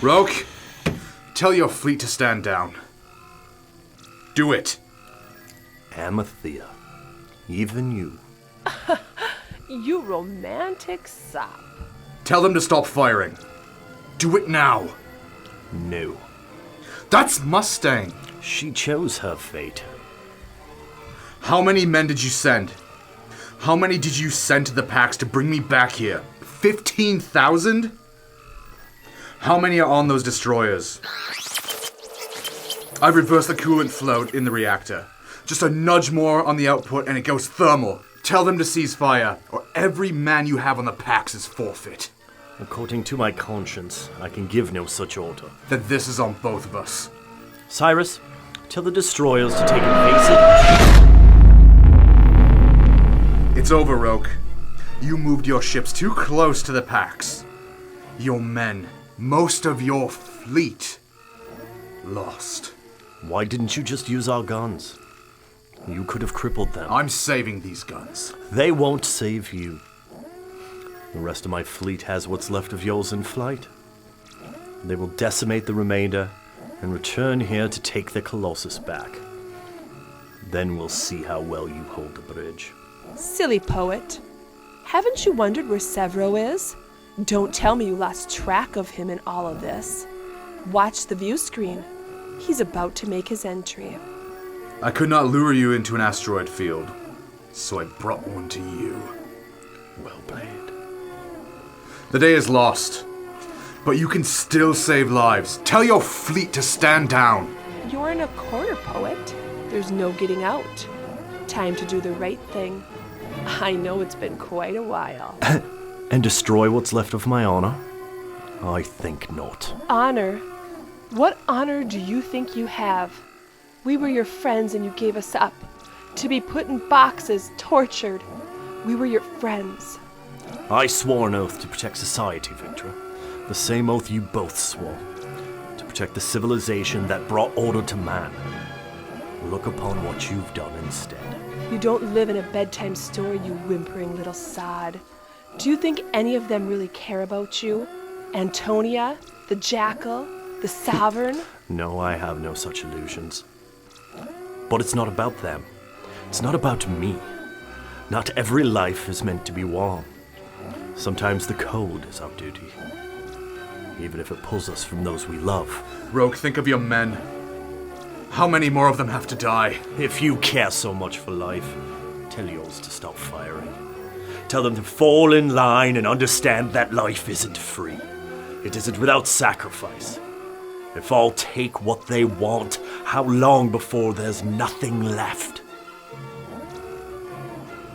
Roke, tell your fleet to stand down. Do it. Amathea, even you. You romantic sop. Tell them to stop firing. Do it now. No. That's Mustang. She chose her fate. How many men did you send? How many did you send to the packs to bring me back here? 15,000? How many are on those destroyers? I've reversed the coolant flow in the reactor. Just a nudge more on the output and it goes thermal. Tell them to cease fire, or every man you have on the packs is forfeit. According to my conscience, I can give no such order. Then this is on both of us. Cyrus, tell the destroyers to take evasive. It's over, Roke. You moved your ships too close to the packs. Your men, most of your fleet, lost. Why didn't you just use our guns? You could have crippled them. I'm saving these guns. They won't save you. The rest of my fleet has what's left of yours in flight. They will decimate the remainder and return here to take the Colossus back. Then we'll see how well you hold the bridge. Silly poet. Haven't you wondered where Sevro is? Don't tell me you lost track of him in all of this. Watch the view screen. He's about to make his entry. I could not lure you into an asteroid field, so I brought one to you. Well played. The day is lost, but you can still save lives. Tell your fleet to stand down. You're in a corner, poet. There's no getting out. Time to do the right thing. I know it's been quite a while. And destroy what's left of my honor? I think not. Honor? What honor do you think you have? We were your friends and you gave us up. To be put in boxes, tortured. We were your friends. I swore an oath to protect society, Victra. The same oath you both swore. To protect the civilization that brought order to man. Look upon what you've done instead. You don't live in a bedtime story, you whimpering little sod. Do you think any of them really care about you? Antonia? The Jackal? The Sovereign? No, I have no such illusions. But it's not about them. It's not about me. Not every life is meant to be warm. Sometimes the cold is our duty. Even if it pulls us from those we love. Rogue, think of your men. How many more of them have to die? If you care so much for life, tell yours to stop firing. Tell them to fall in line and understand that life isn't free. It isn't without sacrifice. If all take what they want, how long before there's nothing left?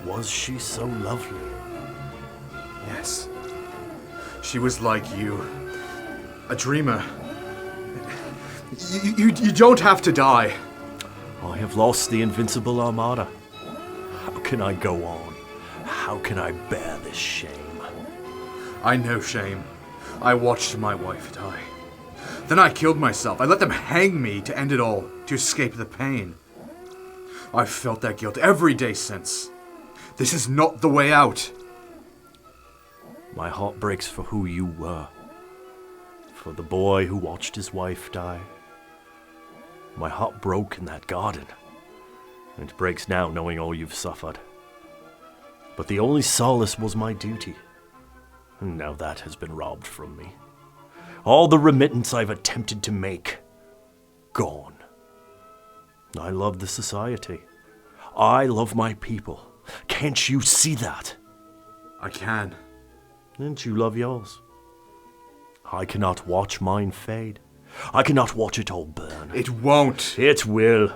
Was she so lovely? Yes. She was like you. A dreamer. You don't have to die. I have lost the invincible Armada. How can I go on? How can I bear this shame? I know shame. I watched my wife die. Then I killed myself. I let them hang me to end it all, to escape the pain. I've felt that guilt every day since. This is not the way out. My heart breaks for who you were. For the boy who watched his wife die. My heart broke in that garden. And it breaks now knowing all you've suffered. But the only solace was my duty. And now that has been robbed from me. All the remittance I've attempted to make, gone. I love the society. I love my people. Can't you see that? I can. And you love yours. I cannot watch mine fade. I cannot watch it all burn. It won't. It will.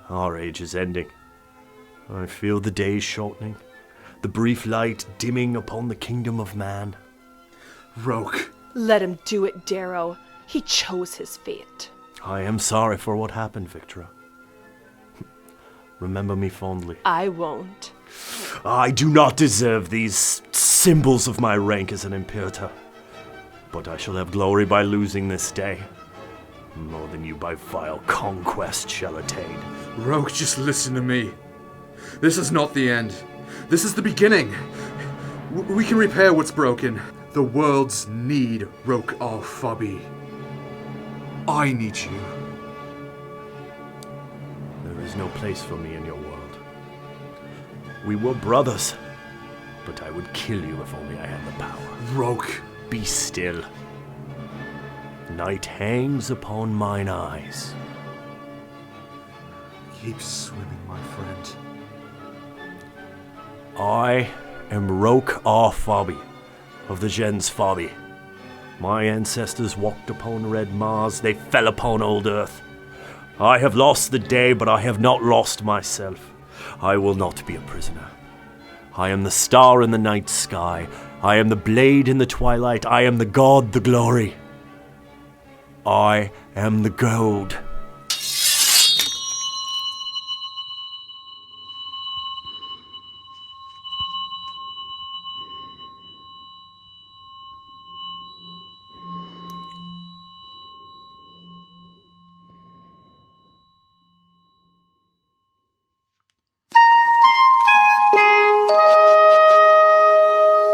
Our age is ending. I feel the days shortening. The brief light dimming upon the kingdom of man. Rogue. Let him do it, Darrow. He chose his fate. I am sorry for what happened, Victra. Remember me fondly. I won't. I do not deserve these symbols of my rank as an imperator. But I shall have glory by losing this day. More than you by vile conquest shall attain. Rogue, just listen to me. This is not the end. This is the beginning. We can repair what's broken. The worlds need Roke al-Fabi. I need you. There is no place for me in your world. We were brothers, but I would kill you if only I had the power. Rogue. Be still. Night hangs upon mine eyes. Keep swimming, my friend. I am Ragnar Fabi of the Gens Fabi. My ancestors walked upon red Mars, they fell upon old Earth. I have lost the day, but I have not lost myself. I will not be a prisoner. I am the star in the night sky. I am the blade in the twilight. I am the god, the glory. I am the gold.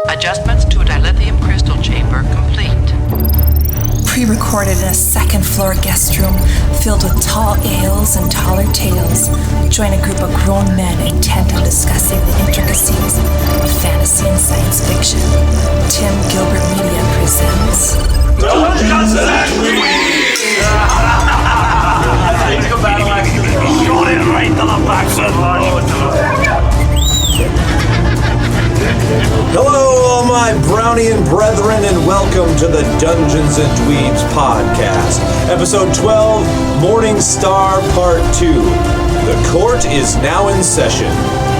Adjustments to a dilithium crystal chamber complete. Pre-recorded in a second-floor guest room filled with tall ales and taller tales, join a group of grown men intent on discussing the intricacies of fantasy and science fiction. Tim Gilbert Media presents... Hello, all my Brownian brethren, and welcome to the Dungeons and Dweebs podcast, episode 12, Morningstar, part 2. The court is now in session.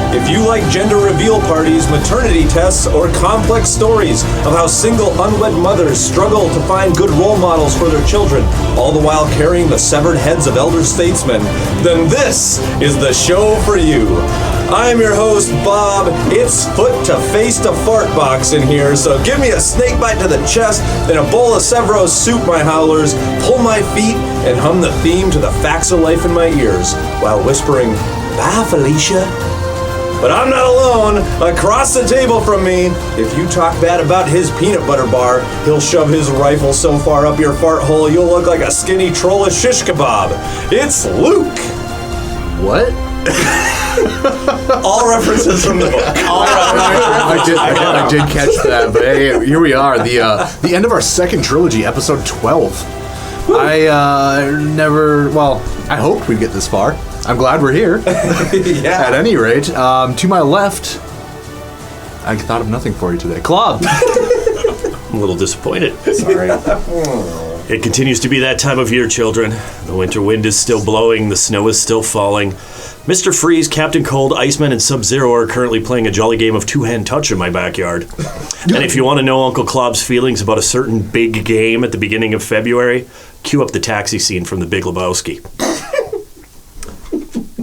If you like gender reveal parties, maternity tests, or complex stories of how single unwed mothers struggle to find good role models for their children, all the while carrying the severed heads of elder statesmen, then this is the show for you. I'm your host, Bob. It's foot to face to fart box in here, so give me a snake bite to the chest, then a bowl of Sevro soup, my howlers, pull my feet, and hum the theme to the facts of life in my ears, while whispering, "Bye, Felicia." But I'm not alone. Across the table from me, if you talk bad about his peanut butter bar, he'll shove his rifle so far up your fart hole you'll look like a skinny troll of shish kebab. It's Luke. What? All references from the book. I did catch that, but hey, here we are, the end of our second trilogy, episode 12. I hoped we'd get this far. I'm glad we're here. Yeah. At any rate, to my left, I thought of nothing for you today. Klab. I'm a little disappointed. Sorry. It continues to be that time of year, children. The winter wind is still blowing, the snow is still falling. Mr. Freeze, Captain Cold, Iceman, and Sub-Zero are currently playing a jolly game of two-hand touch in my backyard. And if you want to know Uncle Klob's feelings about a certain big game at the beginning of February, cue up the taxi scene from The Big Lebowski.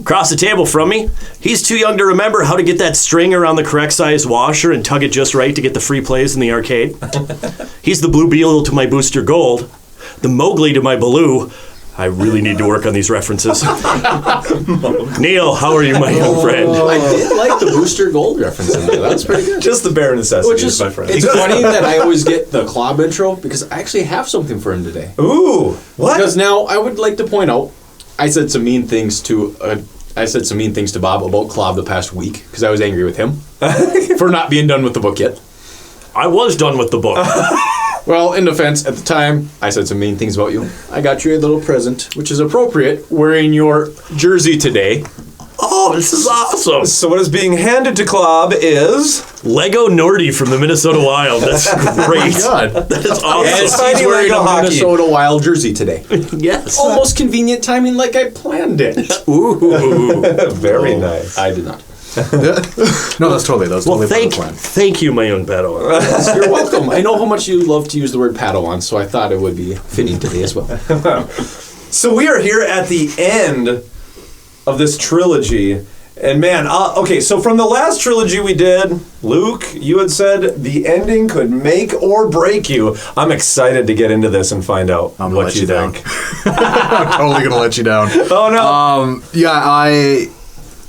Across the table from me, he's too young to remember how to get that string around the correct size washer and tug it just right to get the free plays in the arcade. He's the Blue Beetle to my Booster Gold, the Mowgli to my Baloo. I really need to work on these references. Neal, how are you, my young friend? I did like the Booster Gold reference in there. That was pretty good. Just the bare necessities, my friend. It's funny that I always get the Klab intro because I actually have something for him today. Ooh, what? Because now I would like to point out, I said some mean things to Bob about Klab the past week because I was angry with him for not being done with the book yet. I was done with the book. Well, in defense, at the time, I said some mean things about you. I got you a little present, which is appropriate, wearing your jersey today. Oh, this is awesome. So what is being handed to Klab is... Lego Nordy from the Minnesota Wild. That's great. God. That is awesome. Yes, Tiny he's wearing Lego a hockey. Minnesota Wild jersey today. Yes. Almost convenient timing like I planned it. Ooh. Very nice. I did not. No, that's totally part of the plan. Thank you, my young Padawan. You're welcome. I know how much you love to use the word Padawan, so I thought it would be fitting today as well. So we are here at the end of this trilogy. And man, okay, so from the last trilogy we did, Luke, you had said the ending could make or break you. I'm excited to get into this and find out I'm gonna what let you you down. think. I'm totally gonna let you down. Oh no.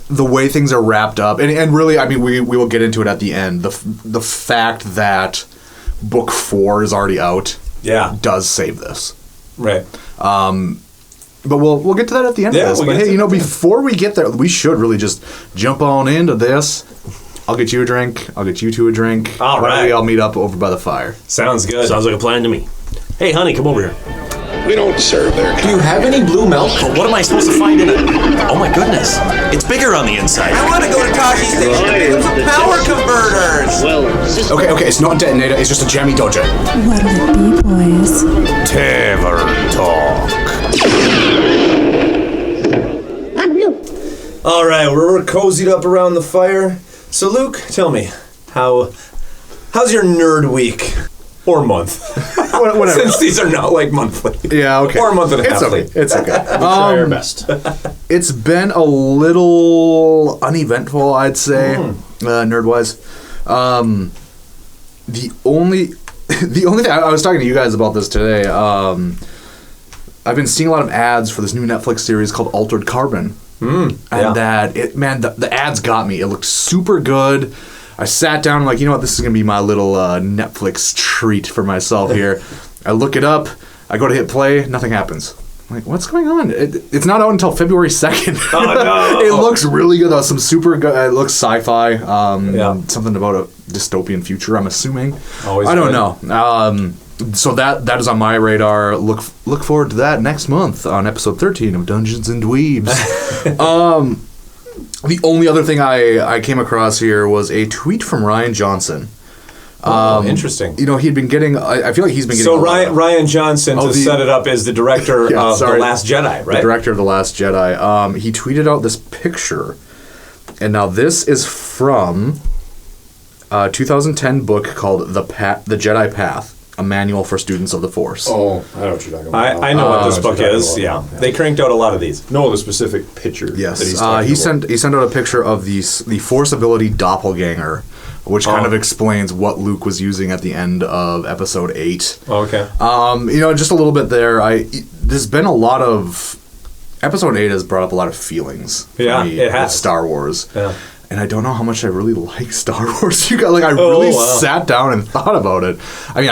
The way things are wrapped up, and really, I mean, we will get into it at the end. The fact that book 4 is already out, Yeah. does save this. Right. But we'll get to that at the end of this. But hey, before we get there, we should really just jump on into this. I'll get you a drink. I'll get you two a drink. All right. Maybe I'll meet up over by the fire. Sounds good. Sounds like a plan to me. Hey, honey, come over here. We don't serve their Do you have any blue milk? But what am I supposed to find in it? Oh my goodness. It's bigger on the inside. I want to go to Tashi Station and pick up some power converters. Okay, it's not a detonator. It's just a jammy dodger. What'll it be, boys? Tavern Talk. All right, we're cozied up around the fire. So, Luke, tell me, how's your nerd week? Or month. Whatever. Since these are not like monthly. Yeah, okay. Or a month and a half. It's okay. Try our best. It's been a little uneventful, I'd say, nerd-wise. The only thing I was talking to you guys about this today. I've been seeing a lot of ads for this new Netflix series called Altered Carbon, and the ads got me. It looked super good. I sat down and like, this is going to be my little Netflix treat for myself here. I look it up. I go to hit play. Nothing happens. I'm like, what's going on? It's not out until February 2nd. Oh, no. It looks really good, though. Some super good. It looks sci-fi. Something about a dystopian future, I'm assuming. Always I don't good. know. So that is on my radar. Look forward to that next month on episode 13 of Dungeons and Dweebs. The only other thing I came across here was a tweet from Ryan Johnson. Interesting. He'd been getting. I feel like he's been getting. So Ryan Johnson, to set it up, is the director of The Last Jedi, right? The director of The Last Jedi. He tweeted out this picture, and now this is from a 2010 book called The Jedi Path. A manual for students of the Force. Oh, I know what you're talking about. I know what this book is. Yeah, they cranked out a lot of these. No, the specific picture. Yes, that he's talking about. he sent out a picture of the Force ability doppelganger, which kind of explains what Luke was using at the end of Episode 8. Okay. Just a little bit there. There's been a lot of Episode 8 has brought up a lot of feelings. For me it has. with Star Wars. Yeah. And I don't know how much I really like Star Wars. I really sat down and thought about it. I mean,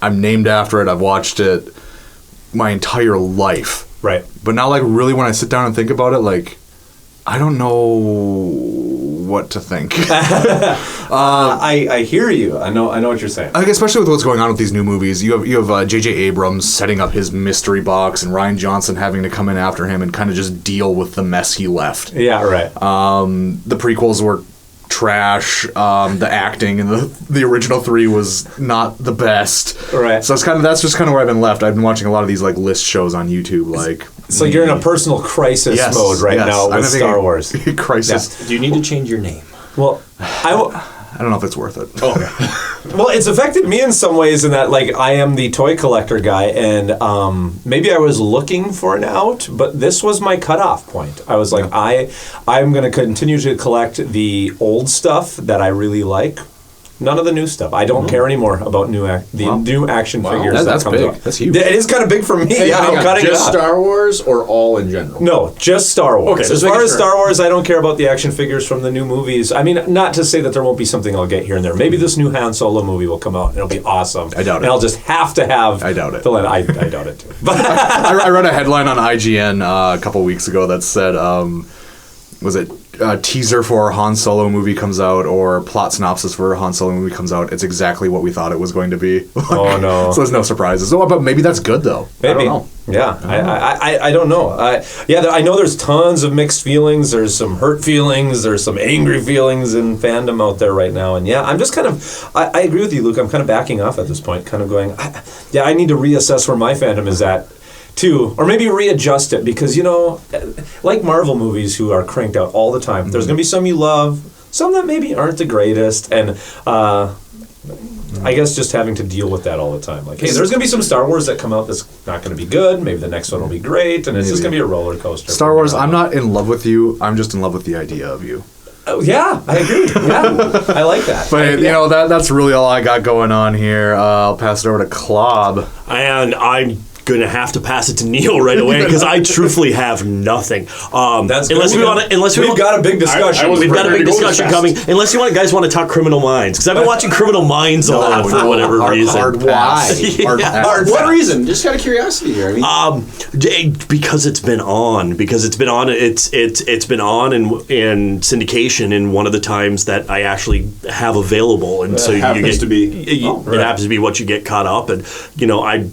I'm named after it. I've watched it my entire life. Right. But now, really, when I sit down and think about it, I don't know what to think. I hear you. I know what you're saying. Especially with what's going on with these new movies. You have J.J. Abrams setting up his mystery box and Rian Johnson having to come in after him and kind of just deal with the mess he left. Yeah, right. The prequels were trash. The acting in the original 3 was not the best. Right. So that's just kind of where I've been left. I've been watching a lot of these list shows on YouTube. It's like you're in a personal crisis mode right now with Star Wars. Crisis. Yeah. Do you need to change your name? Well, I don't know if it's worth it. Oh. Well, it's affected me in some ways in that, I am the toy collector guy, and maybe I was looking for an out, but this was my cutoff point. I was like, I'm going to continue to collect the old stuff that I really like. None of the new stuff. I don't care anymore about new action figures. That's comes big. out. That's huge. It is kind of big for me. I'm cutting just it up. Star Wars or all in general? No, just Star Wars. Okay, as far as Star Wars, I don't care about the action figures from the new movies. I mean, not to say that there won't be something I'll get here and there. Maybe this new Han Solo movie will come out and it'll be awesome. I doubt it. And I'll just have to have. I doubt it. I doubt it too. But I read a headline on IGN a couple weeks ago that said, was it a teaser for a Han Solo movie comes out or plot synopsis for a Han Solo movie comes out? It's exactly what we thought it was going to be. Oh, no. So there's no surprises. Oh, but maybe that's good, though. Maybe. I don't know. Yeah, I don't know. I know there's tons of mixed feelings. There's some hurt feelings. There's some angry feelings in fandom out there right now. And I'm just kind of, I agree with you, Luke. I'm kind of backing off at this point, kind of going, I need to reassess where my fandom is at. Too, or maybe readjust it because, like Marvel movies who are cranked out all the time, there's going to be some you love, some that maybe aren't the greatest, and I guess just having to deal with that all the time. Hey, there's going to be some Star Wars that come out that's not going to be good, maybe the next one will be great, and it's just going to be a roller coaster. Star Wars, I'm not in love with you, I'm just in love with the idea of you. Oh, yeah, I agree. Yeah, I like that. But, that's really all I got going on here. I'll pass it over to Klab. And I'm going to have to pass it to Neal right away because I truthfully have nothing. That's unless good. We've got a big discussion. We've got a big discussion coming. Unless you guys want to talk Criminal Minds, because I've been watching Criminal Minds a lot for whatever reason. Why? What reason? Just out of curiosity here. I mean, because it's been on. It's been on in syndication in one of the times that I actually have available, and so it happens to be what you get caught up. And I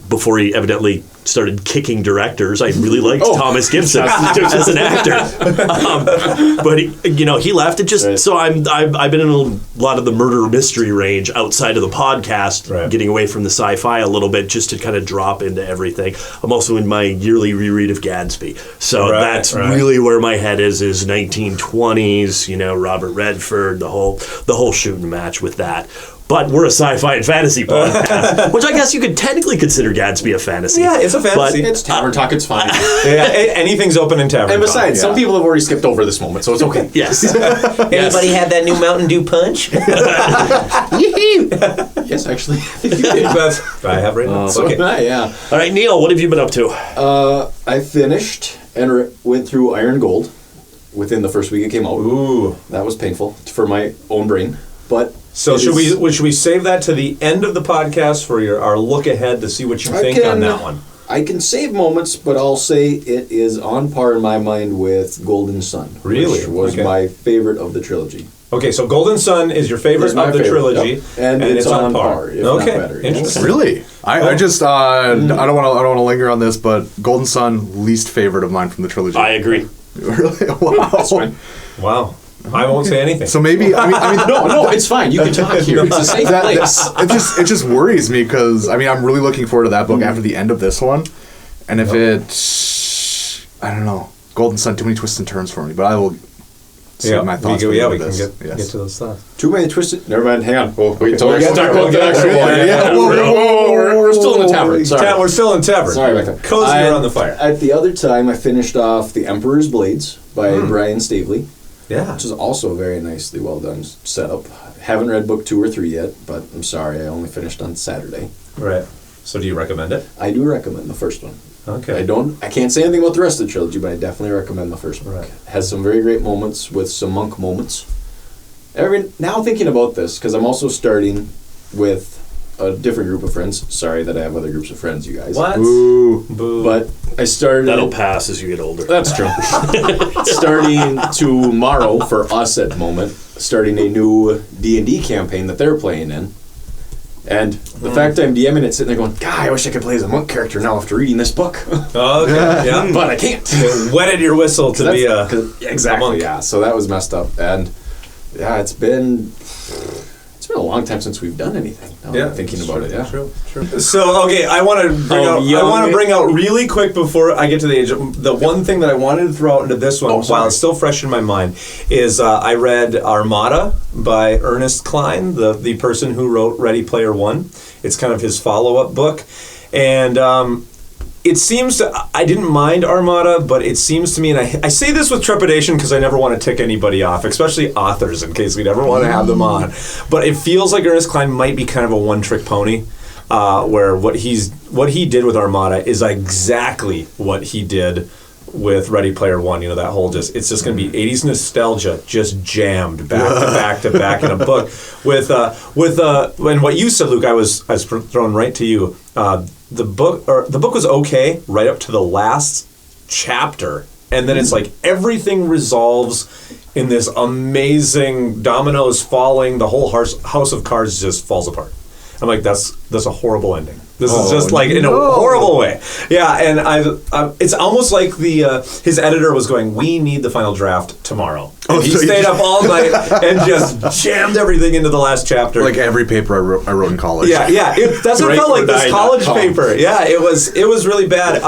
before he evidently started kicking directors, I really liked Thomas Gibson as an actor. But he left. It just so I've been in a lot of the murder mystery range outside of the podcast, getting away from the sci-fi a little bit, just to kind of drop into everything. I'm also in my yearly reread of Gadsby, so that's really where my head is 1920s. Robert Redford, the whole shooting match with that. But we're a sci-fi and fantasy podcast, which I guess you could technically consider Gadsby a fantasy. Yeah, it's a fantasy. It's Tavern Talk. It's fine. Anything's open in Tavern Talk. And besides, some people have already skipped over this moment, so it's okay. Yes. Anybody had that new Mountain Dew punch? Yes, actually. You did. I have written it. Okay. Yeah. All right, Neal, what have you been up to? I finished and went through Iron Gold within the first week it came out. Ooh. That was painful for my own brain. But so should we save that to the end of the podcast for our look ahead to see what you think on that one? I can save moments, but I'll say it is on par in my mind with Golden Sun. Really? Which was my favorite of the trilogy. Okay, so Golden Sun is your favorite of the trilogy, yep. and it's on par. If not better. Interesting. Really? I just I don't want to linger on this, but Golden Sun, least favorite of mine from the trilogy. I agree. Really? Wow. That's fine. Wow. I won't say anything. So maybe I mean no, it's fine. You can talk here. It's a safe place. It just worries me because I'm really looking forward to that book after the end of this one, and if I don't know, Golden Sun, too many twists and turns for me. But I will save my thoughts. We can get to those thoughts. Too many twisted. Never mind. Hang on. Wait till we get talk about the next one. We're still in the tavern. Sorry. We're still in tavern. Sorry about that. Cozy around the fire. At the other time, I finished off The Emperor's Blades by Brian Staveley. Yeah. Which is also a very nicely well done setup. Haven't read book 2 or 3 yet, but I'm sorry, I only finished on Saturday. Right. So do you recommend it? I do recommend the first one. Okay. I can't say anything about the rest of the trilogy, but I definitely recommend the first book. Right. It has some very great moments with some monk moments. Now thinking about this, because I'm also starting with a different group of friends. Sorry that I have other groups of friends, you guys. What? Boo. But I started... That'll pass as you get older. That's true. Starting tomorrow, for us at the moment, starting a new D&D campaign that they're playing in. And the fact I'm DMing it, sitting there going, God, I wish I could play as a monk character now after reading this book. Okay, yeah. But I can't. You wetted your whistle to be a Exactly, yeah. So that was messed up. And yeah, it's been a long time since we've done anything. Now I'm thinking about it. Yeah, true. So okay, I want to bring out really quick before I get to the age. The one thing that I wanted to throw out into this one, while it's still fresh in my mind, is I read Armada by Ernest Kline, the person who wrote Ready Player One. It's kind of his follow-up book, and it seems I didn't mind Armada, but it seems to me, and I say this with trepidation because I never want to tick anybody off, especially authors, in case we never want to have them on. But it feels like Ernest Kline might be kind of a one-trick pony, where what he did with Armada is exactly what he did with Ready Player One. You know, that whole it's just going to be 80s nostalgia just jammed back to back in a book with and what you said, Luke, I was thrown right to you. The book was okay right up to the last chapter, and then it's like everything resolves in this amazing dominoes falling. The whole house of cards just falls apart. I'm like, that's a horrible ending. This is just like in a horrible way. Yeah, and it's almost like his editor was going, we need the final draft tomorrow. And he stayed up all night and just jammed everything into the last chapter. Like every paper I wrote in college. Yeah. That's what it felt like, this college paper. Yeah, it was really bad.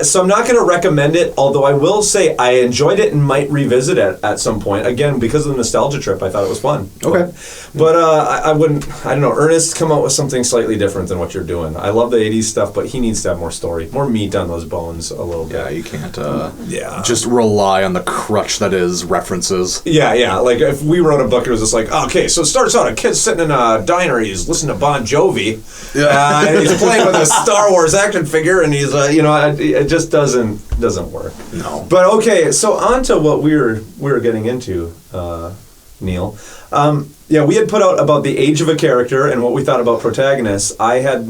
So I'm not going to recommend it, although I will say I enjoyed it and might revisit it at some point. Again, because of the nostalgia trip, I thought it was fun. Okay. But I don't know, Ernest come out with something slightly different than what you're doing. I love the 80s stuff, but he needs to have more story, more meat on those bones a little bit. Yeah, you can't just rely on the crutch that is references. Yeah. Like, if we wrote a book, it was just like, okay, so it starts out, a kid's sitting in a diner, he's listening to Bon Jovi, and he's playing with a Star Wars action figure, and he's, it just doesn't work. No. But, okay, so on to what we were getting into, Neal. We had put out about the age of a character and what we thought about protagonists. I had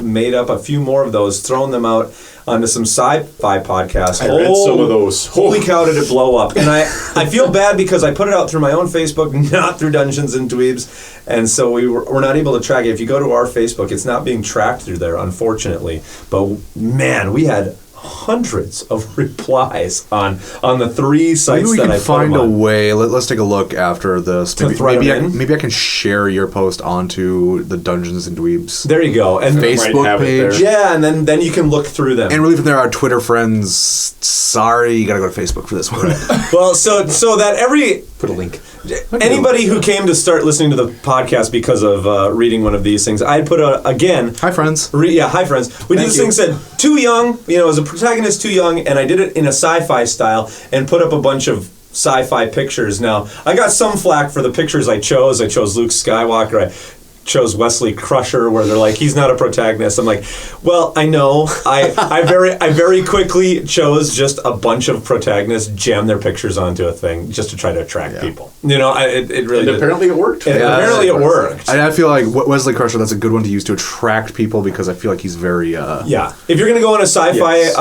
made up a few more of those, thrown them out onto some sci-fi podcasts. I read some of those. Holy cow, did it blow up. And I feel bad because I put it out through my own Facebook, not through Dungeons and Dweebs, and so we're not able to track it. If you go to our Facebook, it's not being tracked through there, unfortunately. But, man, we had hundreds of replies on the 3 sites maybe we that I can put find them a on. way. Let's take a look after this. Maybe I can share your post onto the Dungeons and Dweebs There you go. And Facebook page. Yeah, and then you can look through them. And really, if there are Twitter friends, sorry, you gotta go to Facebook for this one. Well, so that Put a link. anybody who came to start listening to the podcast because of reading one of these things, I'd put again. Hi, friends. Hi, friends. We did this thing said too young. As a protagonist, too young, and I did it in a sci-fi style and put up a bunch of sci-fi pictures. Now, I got some flack for the pictures I chose. I chose Luke Skywalker. I chose Wesley Crusher, where they're like, he's not a protagonist. I'm like, well, I know. I very quickly chose just a bunch of protagonists, jam their pictures onto a thing just to try to attract people. It really did. Apparently it worked. Apparently it worked. I feel like Wesley Crusher, that's a good one to use to attract people because I feel like he's very... Yeah. If you're going to go on a sci-fi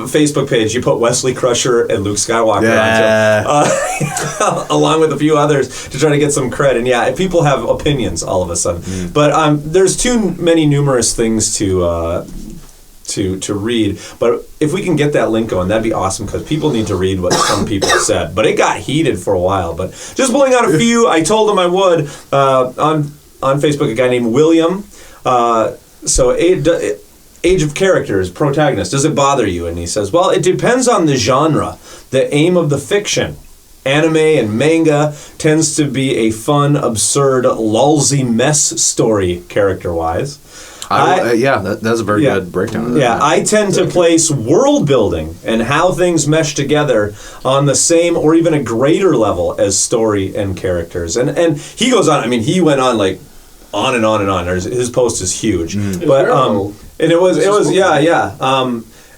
Facebook page, you put Wesley Crusher and Luke Skywalker onto along with a few others to try to get some cred. And people have opinions all of a sudden. But there's too many numerous things to read. But if we can get that link going, that'd be awesome because people need to read what some people said. But it got heated for a while. But just pulling out a few, I told them I would on Facebook. A guy named William. Age of characters, protagonist. Does it bother you? And he says, well, it depends on the genre, the aim of the fiction. Anime and manga tends to be a fun, absurd, lulzy mess story, character-wise. That's a very good breakdown of that. Yeah, I tend to place world building and how things mesh together on the same or even a greater level as story and characters. And he goes on. I mean, he went on like on and on and on. His post is huge, but and it was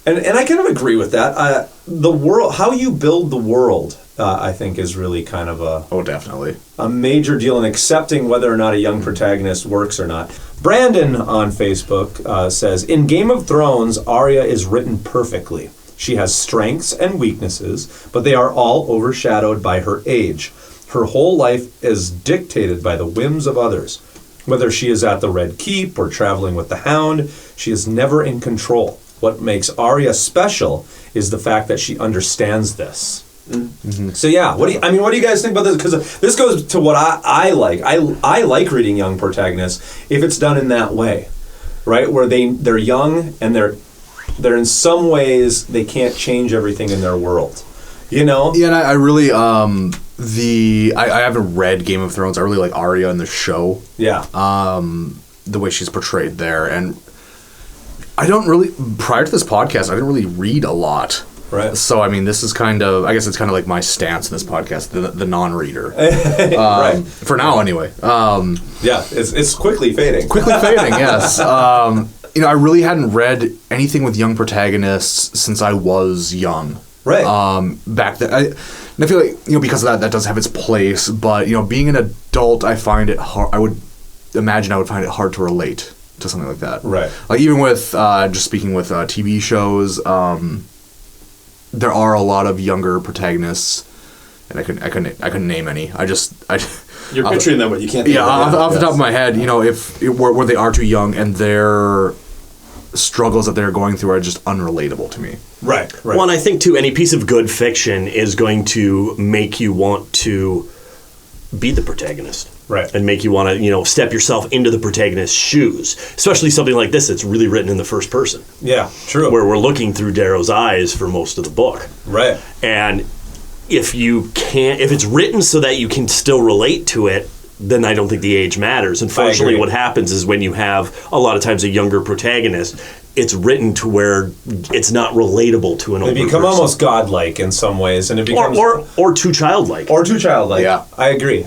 and I kind of agree with that. The world, how you build the world. I think is really kind of definitely a major deal in accepting whether or not a young protagonist works or not. Brandon on Facebook says, in Game of Thrones, Arya is written perfectly. She has strengths and weaknesses, but they are all overshadowed by her age. Her whole life is dictated by the whims of others. Whether she is at the Red Keep or traveling with the Hound, she is never in control. What makes Arya special is the fact that she understands this. Mm-hmm. So what do you guys think about this? Because this goes to what I like. I like reading young protagonists if it's done in that way, right? Where they're young and they're in some ways they can't change everything in their world, Yeah, and I really I haven't read Game of Thrones. I really like Arya in the show. Yeah. The way she's portrayed there, and I don't really prior to this podcast I didn't really read a lot. Right. So, I mean, this is I guess it's kind of like my stance in this podcast, the non-reader. Right. For now, anyway. It's quickly fading. Quickly fading, yes. I really hadn't read anything with young protagonists since I was young. Right. Back then. And I feel like, because of that does have its place. But, being an adult, I find it hard. I would imagine I would find it hard to relate to something like that. Right. Like, even with, just speaking with TV shows, there are a lot of younger protagonists, and I couldn't name any. You're picturing them, but you can't. Off the top of my head, where they are too young and their struggles that they're going through are just unrelatable to me. Right. Well, and I think too, any piece of good fiction is going to make you want to be the protagonist. Right. And make you want to, step yourself into the protagonist's shoes. Especially something like this that's really written in the first person. Yeah, true. Where we're looking through Darrow's eyes for most of the book. Right. And if it's written so that you can still relate to it, then I don't think the age matters. Unfortunately, what happens is when you have a lot of times a younger protagonist, it's written to where it's not relatable to an older person. They become almost godlike in some ways, and it becomes or too childlike. Or too childlike. Yeah, I agree.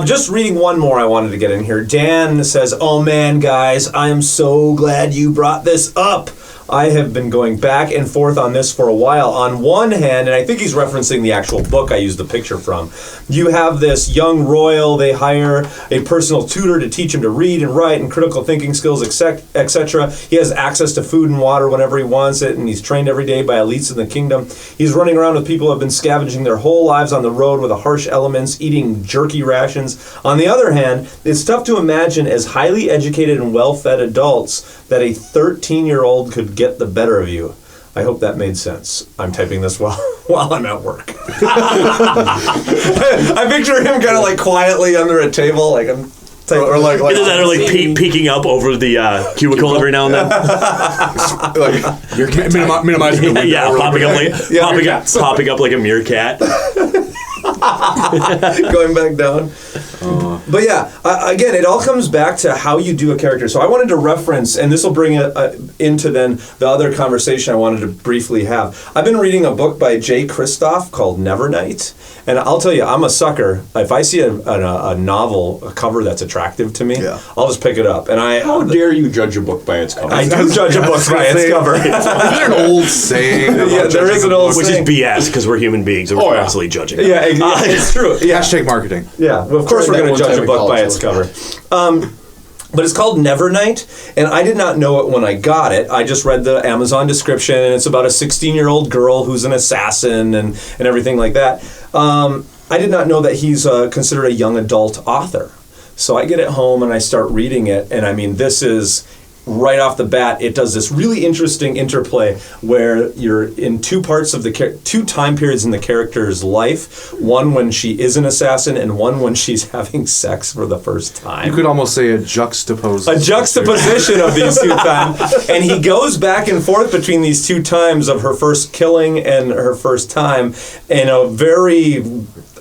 Just reading one more I wanted to get in here. Dan says, "Oh man, guys, I am so glad you brought this up. I have been going back and forth on this for a while. On one hand," and I think he's referencing the actual book I used the picture from, you have this young royal, they hire a personal tutor to teach him to read and write and critical thinking skills, etc. He has access to food and water whenever he wants it, and he's trained every day by elites in the kingdom. He's running around with people who have been scavenging their whole lives on the road with the harsh elements, eating jerky rations. On the other hand, it's tough to imagine as highly educated and well-fed adults that a 13-year-old could get the better of you. I hope that made sense. I'm typing this while I'm at work. I picture him kind of like quietly under a table, like I'm typing. Or like peeking up over the cubicle every now and then. Minimizing the window. Yeah, popping up like a meerkat. Going back down. But yeah, again, it all comes back to how you do a character. So I wanted to reference, and this will bring it into then the other conversation I wanted to briefly have. I've been reading a book by Jay Kristoff called Nevernight, and I'll tell you, I'm a sucker. If I see a novel, a cover that's attractive to me, I'll just pick it up. And how dare you judge a book by its cover? I do judge a book by its cover. Is there an old saying? Yeah, there is an old saying. Which is BS, because we're human beings and we're constantly judging. Yeah, it's true. Yeah. Hashtag marketing. Yeah, well, of course we're going to judge a book by its cover. But it's called Nevernight, and I did not know it when I got it. I just read the Amazon description, and it's about a 16-year-old girl who's an assassin and everything like that. I did not know that he's considered a young adult author. So I get it home and I start reading it, and I mean, this is... right off the bat, it does this really interesting interplay where you're in two parts of two time periods in the character's life. One when she is an assassin, and one when she's having sex for the first time. You could almost say a juxtaposition of these two times. And he goes back and forth between these two times of her first killing and her first time in a very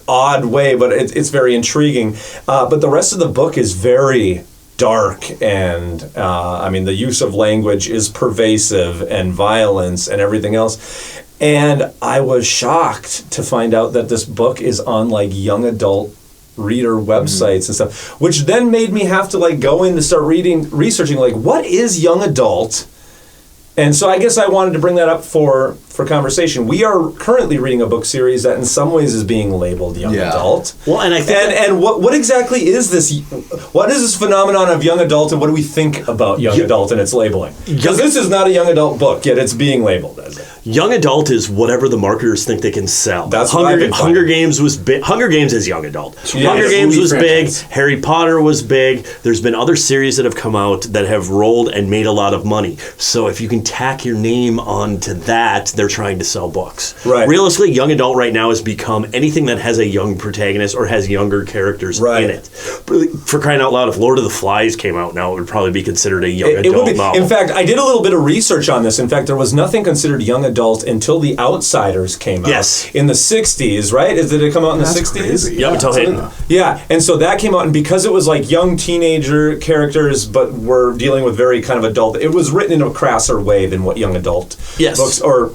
odd way, but it's very intriguing. But the rest of the book is very dark, and the use of language is pervasive, and violence and everything else. And I was shocked to find out that this book is on like young adult reader websites and stuff, which then made me have to like go in to start researching like what is young adult. And so I guess I wanted to bring that up for conversation. We are currently reading a book series that in some ways is being labeled young adult. Well, and I think and what exactly is this? What is this phenomenon of young adult, and what do we think about young adult and its labeling? Because this is not a young adult book, yet it's being labeled as it. Young adult is whatever the marketers think they can sell. That's Hunger Games was big. Hunger Games is young adult. Yeah, Hunger Games was big. Harry Potter was big. There's been other series that have come out that have rolled and made a lot of money. So if you can tack your name onto that, they're trying to sell books. Right. Realistically, young adult right now has become anything that has a young protagonist or has younger characters in it. For crying out loud, if Lord of the Flies came out now, it would probably be considered a young adult novel. In fact, I did a little bit of research on this. In fact, there was nothing considered young adult until The Outsiders came out. Yes. In the 60s, right? Did it come out in the 60s? Crazy. Yeah, until Hayden. Yeah, and so that came out, and because it was like young teenager characters, but were dealing with very kind of adult, it was written in a crasser way than what young adult books, or,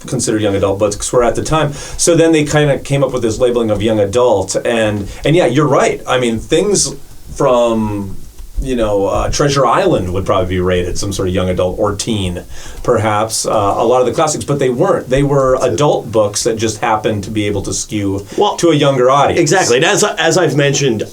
considered young adult books were at the time. So then they kind of came up with this labeling of young adult, and yeah, you're right. I mean, things from... Treasure Island would probably be rated some sort of young adult or teen, perhaps. A lot of the classics, but they weren't. They were adult books that just happened to be able to skew to a younger audience. Exactly. And as I've mentioned,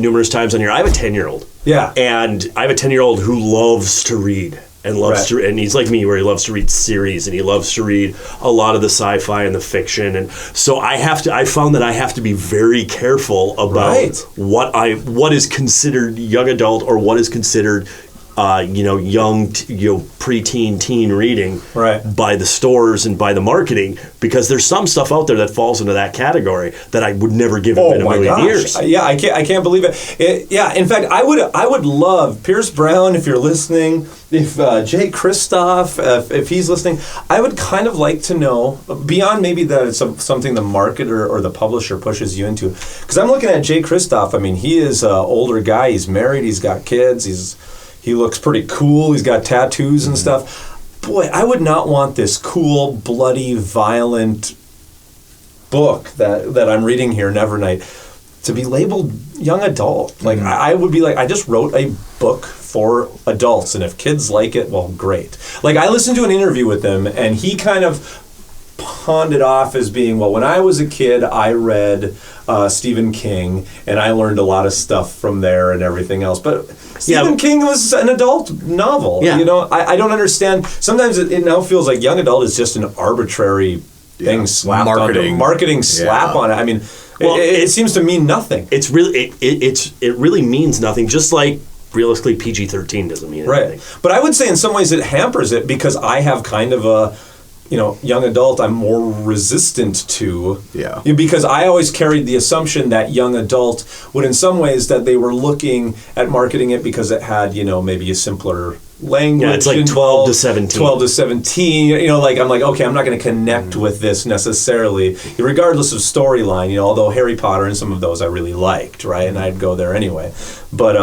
numerous times on here, I have a 10-year-old. Yeah. And I have a 10-year-old who loves to read. And and he's like me, where he loves to read series, and he loves to read a lot of the sci-fi and the fiction, and so I found that I have to be very careful about what is considered young adult or what is considered young, preteen, teen reading right. by the stores and by the marketing, because there's some stuff out there that falls into that category that I would never give in a million years. Yeah, I can't believe it. Yeah, in fact, I would love Pierce Brown, if you're listening, if Jay Kristoff, if he's listening, I would kind of like to know, beyond maybe that it's something the marketer or the publisher pushes you into, because I'm looking at Jay Kristoff. I mean, he is an older guy. He's married. He's got kids. He looks pretty cool. He's got tattoos and stuff. Boy, I would not want this cool, bloody, violent book that I'm reading here, Nevernight, to be labeled young adult. Like, I would be like, I just wrote a book for adults, and if kids like it, well, great. Like, I listened to an interview with him, and he kind of pawned it off as being, well, when I was a kid, I read Stephen King, and I learned a lot of stuff from there and everything else. But Stephen King was an adult novel. Yeah. I don't understand. Sometimes it now feels like young adult is just an arbitrary thing slapped on marketing slap on it. I mean, it seems to mean nothing. It's really it really means nothing. Just like realistically, PG-13 doesn't mean anything. Right. But I would say in some ways it hampers it, because I have kind of a, young adult I'm more resistant to. Yeah. Because I always carried the assumption that young adult would, in some ways, that they were looking at marketing it because it had, maybe a simpler language. Yeah, it's like 12 to 17. 12 to 17. I'm like, okay, I'm not going to connect with this necessarily, regardless of storyline, although Harry Potter and some of those I really liked, right? And I'd go there anyway. But,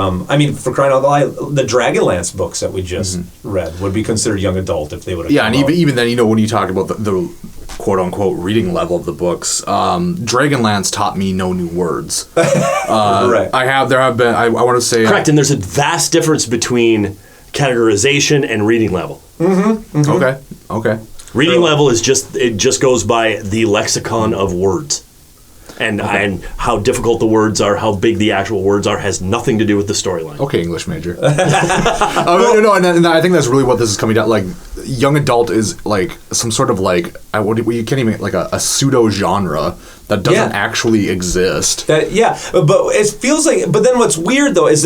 for crying out loud, the Dragonlance books that we just read would be considered young adult if they would have Yeah, and even then, when you talk about the quote-unquote reading level of the books, Dragonlance taught me no new words. Right. I want to say... Correct, and there's a vast difference between categorization and reading level. Okay. Reading level is just goes by the lexicon of words. And how difficult the words are, how big the actual words are, has nothing to do with the storyline. Okay, English major. No, and I think that's really what this is coming down. Like, young adult is like some sort of like you can't even like a pseudo genre that doesn't actually exist. But it feels like. But then what's weird though is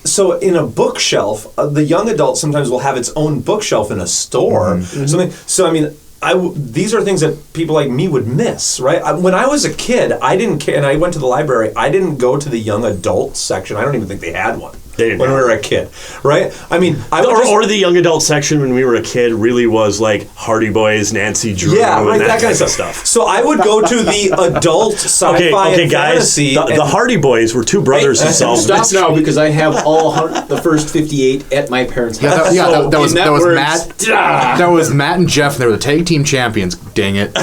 so in a bookshelf, the young adult sometimes will have its own bookshelf in a store. Something. So I mean. These are things that people like me would miss, right? When I was a kid, I didn't care, and I went to the library. I didn't go to the young adult section. I don't even think they had one when we were a kid, right? I mean, or the young adult section when we were a kid really was like Hardy Boys, Nancy Drew, and that kind of stuff. So I would go to the adult sci-fi and fantasy. The Hardy Boys were two brothers who solved. Stop now, because I have all the first 58 at my parents' house. That was Matt. That was Matt and Jeff. And they were the tag team champions. Dang it! They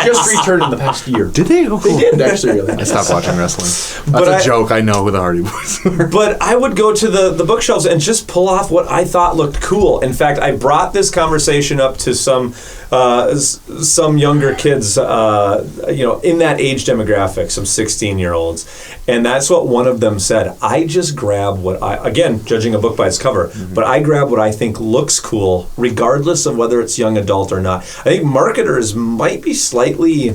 just returned in the past year. Did they? Oh, cool. They did actually. Really. I stopped watching wrestling. That's a joke. I know who the Hardy Boys are. But I would go to the bookshelves and just pull off what I thought looked cool. In fact, I brought this conversation up to some younger kids, in that age demographic, some 16-year-olds, and that's what one of them said. I just grab again, judging a book by its cover, but I grab what I think looks cool, regardless of whether it's young adult or not. I think marketers might be slightly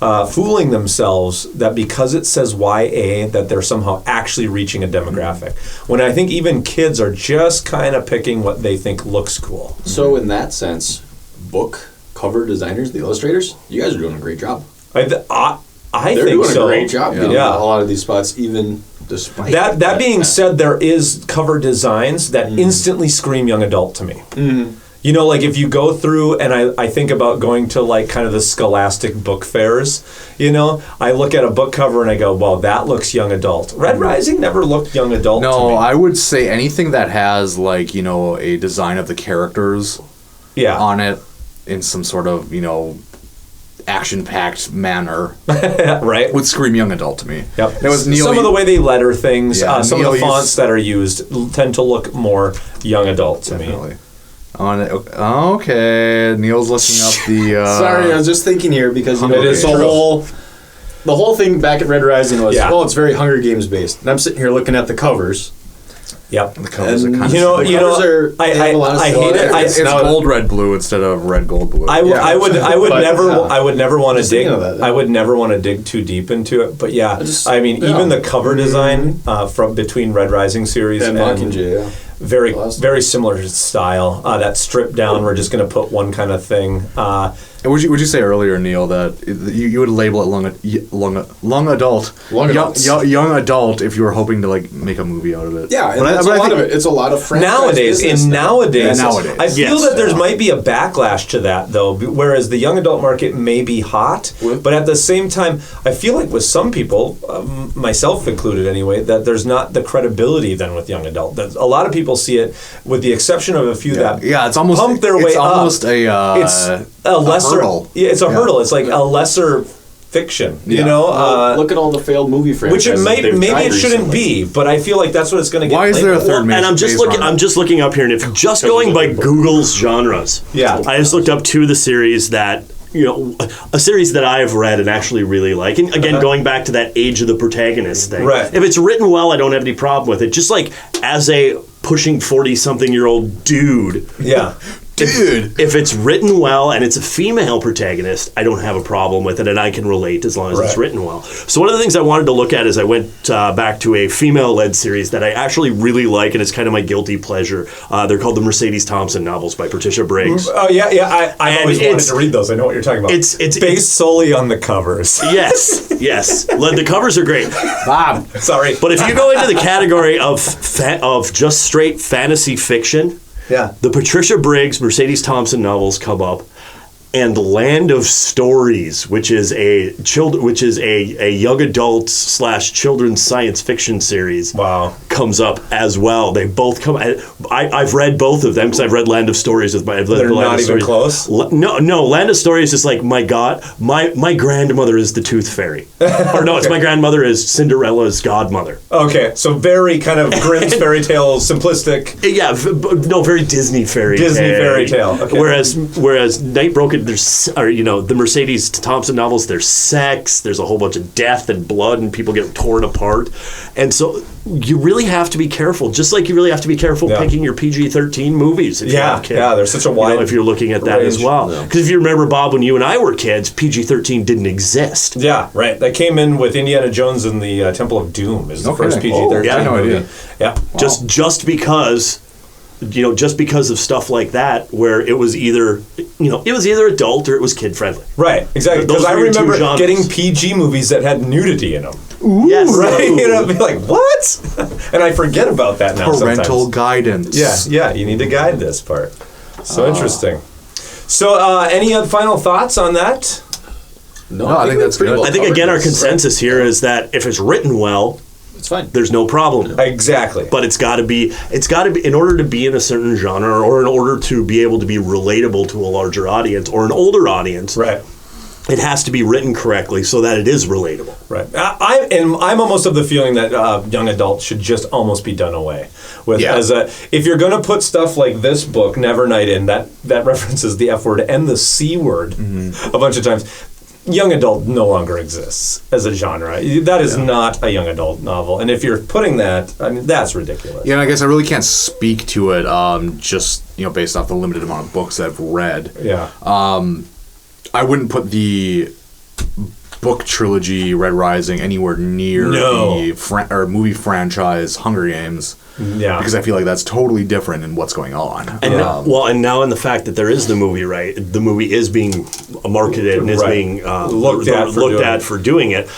fooling themselves that because it says YA that they're somehow actually reaching a demographic, when I think even kids are just kind of picking what they think looks cool. So in that sense, book cover designers, the illustrators, you guys are doing a great job. I They're think doing so. a great job getting a lot of these spots, even despite that being said, there is cover designs that instantly scream young adult to me. Like if you go through, and I think about going to like kind of the scholastic book fairs, I look at a book cover and I go, well, that looks young adult. Red Rising never looked young adult to me. No, I would say anything that has like, a design of the characters on it in some sort of, action-packed manner, right, would scream young adult to me. Yep. It was Neal. Some of the way they letter things, some Neal of the fonts that are used tend to look more young adult to me. Okay, Neal's looking up the. Sorry, I was just thinking here because it is the whole thing back at Red Rising was it's very Hunger Games based, and I'm sitting here looking at the covers, Yep. The covers are kind of I hate it. It's gold, red, blue instead of red, gold, blue. I would never want to dig. I would never want to dig too deep into it. But even the cover design from between Red Rising series and Mockingjay, very very similar style. That stripped down. We're just going to put one kind of thing. Would you say earlier, Neal, that you would label it young adult if you were hoping to like make a movie out of it? Yeah, but it's a lot of it. It's a lot of nowadays. Nowadays, I feel that there yeah. might be a backlash to that though. Whereas the young adult market may be hot, but at the same time, I feel like with some people, myself included anyway, that there's not the credibility then with young adult. That a lot of people see it, with the exception of a few that it's almost pump their way it's up. Almost it's a lesser hurdle. Yeah, it's a hurdle. It's like a lesser fiction. You know, look at all the failed movie franchises. Which maybe it shouldn't be, but I feel like that's what it's going to get. Why is there a third? And I'm just looking up here, and if just going by Google's genres, I just looked up two of the series that. A series that I've read and actually really like. And again, going back to that age of the protagonist thing. Right. If it's written well, I don't have any problem with it. Just like as a pushing 40-something-year-old dude. Yeah. If it's written well and it's a female protagonist, I don't have a problem with it, and I can relate as long as it's written well. So one of the things I wanted to look at is I went back to a female-led series that I actually really like, and it's kind of my guilty pleasure. They're called the Mercedes Thompson novels by Patricia Briggs. Oh, yeah. I always wanted to read those. I know what you're talking about. It's based solely on the covers. Yes. The covers are great. Bob, sorry. But if you go into the category of just straight fantasy fiction, the Patricia Briggs, Mercedes Thompson novels come up, and Land of Stories, which is a young adult / children's science fiction series, comes up as well. They both come. I've read both of them because I've read Land of Stories with my. They're not even close. No. Land of Stories is like, my God, my grandmother is the Tooth Fairy, or no, it's my grandmother is Cinderella's godmother. Okay, so very kind of Grimm's fairy tale, simplistic. Yeah, very Disney fairy tale. Okay. Whereas Night Broken, the Mercedes Thompson novels, there's sex, there's a whole bunch of death and blood, and people get torn apart, and so you really have to be careful. Just like you really have to be careful picking your PG-13 movies. If you have kids. There's such a wide. If you're looking at that as well, because if you remember, Bob, when you and I were kids, PG-13 didn't exist. Yeah, right. That came in with Indiana Jones and the Temple of Doom is the first PG-13 movie. Yeah, wow. Just because. Just because of stuff like that, where it was either adult or it was kid friendly. Right, exactly. Because I remember getting PG movies that had nudity in them. Ooh, yes, right. I'd be like, what? And I forget about that now. Parental guidance. Yeah. You need to guide this part. So interesting. So, any final thoughts on that? No, I think that's good. I think again, our consensus here is that if it's written well, it's fine. There's no problem. Exactly. But it's got to be in order to be in a certain genre, or in order to be able to be relatable to a larger audience or an older audience. Right. It has to be written correctly so that it is relatable. Right. I'm almost of the feeling that young adults should just almost be done away with. If you're going to put stuff like this book, Nevernight, in that references the F word and the C word a bunch of times. Young adult no longer exists as a genre. That is not a young adult novel. And if you're putting that, that's ridiculous. Yeah, and I guess I really can't speak to it just, based off the limited amount of books I've read. Yeah. I wouldn't put the book trilogy Red Rising anywhere near the movie franchise Hunger Games. Yeah, because I feel like that's totally different in what's going on. And now in the fact that there is the movie, right? The movie is being marketed and is being looked at for doing it.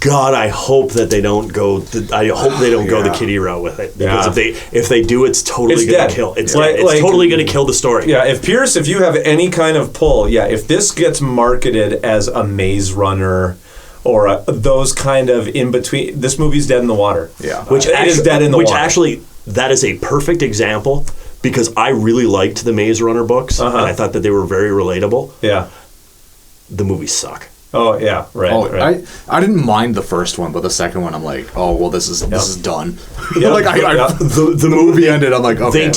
God, I hope that they don't go. I hope they don't go the kiddie route with it, because if they do, it's totally going to kill. It's totally going to kill the story. Yeah, if you have any kind of pull, if this gets marketed as a Maze Runner. Or those kind of in between. This movie's dead in the water. Yeah, which is dead in the water. Which actually, that is a perfect example, because I really liked the Maze Runner books, and I thought that they were very relatable. Yeah, the movies suck. Oh yeah, right. I didn't mind the first one, but the second one, I'm like, oh well, this is done. The movie ended. I'm like, okay. They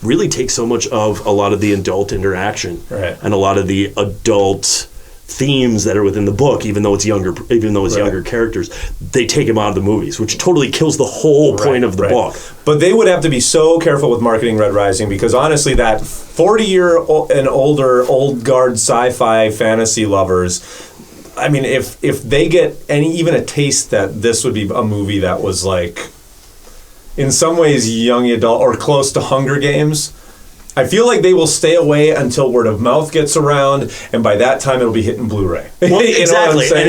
really take so much of a lot of the adult interaction, right, and a lot of the adult themes that are within the book, even though it's younger characters, they take them out of the movies, which totally kills the whole point of the book. But they would have to be so careful with marketing Red Rising, because honestly, that 40-year and older, old guard sci-fi fantasy lovers, I mean, if they get even a taste that this would be a movie that was like, in some ways, young adult or close to Hunger Games, I feel like they will stay away until word of mouth gets around, and by that time it'll be hitting Blu-ray. Well, exactly. And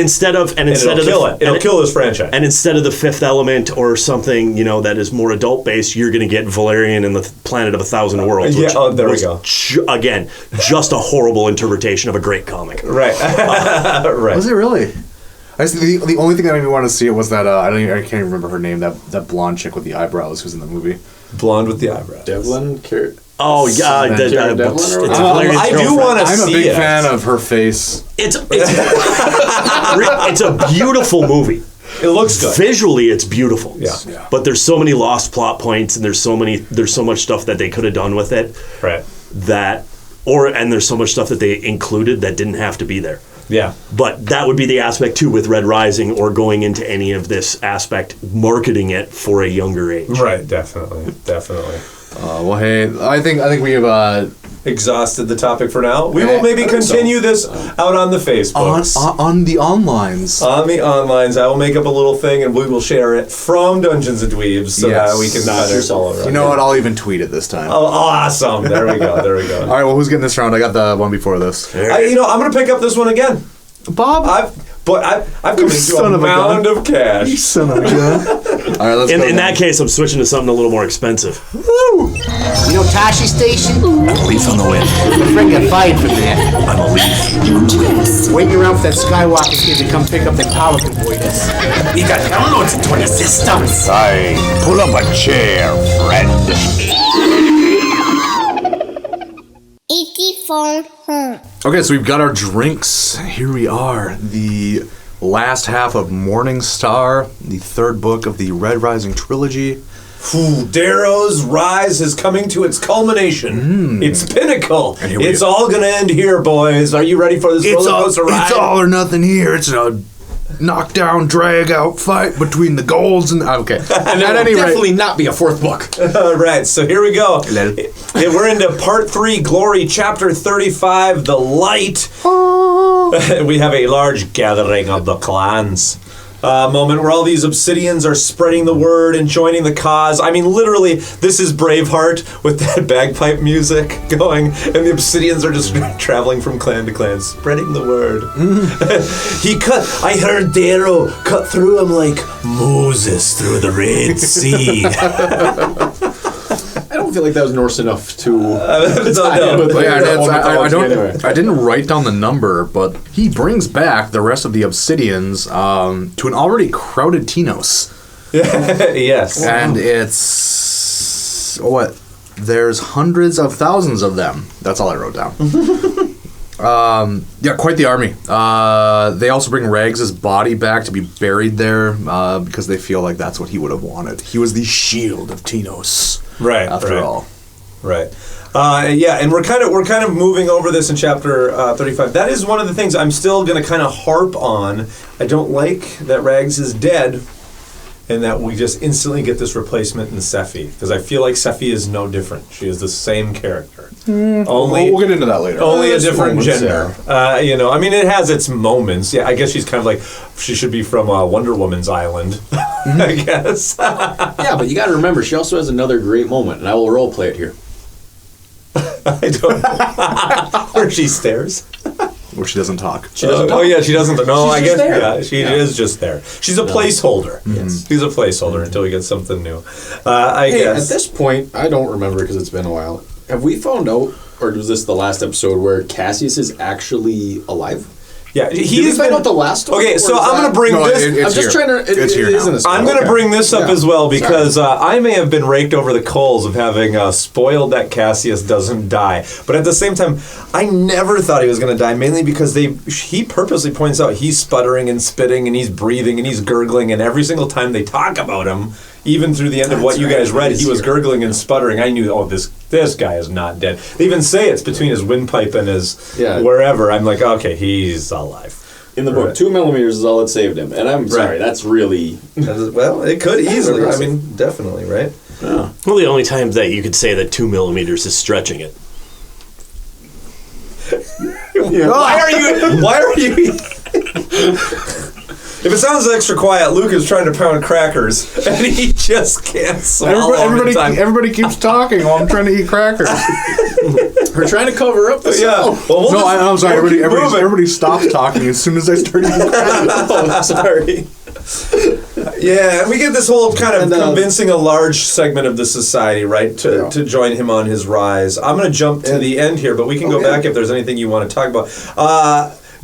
it'll kill this franchise. And instead of The Fifth Element or something, that is more adult based, you're going to get Valerian and the Planet of a Thousand Worlds. Which there we go. Again, just a horrible interpretation of a great comic. Right. Right. Was it really? The only thing I didn't want to see it was that I can't even remember her name. That blonde chick with the eyebrows who's in the movie. Blonde with the eyebrows. Devlin. Oh yeah, I do want to see it. I'm a big fan of her face. It's a beautiful movie. It looks good. Visually, it's beautiful. Yeah. But there's so many lost plot points, and there's so much stuff that they could have done with it. Right. And there's so much stuff that they included that didn't have to be there. Yeah. But that would be the aspect too with Red Rising, or going into any of this aspect, marketing it for a younger age. Right. Definitely. Well, hey, I think we have exhausted the topic for now. We will maybe continue this out on the Facebooks. On the onlines. On the onlines. I will make up a little thing and we will share it from Dungeons and Dweebs so that we can knock this all over. You know what? I'll even tweet it this time. Oh, awesome. There we go. All right, well, who's getting this round? I got the one before this. I'm going to pick up this one again. Bob? I've come into a mound of cash. You son of a gun. All right, let's go. In that case, I'm switching to something a little more expensive. Woo! You know Tashi Station? I'm a leaf on the wind. My friend got fired from there. I'm a leaf. Waiting around for that Skywalker kid to come pick up the power convoys. We got downloads into the systems. Aye, pull up a chair, friend. 84 home. Okay, so we've got our drinks. Here we are. The last half of Morningstar, the third book of the Red Rising trilogy. Darrow's rise is coming to its culmination. Its pinnacle. It's all going to end here, boys. Are you ready for this roller coaster ride? It's all or nothing here. It's a knockdown, drag-out fight between the golds and... Okay. And that will definitely not be a fourth book. Right, so here we go. We're into Part 3, Glory, Chapter 35, The Light. We have a large gathering of the clans. Moment where all these obsidians are spreading the word and joining the cause. I mean, literally, this is Braveheart with that bagpipe music going, and the obsidians are just traveling from clan to clan, spreading the word. I heard Darrow cut through him like Moses through the Red Sea. I don't feel like that was Norse enough to. I didn't write down the number, but he brings back the rest of the obsidians to an already crowded Tinos. Yes, and it's there's hundreds of thousands of them. That's all I wrote down. Quite the army. They also bring Rags' body back to be buried there because they feel like that's what he would have wanted. He was the shield of Tinos. Right. After all. Right. And we're kind of moving over this in chapter 35. That is one of the things I'm still going to kind of harp on. I don't like that Rags is dead, and that we just instantly get this replacement in Sephi, because I feel like Sephi is no different. She is the same character. We'll get into that later. Only a different gender. I mean, it has its moments. Yeah, I guess she's kind of like, she should be from Wonder Woman's island, I guess. Yeah, but you got to remember, she also has another great moment, and I will role play it here. I don't know. Where she stares. Where she doesn't talk. She doesn't talk. Oh, yeah, she doesn't. No, I guess. Yeah, she is just there. She's a placeholder. Yes. She's a placeholder until we get something new. I guess. At this point, I don't remember because it's been a while. Have we found out, or was this the last episode, where Cassius is actually alive? Yeah, Did we find out the last one? Okay, so I'm going to bring this. I'm just trying to. It's here now. I'm going to bring this up as well because I may have been raked over the coals of having spoiled that Cassius doesn't die. But at the same time, I never thought he was going to die, mainly because he purposely points out he's sputtering and spitting and he's breathing and he's gurgling, and every single time they talk about him, even through the end of what you guys read, he was gurgling and sputtering. I knew, this this guy is not dead. They even say it's between his windpipe and his wherever. I'm like, okay, he's alive. In the book, 2 millimeters is all that saved him. And I'm sorry, that's really... Well, it could easily. I mean, definitely, right? Yeah. Well, the only time that you could say that 2 millimeters is stretching it. Why are you... If it sounds extra quiet, Luke is trying to pound crackers, and he just can't swallow everybody keeps talking while I'm trying to eat crackers. We're trying to cover up the sound. Well, I'm sorry. Everybody stops talking as soon as I start eating crackers. I'm sorry. Yeah, and we get this whole kind of convincing a large segment of the society, right, to join him on his rise. I'm going to jump to the end here, but we can go back if there's anything you want to talk about.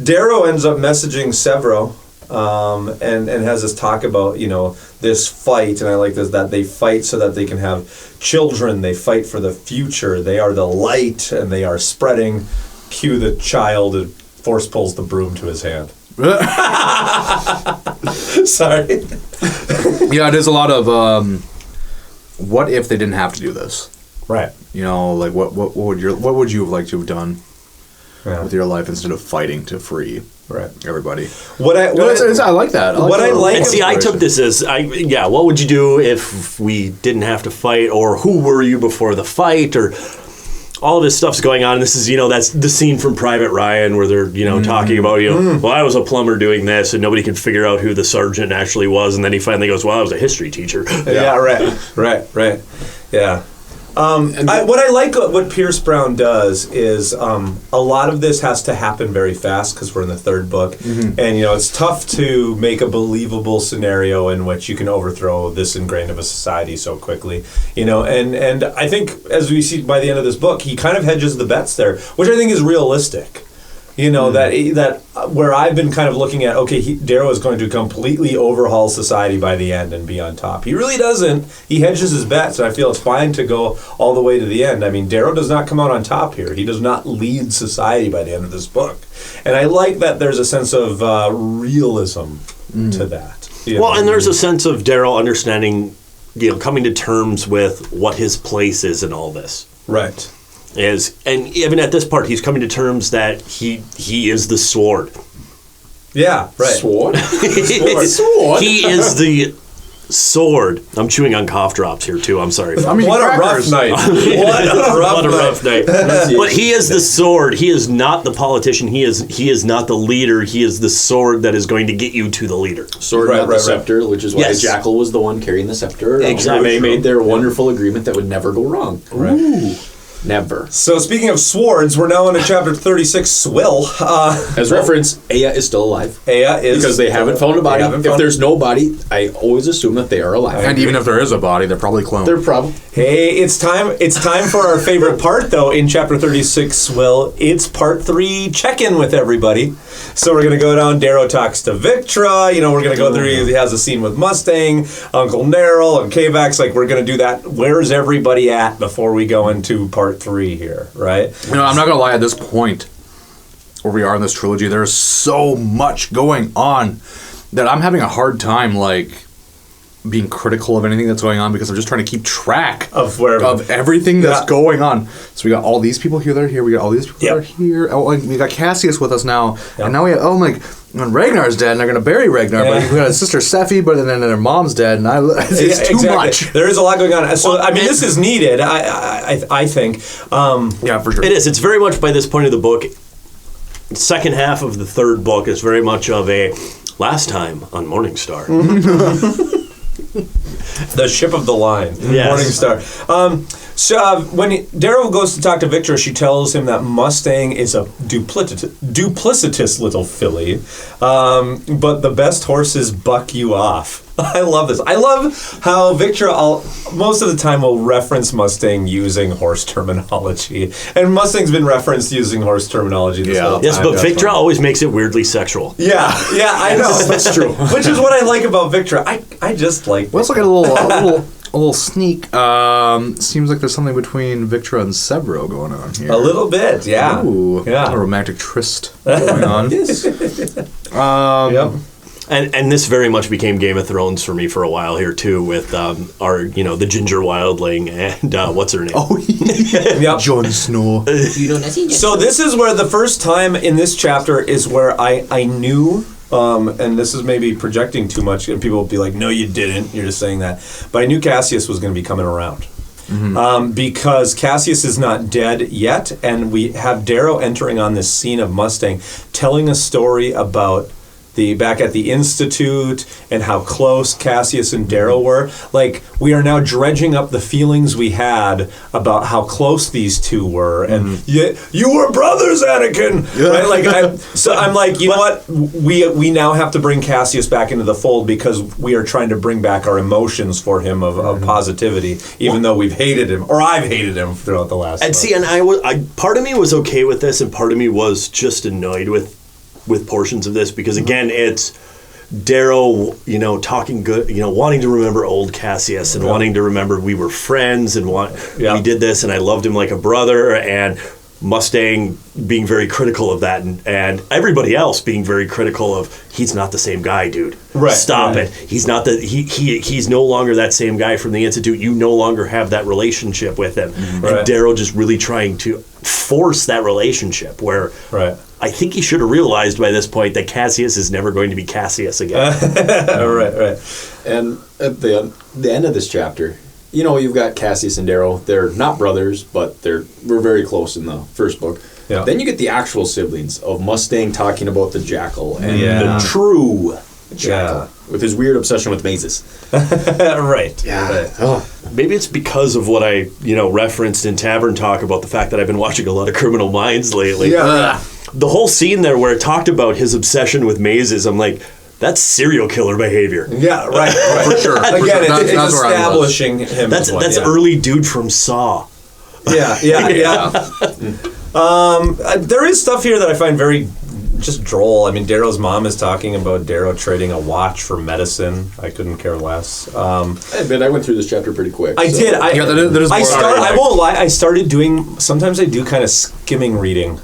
Darrow ends up messaging Sevro. And has this talk about, this fight, and I like this, that they fight so that they can have children, they fight for the future, they are the light, and they are spreading. Cue the child and force pulls the broom to his hand. Sorry. Yeah, it is a lot of, what if they didn't have to do this? Right. Like what would you have liked to have done with your life instead of fighting to free everybody? I like that. I took this as, what would you do if we didn't have to fight, or who were you before the fight, or all of this stuff's going on. And this is, that's the scene from Private Ryan where they're, talking about, well, I was a plumber doing this, and nobody could figure out who the sergeant actually was, and then he finally goes, well, I was a history teacher. Right. Yeah. What I like what Pierce Brown does is a lot of this has to happen very fast because we're in the third book, and it's tough to make a believable scenario in which you can overthrow this ingrained of a society so quickly, and I think as we see by the end of this book, he kind of hedges the bets there, which I think is realistic. That where I've been kind of looking at, Darrow is going to completely overhaul society by the end and be on top. He really doesn't. He hedges his bets, and I feel it's fine to go all the way to the end. I mean, Darrow does not come out on top here. He does not lead society by the end of this book. And I like that there's a sense of realism to that. And there's a sense of Darrow understanding, coming to terms with what his place is in all this. Right. And even at this part, he's coming to terms that he is the sword. Yeah, right. Sword? Sword? He is the sword. I'm chewing on cough drops here, too. I'm sorry. What a rough night. What a rough night. But he is the sword. He is not the politician. He is not the leader. He is the sword that is going to get you to the leader. Sword, not the scepter, which is why Jackal was the one carrying the scepter. Exactly. They made their wonderful agreement that would never go wrong. Right. Ooh. Never. So speaking of swords, we're now into chapter 36, Swill. As reference, Aya is still alive. Aya is... Because they haven't found a body. If there's no body, I always assume that they are alive. And even if there is a body, they're probably cloned. They're probably... Hey, it's time for our favorite part, though, in chapter 36, Swill. It's part 3, check-in with everybody. So we're going to go down, Darrow talks to Victra, we're going to go through, he has a scene with Mustang, Uncle Nerl, and Kavax, we're going to do that. Where's everybody at before we go into part 3 here, right? I'm not going to lie, at this point, where we are in this trilogy, there's so much going on that I'm having a hard time, being critical of anything that's going on, because I'm just trying to keep track of everything that's going on. So we got all these people here that are here. We got all these people that are here. Oh, we got Cassius with us now, and now we have when Ragnar's dead, and they're gonna bury Ragnar. But we got his sister Sephi, but then their mom's dead, and it's too much. There is a lot going on. So this is needed. I think. Yeah, for sure. It is. It's very much by this point of the book. The second half of the third book is very much of a last time on Morningstar. The ship of the line, Morningstar. So when Darrow goes to talk to Victra, she tells him that Mustang is a duplicitous little filly, but the best horses buck you off. I love this. I love how Victra most of the time will reference Mustang using horse terminology, and Mustang's been referenced using horse terminology this whole time. Yes, but Victra always makes it weirdly sexual. Yeah, I know. That's true. Which is what I like about Victra. I just like. Let's look at a little sneak. Seems like there's something between Victra and Sevro going on here. A little bit, yeah. Ooh, yeah. A romantic tryst going on. Yes. Yep. And this very much became Game of Thrones for me for a while here too, with the Ginger Wildling and what's her name? Oh, yeah. Jon Snow. So this is where the first time in this chapter is where I knew, and this is maybe projecting too much, and people will be like, no, you didn't, you're just saying that. But I knew Cassius was going to be coming around. Mm-hmm. Because Cassius is not dead yet, and we have Darrow entering on this scene of Mustang, telling a story about back at the Institute and how close Cassius and Darrow were. Like, we are now dredging up the feelings we had about how close these two were. And you were brothers, Anakin! Right? Like, I'm like, you know what? We now have to bring Cassius back into the fold because we are trying to bring back our emotions for him of positivity, even though we've hated him, or I've hated him throughout the last And book. see, and part of me was okay with this, and part of me was just annoyed with portions of this, because again, it's Darrow, talking good, wanting to remember old Cassius and wanting to remember we were friends and we did this and I loved him like a brother, and Mustang being very critical of that, and everybody else being very critical of, he's not the same guy, dude. Right. Stop it. He's not he's no longer that same guy from the Institute. You no longer have that relationship with him. Right. And Darrow just really trying to force that relationship where I think he should have realized by this point that Cassius is never going to be Cassius again. Right. And at the end of this chapter, you've got Cassius and Darrow. They're not brothers, but we're very close in the first book. Yeah. Then you get the actual siblings of Mustang talking about the Jackal and the true Jackal with his weird obsession with mazes. Right. Yeah. Right. Oh. Maybe it's because of what I, referenced in Tavern Talk about the fact that I've been watching a lot of Criminal Minds lately. Yeah. The whole scene there where it talked about his obsession with mazes, I'm like, that's serial killer behavior. Yeah, right. For sure. Again, it's that's establishing him. That's early dude from Saw. Yeah. There is stuff here that I find very just droll. I mean, Darrow's mom is talking about Darrow trading a watch for medicine. I couldn't care less. I admit I went through this chapter pretty quick. I did. that is I won't lie. I started doing. Sometimes I do kind of skimming reading,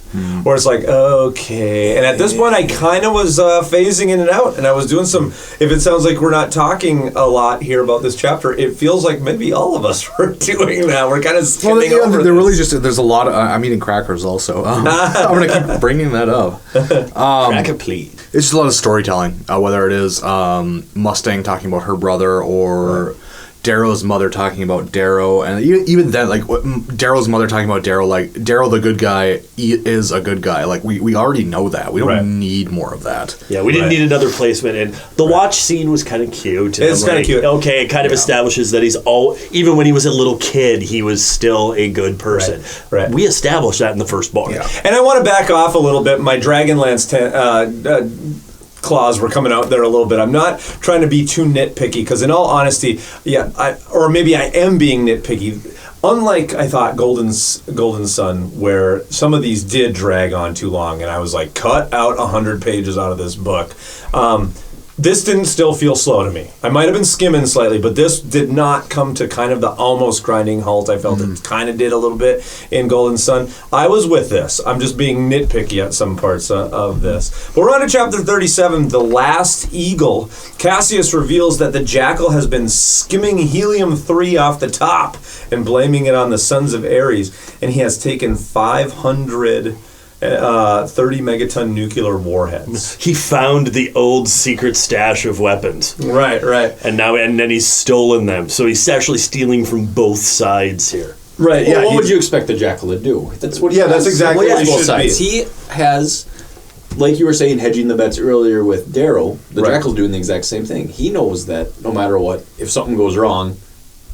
where it's like, okay. And at this point, I kind of was phasing in and out, and I was doing some. If it sounds like we're not talking a lot here about this chapter, it feels like maybe all of us were doing that. We're kind of skimming over. They're really just. There's a lot of. I'm eating crackers also. I'm gonna keep bringing that up. Cracker, please. It's just a lot of storytelling, whether it is Mustang talking about her brother or Darrow's mother talking about Darrow, and even then, like Darrow's mother talking about Darrow, like Darrow the good guy is a good guy. Like we already know that. We don't need more of that. Yeah, we didn't need another placement. And the watch scene was kind of cute. It's kind of cute. Okay, it kind of establishes that he's even when he was a little kid, he was still a good person. Right. We established that in the first book. Yeah. And I want to back off a little bit. My Dragonlance claws were coming out there a little bit. I'm not trying to be too nitpicky because, in all honesty, or maybe I am being nitpicky. Unlike I thought Golden Sun, where some of these did drag on too long, and I was like, cut out 100 pages out of this book. This didn't still feel slow to me. I might have been skimming slightly, but this did not come to kind of the almost grinding halt I felt it kind of did a little bit in Golden Sun. I was with this. I'm just being nitpicky at some parts of this. But we're on to chapter 37, The Last Eagle. Cassius reveals that the Jackal has been skimming helium-3 off the top and blaming it on the Sons of Ares, and he has taken 500... 30 megaton nuclear warheads. He found the old secret stash of weapons. Right. And then he's stolen them. So he's actually stealing from both sides here. Right. Well, what would you expect the Jackal to do? That's what. That's exactly what he should be. He has, like you were saying, hedging the bets earlier with Darrow. The Jackal's doing the exact same thing. He knows that no matter what, if something goes wrong,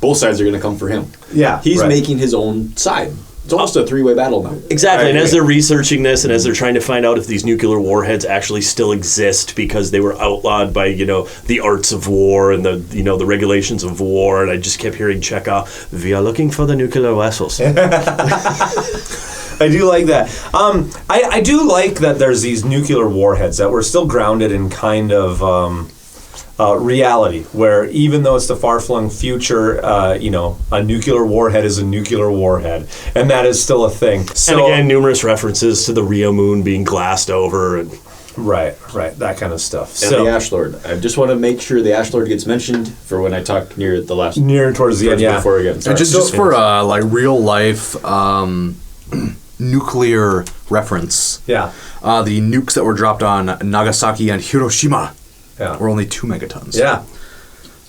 both sides are going to come for him. Yeah. He's making his own side. It's almost a three-way battle now. Exactly, and as they're researching this and as they're trying to find out if these nuclear warheads actually still exist because they were outlawed by, the arts of war and the regulations of war, and I just kept hearing Chekhov, we are looking for the nuclear vessels. I do like that. I do like that there's these nuclear warheads that were still grounded in kind of... reality, where even though it's the far-flung future, a nuclear warhead is a nuclear warhead, and that is still a thing. So, and again, numerous references to the Rio moon being glassed over. And Right, that kind of stuff. And the Ash Lord. I just want to make sure the Ash Lord gets mentioned for when I talk near towards the end, before we get and just for like real life nuclear reference. Yeah. The nukes that were dropped on Nagasaki and Hiroshima were only 2 megatons. Yeah.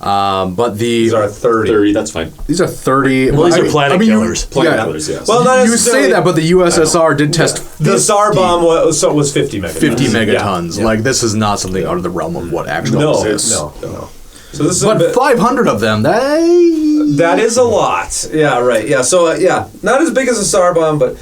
But these are 30. That's fine. These are 30. Well, these are planet killers. Planet killers, yes. Well, not you say that, but the USSR did test the Tsar bomb was 50 megatons. 50 megatons. Yeah. Like, this is not something out of the realm of what actually exists. No. So this is but 500 of them, that is a lot. Yeah, right. Yeah, so, not as big as a Tsar bomb, but...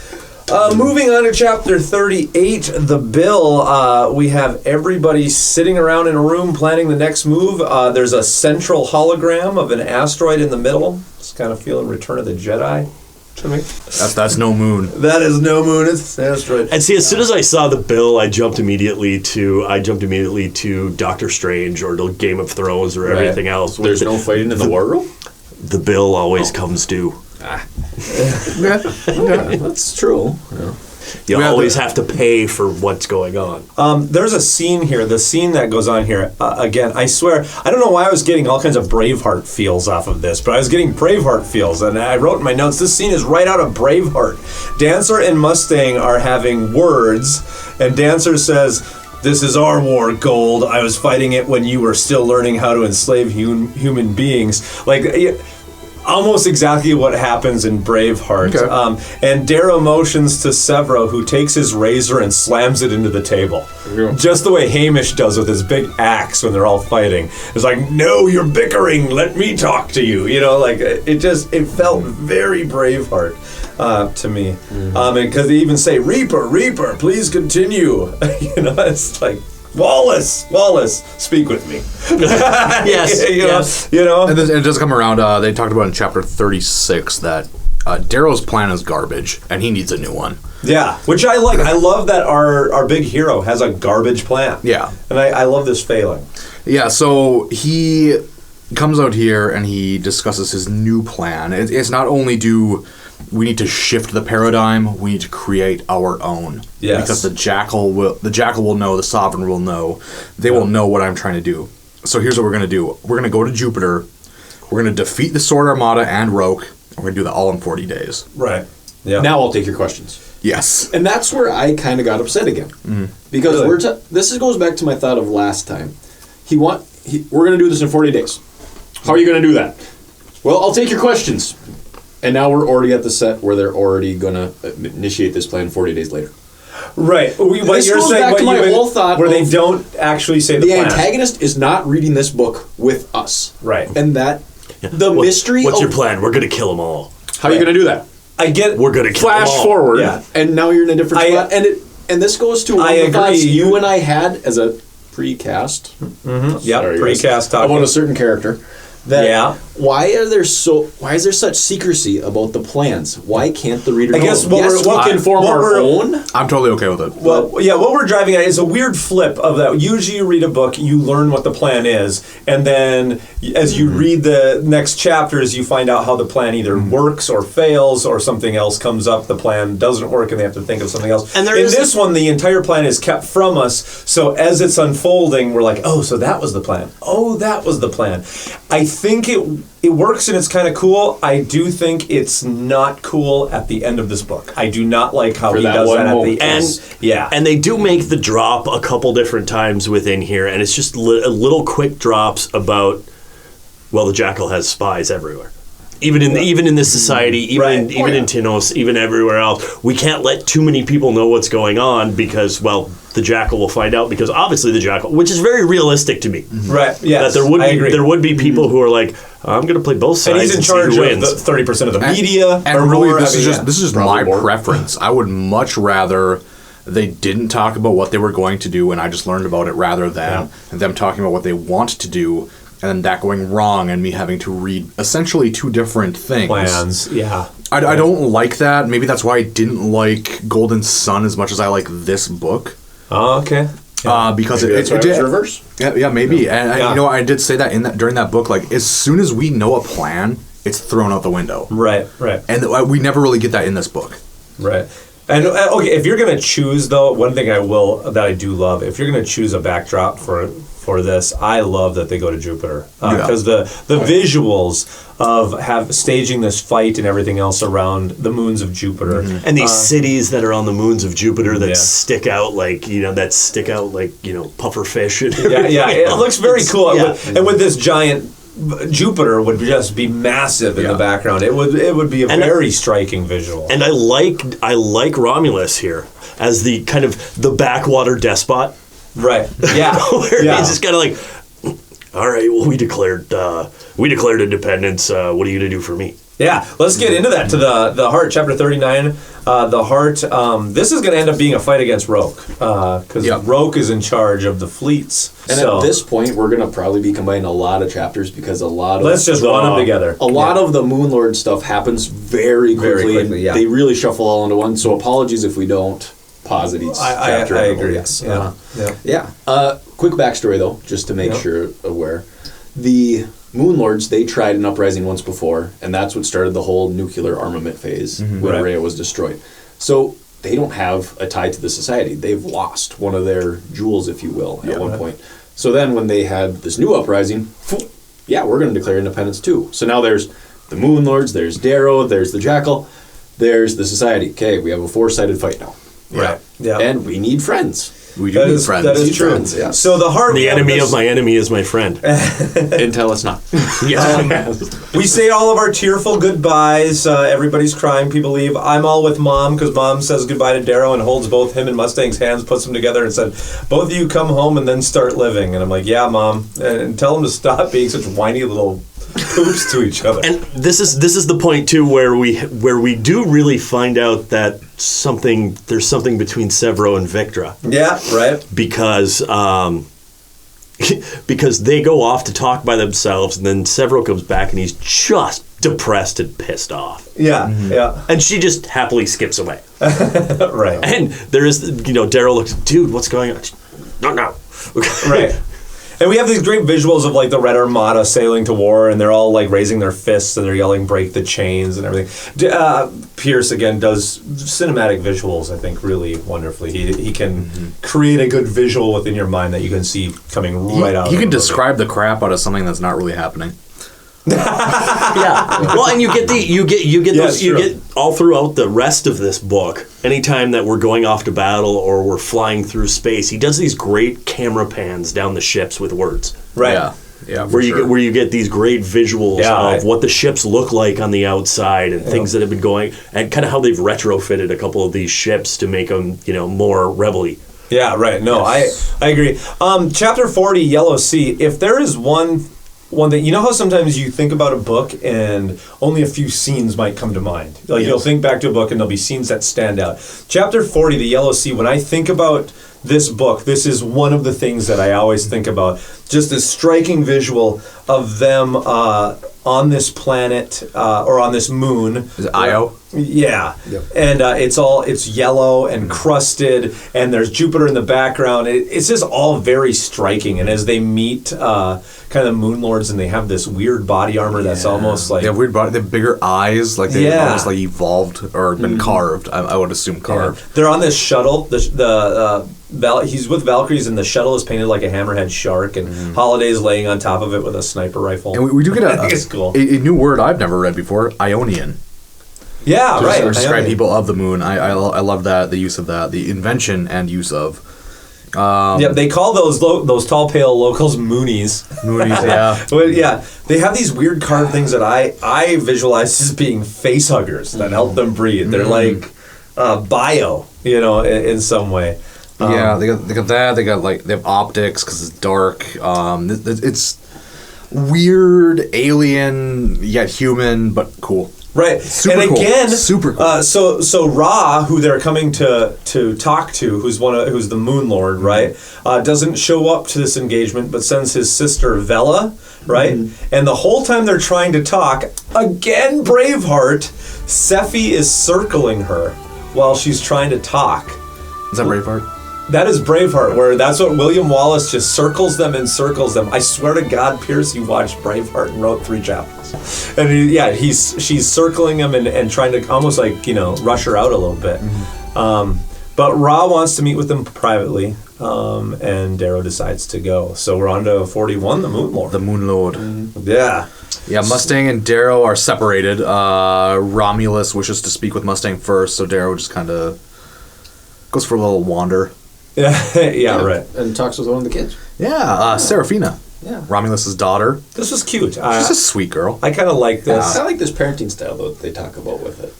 moving on to chapter 38, the bill. We have everybody sitting around in a room planning the next move. There's a central hologram of an asteroid in the middle. It's kind of feeling Return of the Jedi to me. That's no moon. That is no moon. It's an asteroid. And see, as soon as I saw the bill, I jumped immediately to Doctor Strange or the Game of Thrones or everything else. There's no fighting in the war room? The bill always comes due. That's true. Yeah. You always have to pay for what's going on. There's a scene here. The scene that goes on here, again, I swear, I don't know why I was getting all kinds of Braveheart feels off of this, but I was getting Braveheart feels, and I wrote in my notes, this scene is right out of Braveheart. Dancer and Mustang are having words, and Dancer says, "This is our war, Gold. I was fighting it when you were still learning how to enslave human beings." Like... almost exactly what happens in Braveheart. Okay. And Darrow motions to Sevro, who takes his razor and slams it into the table. Yeah. Just the way Hamish does with his big axe when they're all fighting. It's like, no, you're bickering, let me talk to you. You know, like, it felt very Braveheart to me. And because they even say, Reaper, please continue. You know, it's like... Wallace, speak with me. Yes. You know? And it does come around, they talked about in chapter 36 that Darrow's plan is garbage, and he needs a new one. Yeah, which I like. I love that our big hero has a garbage plan. Yeah. And I love this failing. Yeah, so he comes out here and he discusses his new plan. It's not only we need to shift the paradigm, we need to create our own. Yes. Because the Jackal will know, the Sovereign will know. They will know what I'm trying to do. So here's what we're going to do. We're going to go to Jupiter. We're going to defeat the Sword Armada and Roke. We're going to do that all in 40 days. Right. Yeah. Now I'll take your questions. Yes. And that's where I kind of got upset again. Mm-hmm. Because really? This goes back to my thought of last time. We're going to do this in 40 days. How are you going to do that? Well, I'll take your questions. And now we're already at the set where they're already going to initiate this plan 40 days later. Right. This goes back to my whole thought where they don't actually say the plan. The antagonist is not reading this book with us. Right. And that mystery... What's your plan? We're going to kill them all. How are you going to do that? We're going to kill them all. Flash forward. Yeah. And now you're in a different spot. And this goes to one of the thoughts you and I had as a precast. Mm-hmm. Yeah, precast talk about a certain character. Why is there such secrecy about the plans? Why can't the reader know? I guess we can form our own. I'm totally okay with it. Well, what we're driving at is a weird flip of that. Usually you read a book, you learn what the plan is, and then as you read the next chapters, you find out how the plan either works or fails, or something else comes up, the plan doesn't work, and they have to think of something else. And in this one, the entire plan is kept from us, so as it's unfolding, we're like, oh, so that was the plan. Oh, that was the plan. I think it works and it's kind of cool. I do think it's not cool at the end of this book. I do not like how he does that at the end. And they do make the drop a couple different times within here, and it's just little quick drops about, well, the Jackal has spies everywhere. Even in this society, even in Tinos, even everywhere else, we can't let too many people know what's going on because, well, the Jackal will find out because obviously the Jackal, which is very realistic to me, right? Yes, that there would be people who are like, I'm going to play both sides. And he's in charge of the 30% of the media. And really, this is just my preference. I would much rather they didn't talk about what they were going to do, and I just learned about it, rather than them talking about what they want to do. And that going wrong, and me having to read essentially two different things. Plans, I don't like that. Maybe that's why I didn't like Golden Sun as much as I like this book. Oh, okay. Because Because it did reverse. Yeah, maybe. Yeah. And I did say that during that book. Like, as soon as we know a plan, it's thrown out the window. Right. And we never really get that in this book. Right. And okay, if you're gonna choose though, one thing that I do love, if you're gonna choose a backdrop for this, I love that they go to Jupiter because the visuals of staging this fight and everything else around the moons of Jupiter, and these cities that are on the moons of Jupiter that stick out like puffer fish. And it looks very cool. And with this giant. Jupiter would just be massive in the background. It would be a very striking visual. And I like Romulus here as the kind of the backwater despot. Right. Yeah. Where he's just kind of like, all right, well, we declared independence. What are you gonna do for me? Yeah, let's get into that. To the Heart, chapter 39. The Heart. This is going to end up being a fight against Roke because Roke is in charge of the fleets. And at this point, we're going to probably be combining a lot of chapters because let's just run them together. A lot of the Moonlord stuff happens very quickly. They really shuffle all into one. So apologies if we don't pause at each chapter. I agree. Yes. Quick backstory though, just to make sure aware. The Moonlords, they tried an uprising once before, and that's what started the whole nuclear armament phase when Rhea was destroyed. So they don't have a tie to the society. They've lost one of their jewels, if you will, at one point. So then when they had this new uprising, we're going to declare independence too. So now there's the Moonlords, there's Darrow, there's the Jackal, there's the society. Okay, we have a four-sided fight now. Right. Yeah. And we need friends. We do need friends. That is true. Friends, yeah. So the Heart. The enemy of my enemy is my friend. Until it's not. We say all of our tearful goodbyes. Everybody's crying. People leave. I'm all with Mom because Mom says goodbye to Darrow and holds both him and Mustang's hands, puts them together, and said, "Both of you come home and then start living." And I'm like, "Yeah, Mom," and tell them to stop being such whiny little poops to each other. And this is the point too where we do really find out that there's something between Sevro and Victra. Yeah, right. Because they go off to talk by themselves, and then Sevro comes back and he's just depressed and pissed off. Yeah, yeah. And she just happily skips away. Right. And there is, Darrow looks, dude, what's going on? No. Right. And we have these great visuals of like the Red Armada sailing to war, and they're all like raising their fists and they're yelling, "Break the chains" and everything. Pierce again does cinematic visuals, I think, really wonderfully. He can create a good visual within your mind that you can see coming right out. He can describe the crap out of something that's not really happening. Yeah. Well, and you get all throughout the rest of this book. Anytime that we're going off to battle or we're flying through space, he does these great camera pans down the ships with words. Right. Yeah. Where you get these great visuals of what the ships look like on the outside and things that have been going, and kind of how they've retrofitted a couple of these ships to make them, more rebel-y. Yeah. Right. No, I agree. Chapter 40, Yellow Sea. If there is one thing, you know how sometimes you think about a book and only a few scenes might come to mind? Like you'll think back to a book and there'll be scenes that stand out. Chapter 40, The Yellow Sea, when I think about this book, this is one of the things that I always think about. Just this striking visual of them on this planet or on this moon. Is it Io? Yeah. Yep. And it's yellow and crusted, and there's Jupiter in the background. It's just all very striking. And as they meet kind of the Moonlords, and they have this weird body armor that's almost like... They have weird body, they have bigger eyes, like they've almost like evolved or been carved. I would assume carved. Yeah. They're on this shuttle. He's with Valkyries, and the shuttle is painted like a hammerhead shark, and Holiday's laying on top of it with a sniper rifle. And we do get I think it's cool. a new word I've never read before, Ionian. Yeah, right. To describe people of the moon. I love that, the use of that, the invention and use of. They call those tall, pale locals Moonies. Moonies, yeah. But yeah, they have these weird carved things that I visualize as being face huggers that help them breathe. They're like bio, in some way. Yeah, they got that. They have optics because it's dark. It's weird, alien yet human, but cool. Right, super and cool. Again, super cool. So Ra, who they're coming to talk to, who's the Moonlord, right? Doesn't show up to this engagement, but sends his sister Vela, right? And the whole time they're trying to talk, again, Braveheart, Sephi is circling her while she's trying to talk. Is that Braveheart? That is Braveheart, where that's what William Wallace just circles them and circles them. I swear to God, Pierce, he watched Braveheart and wrote 3 chapters. And she's circling him and trying to almost rush her out a little bit. But Ra wants to meet with them privately, and Darrow decides to go. So we're on to 41, the Moon Lord. The Moon Lord. Yeah. Yeah, Mustang and Darrow are separated. Romulus wishes to speak with Mustang first, so Darrow just kind of goes for a little wander. Yeah, right. And talks with one of the kids. Yeah, Serafina. Yeah. Romulus's daughter. This was cute. She's a sweet girl. I kind of like this. I like this parenting style, though, that they talk about with it,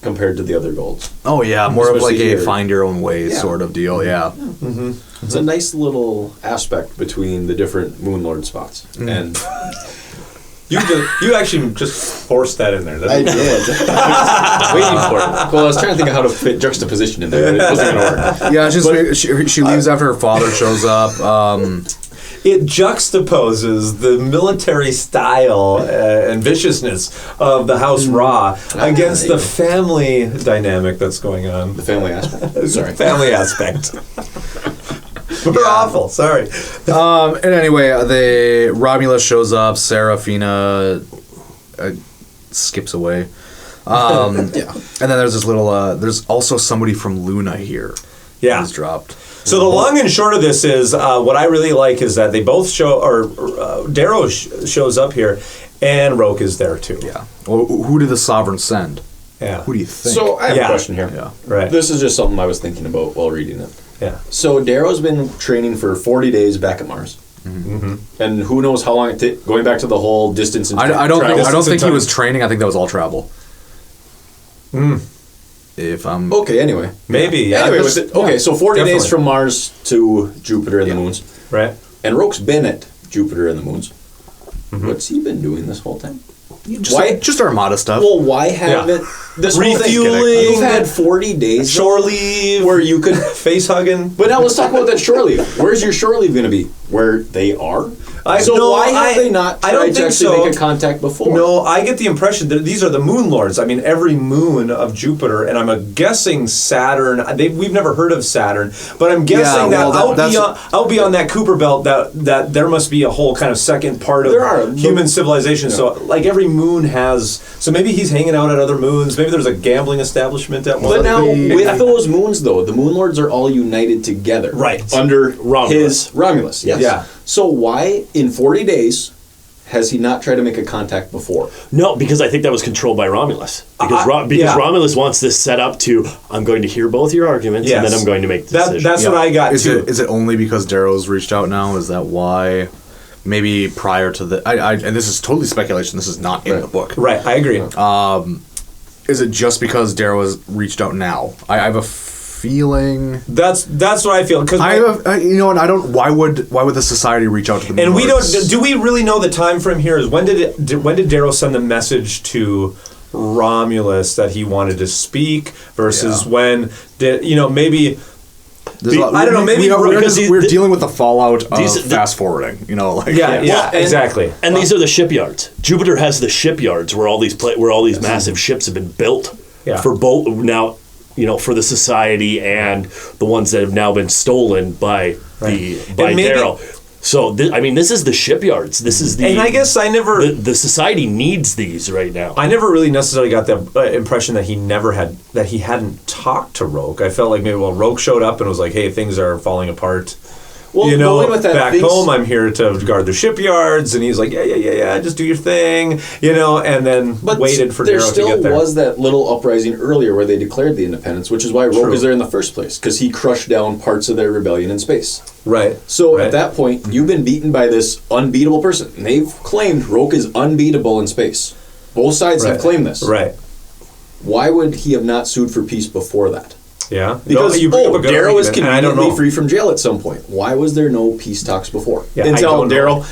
compared to the other golds. Oh, yeah, more of like Especially a here. find your own way sort of deal, yeah. Mm-hmm. It's a nice little aspect between the different Moon Lord spots. And you actually just forced that in there. I did. I was waiting for it. Well, I was trying to think of how to fit juxtaposition in there, but it wasn't going to work. Yeah, she leaves after her father shows up. It juxtaposes the military style and viciousness of the House Ra against the family dynamic that's going on. The family aspect? Sorry. Family aspect. We're awful. Sorry. And anyway, Romulus shows up. Serafina skips away. And then there's this little. There's also somebody from Luna here. Yeah. Who's dropped. So the long and short of this is, what I really like is that they both show, or Darrow shows up here, and Roke is there too. Yeah. Well, who did the Sovereign send? Yeah. Who do you think? So I have a question here. Yeah. Right. This is just something I was thinking about while reading it. Yeah. So Darrow's been training for 40 days back at Mars. Mm-hmm. And who knows how long it takes, going back to the whole distance and I don't think he time. was training. I think that was all travel. If I'm Okay, anyway. Maybe, yeah. Anyway, That's- okay, so 40 definitely. days from Mars to Jupiter and the moons. Right. And Roke's been at Jupiter and the moons. What's he been doing this whole time? just Armada stuff. Well, why haven't this whole thing? Refueling. You've had 40 days Shore leave. where you could Face hugging. But now let's talk about that shore leave. Where's your shore leave going to be? Where they are? Why have they not I don't tried to think actually so. make a contact before? No, I get the impression that these are the moon lords. I mean, every moon of Jupiter, and I'm guessing Saturn. We've never heard of Saturn, but I'm guessing out beyond that Cooper belt, that there must be a whole kind of second part of human civilization. Yeah. So, like every moon has. So maybe he's hanging out at other moons. Maybe there's a gambling establishment at one. But now with those moons, though, the moon lords are all united together, right, under Romulus. Romulus. Yes. Yeah. So why, in 40 days, has he not tried to make a contact before? No, because I think that was controlled by Romulus. Because Romulus wants this set up to, I'm going to hear both your arguments, and then I'm going to make the decision. That's what I got, too. Is it only because Darrow's reached out now? Is that why? Maybe prior to the... and this is totally speculation. This is not in the book. Right, I agree. Is it just because Darrow has reached out now? I have a feeling... That's what I feel. Because you know what? I don't... Why would the society reach out to the And Moon we Lords? don't... Do we really know the time frame here? Is when did Darrow send the message to Romulus that he wanted to speak versus when did... Maybe... I don't know. Maybe we're dealing with the fallout of fast forwarding. Exactly. And these are the shipyards. Jupiter has the shipyards where all these massive ships have been built for both now. For the society and the ones that have now been stolen by Darrow. So this is the shipyards. This is the. And I guess I never. The society needs these right now. I never really necessarily got the impression that he hadn't talked to Roke. I felt like maybe Roke showed up and was like, "Hey, things are falling apart." Well, back home, I'm here to guard the shipyards, and he's like, yeah, just do your thing, and then waited for Darrow to get there. There still was that little uprising earlier where they declared the independence, which is why Roke was there in the first place, because he crushed down parts of their rebellion in space. Right. So at that point, you've been beaten by this unbeatable person. And they've claimed Roke is unbeatable in space. Both sides have claimed this. Right. Why would he have not sued for peace before that? Yeah. Because Darrow was conveniently free from jail at some point. Why was there no peace talks before? Yeah, Until Darrow,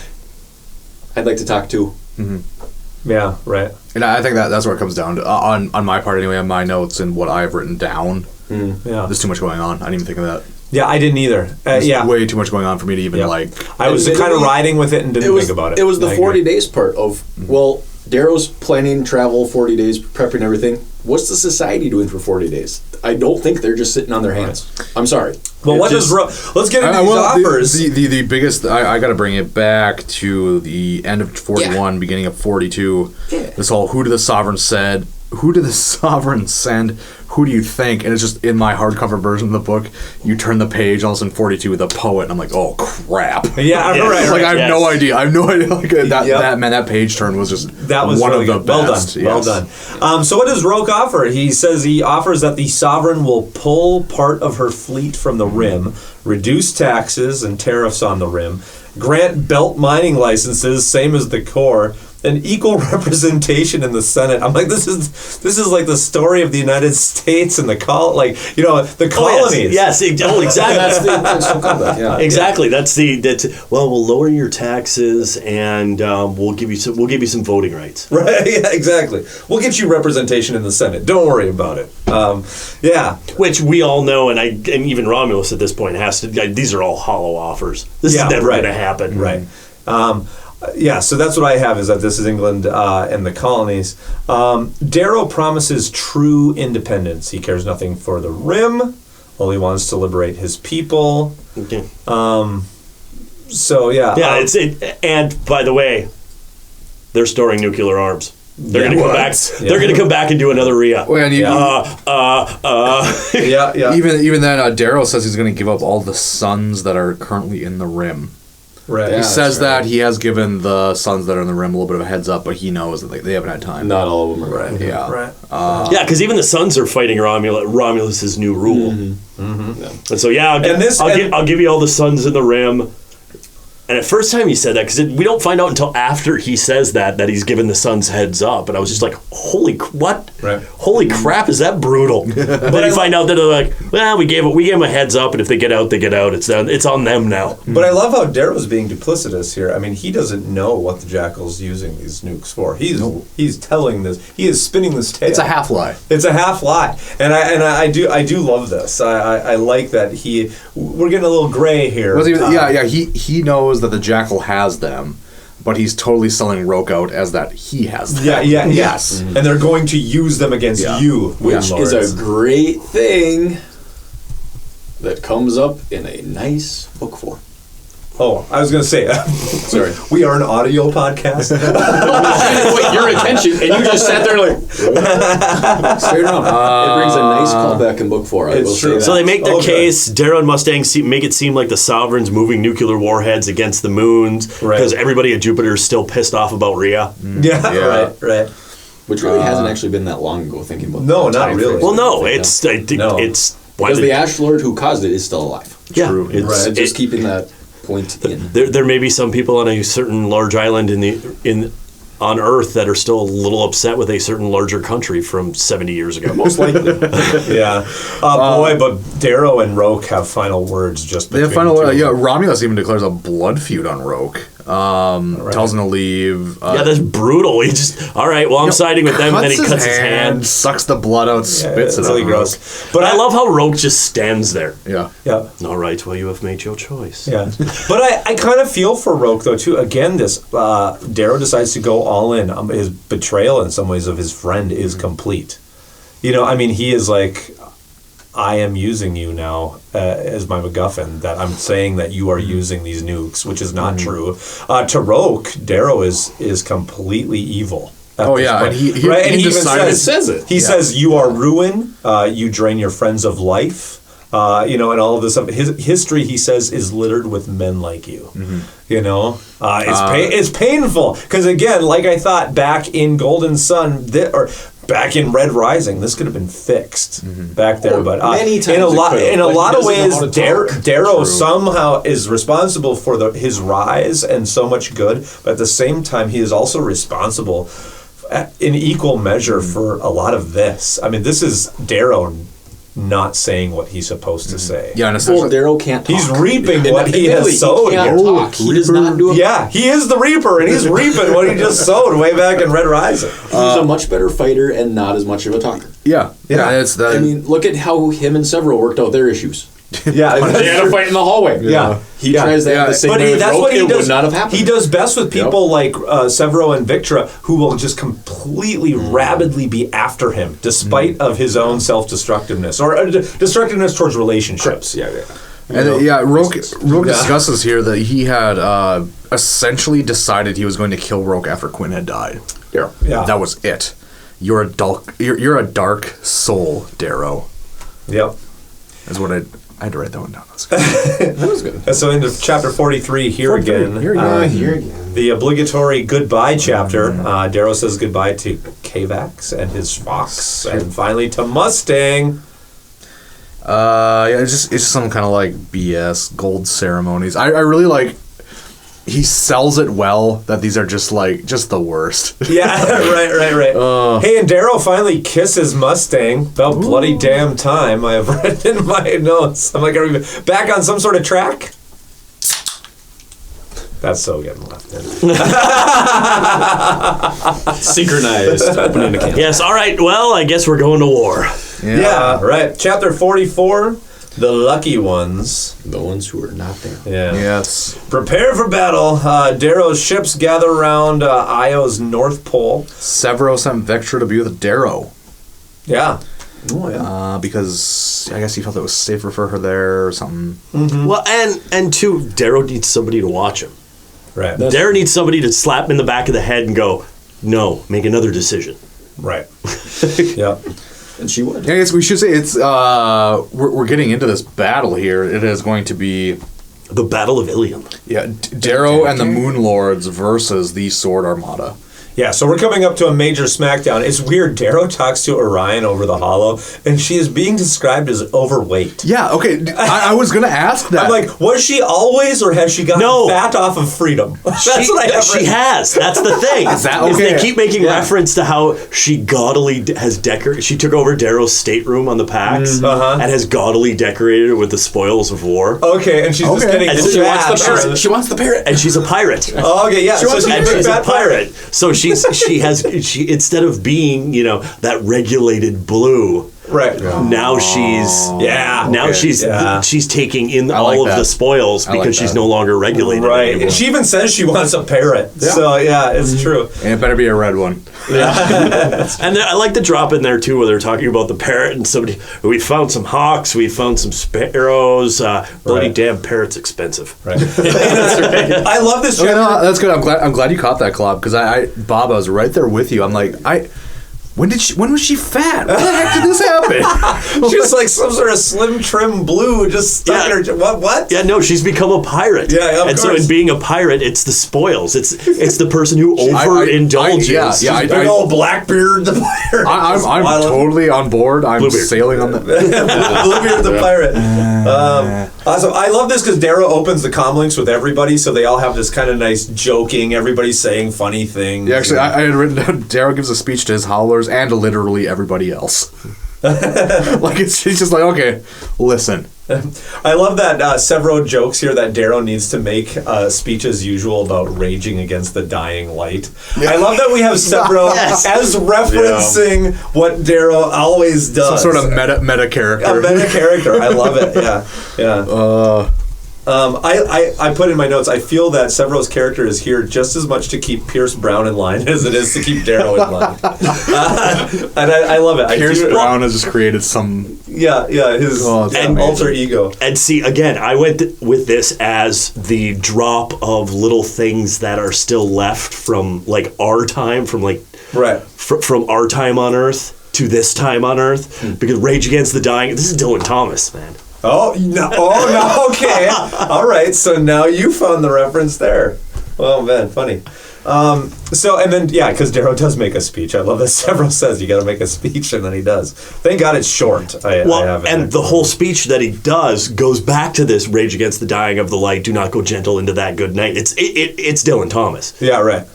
I'd like to talk to. Mm-hmm. Yeah, right. And I think that's where it comes down to. On my part anyway, on my notes and what I've written down, there's too much going on. I didn't even think of that. Yeah, I didn't either. There's way too much going on for me to even I was kind of riding with it and didn't think about it. It was the 40 days part of, Darrow's planning travel, 40 days, prepping everything. What's the society doing for 40 days? I don't think they're just sitting on their hands. I'm sorry. Well, let's get into these offers. The biggest, I got to bring it back to the end of 41, beginning of 42. Yeah. This whole who did the Sovereign send? who do you think? And it's just in my hardcover version of the book, you turn the page, all of a sudden 42 with a poet, and I'm like, oh crap. Yeah, right. Like I have no idea. Like that page turn was just one really of the best. Well done. So what does Roke offer? He says he offers that the Sovereign will pull part of her fleet from the Rim, reduce taxes and tariffs on the Rim, grant belt mining licenses, same as the core, and equal representation in the Senate. I'm like, this is like the story of the United States and the colonies. Yes. Exactly. Yeah. Exactly. We'll lower your taxes and we'll give you some voting rights. Right. Yeah. Exactly. We'll get you representation in the Senate. Don't worry about it. Which we all know, and even Romulus at this point these are all hollow offers. This is never going to happen. Right. So that's what I have, is that this is England and the colonies. Darrow promises true independence. He cares nothing for the Rim. All he wants to liberate his people. Okay. And by the way, they're storing nuclear arms. They're going to come back. They're going to come back and do another re-up. Even then, Darrow says he's going to give up all the sons that are currently in the Rim. Right. He says that he has given the sons that are in the Rim a little bit of a heads up, but he knows that they haven't had time. Not all of them are right. Yeah. Right. Because even the sons are fighting Romulus's new rule. Mm-hmm. Yeah. And so I'll give you all the sons in the Rim. And at first time he said that, because we don't find out until after he says that he's given the sons heads up. And I was just like, holy crap, is that brutal? Then you find out that they're like, well, we gave them a heads up, and if they get out, they get out. It's on them now. But I love how Darrow's being duplicitous here. I mean, he doesn't know what the Jackal's using these nukes for. He's telling this. He is spinning this tale. It's a half lie. It's a half lie, and I do love this. I like that we're getting a little gray here. He knows that the Jackal has them, but he's totally selling Roke out as that he has them. Yes. Mm-hmm. And they're going to use them against you, which is a great thing that comes up in a nice book form. Oh, I was going to say, sorry, we are an audio podcast. Wait, your attention, and you just sat there like, straight on. It brings a nice callback in book 4. It's true. So they make their case. Darrow and Mustang make it seem like the Sovereign's moving nuclear warheads against the moons because everybody at Jupiter is still pissed off about Rhea. Right. Which really hasn't actually been that long ago. Thinking about not really. Well, no, it's because the Ash Lord who caused it is still alive. Yeah, true. It's just keeping that point in. There may be some people on a certain large island on Earth that are still a little upset with a certain larger country from 70 years ago. Most likely. But Darrow and Roke have final words just between Romulus even declares a blood feud on Roke. Tells him to leave. That's brutal. He just, all right, well, I'm siding with them, and then he cuts his hand. Sucks the blood out, spits it out. Really gross. But I love how Roke just stands there. Yeah. All right, well, you have made your choice. Yeah. But I kind of feel for Roke, though, too. Again, this Darrow decides to go all in. His betrayal, in some ways, of his friend is complete. He is like, I am using you now as my MacGuffin, that I'm saying that you are using these nukes, which is not true. To Roke, Darrow is completely evil. And he even says it. He says, you are ruin, you drain your friends of life, and all of this stuff. His history, he says, is littered with men like you. It's painful, because again, like I thought back in Golden Sun, back in Red Rising, this could have been fixed back there, but many times in a lot of ways, Darrow True. somehow is responsible for his rise and so much good, but at the same time, he is also responsible in equal measure for a lot of this. I mean, this is Darrow not saying what he's supposed to say. Yeah, and Darrow can't talk. He's reaping what he has sowed. He can't talk. He does not do it. Yeah, he is the Reaper, and he's reaping what he just sowed way back in Red Rising. He's a much better fighter and not as much of a talker. It's that. I mean, look at how him and Sevro worked out their issues. Yeah, they had a fight in the hallway. Yeah. He tries to have the same way with Roke, it would not have happened. He does best with people like Sevro and Victra, who will just completely rabidly be after him, despite of his own self-destructiveness, or destructiveness towards relationships. Roke discusses here that he had essentially decided he was going to kill Roke after Quinn had died. Yeah. That was it. You're a dark soul, Darrow. Yep. That's what I had to write that one down. That's good. That was good. So into chapter 43, here again. Here again. The obligatory goodbye chapter. Darrow says goodbye to Kavax and his fox, and finally to Mustang. Yeah, it's just some kind of like BS gold ceremonies. I really like. He sells it well that these are just the worst. Yeah, right. Hey, and Darrow finally kisses Mustang. About bloody damn time. I have read in my notes. I'm like, are we back on some sort of track? That's so getting left in. Synchronized opening the camp. Yes, all right. Well, I guess we're going to war. Yeah, right. Chapter 44. The lucky ones. The ones who are not there. Yeah. Yes. Prepare for battle. Darrow's ships gather around Io's North Pole. Sevro sent Victra to be with Darrow. Yeah. Oh, yeah. Because I guess he felt it was safer for her there or something. Mm-hmm. Well, and two, Darrow needs somebody to watch him. Right. Darrow needs somebody to slap him in the back of the head and go, no, make another decision. Right. Yep. And she would. I guess we should say it's we're getting into this battle here. It is going to be the Battle of Ilium. Yeah, Darrow and the Moon Lords versus the Sword Armada. Yeah, so we're coming up to a major smackdown. It's weird. Darrow talks to Orion over the holo, and she is being described as overweight. Yeah, okay. I was going to ask that. I'm like, was she always, or has she gotten fat off of freedom? That's what I have She has. That's the thing. Is that okay? Is they keep making reference to how she gaudily has decorated. She took over Darrow's stateroom on the PAX and has gaudily decorated it with the spoils of war. Okay, and she's just getting and she wants the parrot. She wants the parrot. And she's a pirate. Oh, okay, yeah. She's a pirate. So she instead of being, that regulated blue. Right. Now she's taking in all of the spoils because she's no longer regulated anymore. And she even says she wants a parrot. Yeah. So it's true. And it better be a red one. Yeah. And I like the drop in there too where they're talking about the parrot and somebody, we found some hawks, we found some sparrows, bloody damn parrot's expensive. Right. I love this. Okay, no, that's good. I'm glad you caught that, Klab, because Bob, I was right there with you. I'm like, when was she fat? When the heck did this happen? She's like some sort of slim trim blue just stuck in her. What? Yeah, no, she's become a pirate. Yeah, of course. So in being a pirate, it's the spoils. It's the person who overindulges. Big old Blackbeard the pirate. I'm totally on board. I'm Bluebeard. sailing on the Bluebeard the pirate. Awesome. I love this because Darrow opens the comm links with everybody, so they all have this kind of nice joking. Everybody's saying funny things. Yeah, actually, I had written down Darrow gives a speech to his Howlers and to literally everybody else. She's just like, okay, listen. I love that Sevro jokes here that Darrow needs to make a speech as usual about raging against the dying light. Yeah. I love that we have Sevro as referencing what Darrow always does. Some sort of meta character. A meta character. I love it. Yeah. I put in my notes, I feel that Sevro's character is here just as much to keep Pierce Brown in line as it is to keep Darrow in line. And I love it. Pierce Brown has just created some... his alter ego. And see, again, I went with this as the drop of little things that are still left from, our time, from our time on Earth to this time on Earth. Because Rage Against the Dying, this is Dylan Thomas, man. Oh, no, okay. All right, so now you found the reference there. Oh, man, funny. Because Darrow does make a speech. I love that Sevro says you got to make a speech, and then he does. Thank God it's short. The whole speech that he does goes back to this Rage Against the Dying of the Light, do not go gentle into that good night. It's Dylan Thomas. Yeah, right.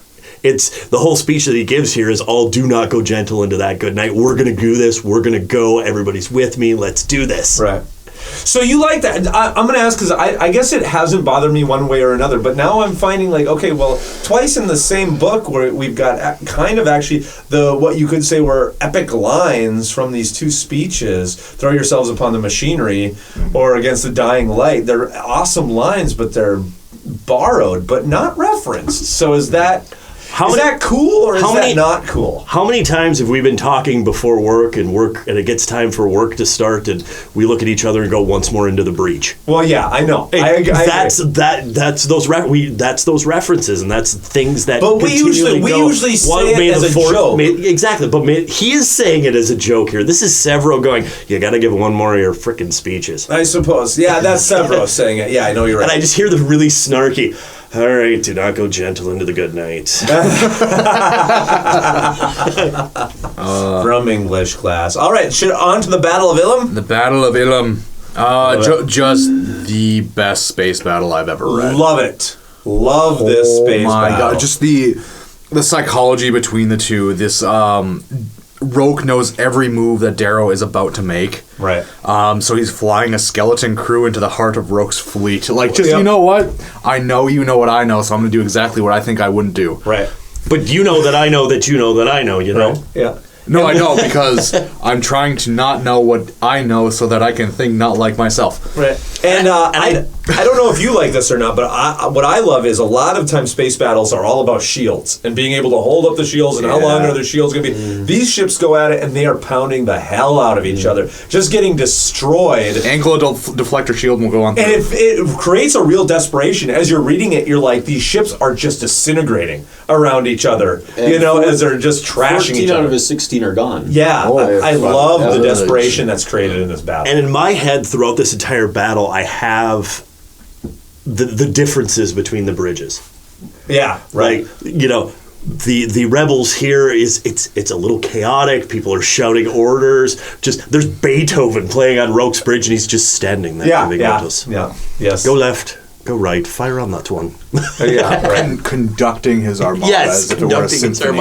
It's the whole speech that he gives here is all do not go gentle into that good night. We're going to do this. We're going to go. Everybody's with me. Let's do this. Right. So you like that? I'm going to ask because I guess it hasn't bothered me one way or another, but now I'm finding twice in the same book where we've got kind of actually what you could say were epic lines from these two speeches, throw yourselves upon the machinery or against the dying light. They're awesome lines, but they're borrowed, but not referenced. So is that... Is that cool or is that not cool? How many times have we been talking before work and it gets time for work to start and we look at each other and go once more into the breach? Well, yeah, I know. That's those references and that's things that. But we usually say it as a joke. Exactly, but he is saying it as a joke here. This is Sevro going, you got to give one more of your frickin' speeches. I suppose. Yeah, that's Sevro saying it. Yeah, I know you're right. And I just hear the really snarky, all right, do not go gentle into the good night. From English class. All right, on to the Battle of Ilum? The Battle of Ilum. Just the best space battle I've ever read. Love it. Love this space battle. Oh my God, just the psychology between the two. This Roke knows every move that Darrow is about to make. Right. So he's flying a skeleton crew into the heart of Roke's fleet. Like, just, you know what? I know you know what I know, so I'm going to do exactly what I think I wouldn't do. Right. But you know that I know that you know that I know, you know? Right. Yeah. No, I know, because I'm trying to not know what I know so that I can think not like myself. Right. And I don't know if you like this or not, but what I love is a lot of times space battles are all about shields and being able to hold up the shields and how long are their shields going to be. These ships go at it and they are pounding the hell out of each other, just getting destroyed. Ankle deflector shield will go on through. And it creates a real desperation. As you're reading it, you're like, these ships are just disintegrating around each other, as they're just trashing each other. 14 out of his 16 are gone. Yeah, I love the desperation that's created in this battle. And in my head, throughout this entire battle, I have the differences between the bridges. Yeah, right. Like, the rebels here it's a little chaotic. People are shouting orders. Just there's Beethoven playing on Roke's bridge, and he's just standing there. Yes. Go left. Go right. Fire on that one. Conducting his armada. Yes, as if it were a symphony.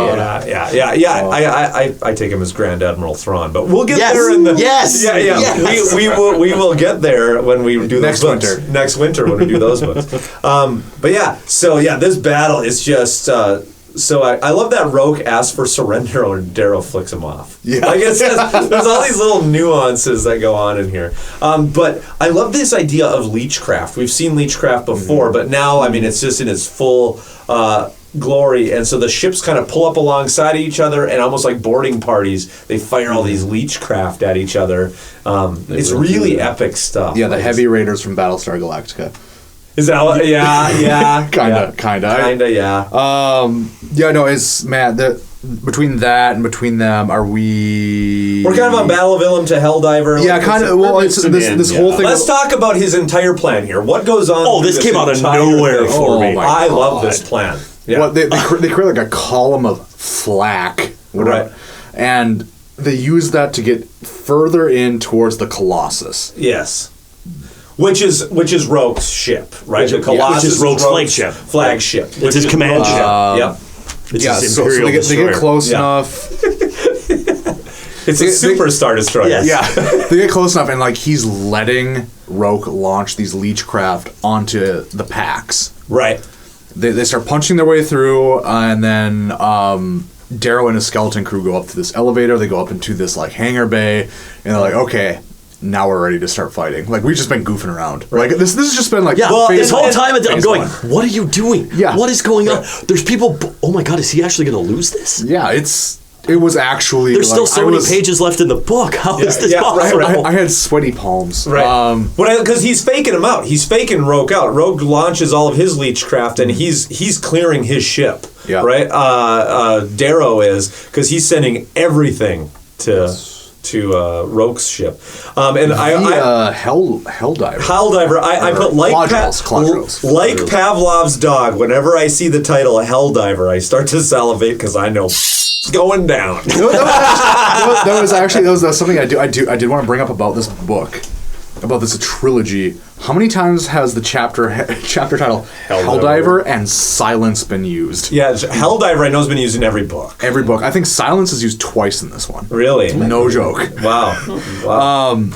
I take him as Grand Admiral Thrawn, but we'll get there in the Yes. We will get there when we do those books. Next winter when we do those books. This battle is just. So I love that Roke asks for surrender and Darrow flicks him off. Yeah. There's all these little nuances that go on in here. But I love this idea of leechcraft. We've seen leechcraft before, but now, it's just in its full glory. And so the ships kind of pull up alongside each other and almost like boarding parties, they fire all these leechcraft at each other. It's really epic stuff. Yeah, the heavy raiders from Battlestar Galactica. Is that what? Yeah. Kinda, yeah. It's Matt. Between that and between them, are we? We're kind of on Battle of Ilum to Helldiver. Yeah, kind of. Well, it's this whole thing. Let's talk about his entire plan here. What goes on? Oh, this came out of nowhere for me. I love this plan. Yeah. Well, they create like a column of flak, right? And they use that to get further in towards the Colossus. Yes. Which is Roke's ship, right? The Colossus which is Roke's flagship. It's his command ship. Yep. It's his Imperial they get close enough. It's a superstar destroyer. Yes. Yeah, they get close enough, and he's letting Roke launch these leechcraft onto the packs. Right. They start punching their way through, and then Darrow and his skeleton crew go up to this elevator. They go up into this hangar bay, and they're like, okay. Now we're ready to start fighting. We've just been goofing around. Right. This has just been this whole time I'm going, what are you doing? Yeah. What is going on? There's people. Oh my God, is he actually going to lose this? Yeah, it was actually. There's still so many pages left in the book. How is this possible? Right. I had sweaty palms. Right. Because he's faking him out. He's faking Roke out. Roke launches all of his leechcraft, and he's clearing his ship. Yeah. Right. Darrow is because he's sending everything to Roke's ship, and Helldiver. I put like Pavlov's dog. Whenever I see the title Helldiver, I start to salivate because I know it's going down. That was something I did want to bring up about this book, about this trilogy. How many times has the chapter title Helldiver and Silence been used? Yeah, Helldiver I know has been used in every book. Every book. I think Silence is used twice in this one. Really? No joke. Wow.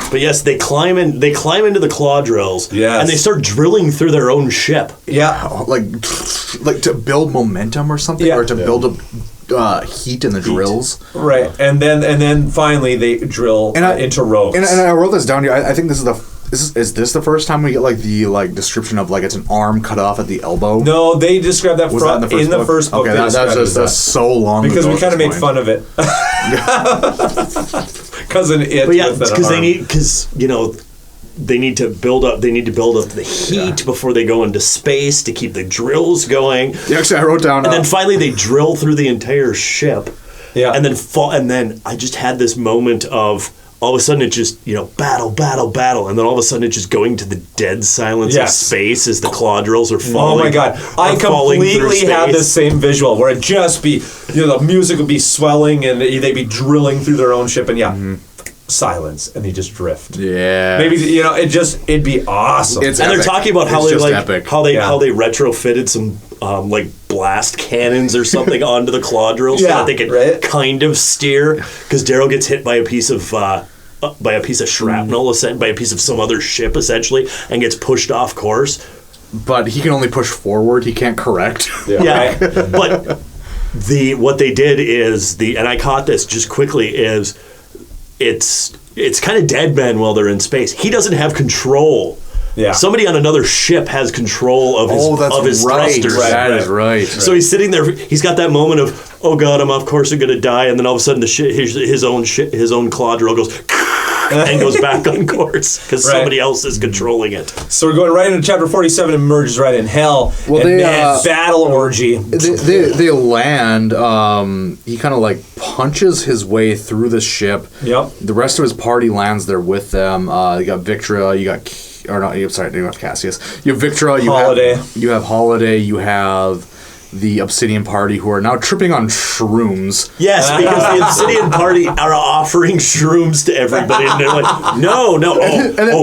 But yes, they climb into the claw drills. Yes. And they start drilling through their own ship. Yeah. Like to build momentum or something, or to build up heat in the drills. Right. And then finally they drill into Roke. And I wrote this down here. I think this is Is this the first time we get the description of it's an arm cut off at the elbow? No, they described that in the first book. Okay, that's so long because ago we kind of made fun of it. Cousin It. But yeah, because they need to build up. They need to build up the heat before they go into space to keep the drills going. Yeah, actually, I wrote down. And then finally, they drill through the entire ship. Yeah. And then I just had this moment of all of a sudden it just battle, and then all of a sudden it's just going to the dead silence of space as the claw drills are falling. Oh my god! I completely had the same visual where it just be the music would be swelling and they'd be drilling through their own ship and silence and they just drift. Yeah. Maybe it'd be awesome. And they're talking about how they retrofitted some blast cannons or something onto the claw drills so that they could kind of steer, because Daryl gets hit by a piece of shrapnel, by a piece of some other ship essentially, and gets pushed off course. But he can only push forward. He can't correct. But what they did is and I caught this just quickly is it's kind of dead men while they're in space. He doesn't have control. Yeah. Somebody on another ship has control of his thrusters. That is right. So he's sitting there. He's got that moment of, oh god, I'm of course going to die, and then all of a sudden his own claw drill goes and goes back on course because somebody else is controlling it. So we're going right into chapter 47 and merges right in hell. Well, battle orgy. They land. He kind of punches his way through the ship. Yep. The rest of his party lands there with them. You got Victra. You got Cassius. You have Victra. You have Holiday. You have the Obsidian party, who are now tripping on shrooms. Yes, because the Obsidian party are offering shrooms to everybody, and they're like, no,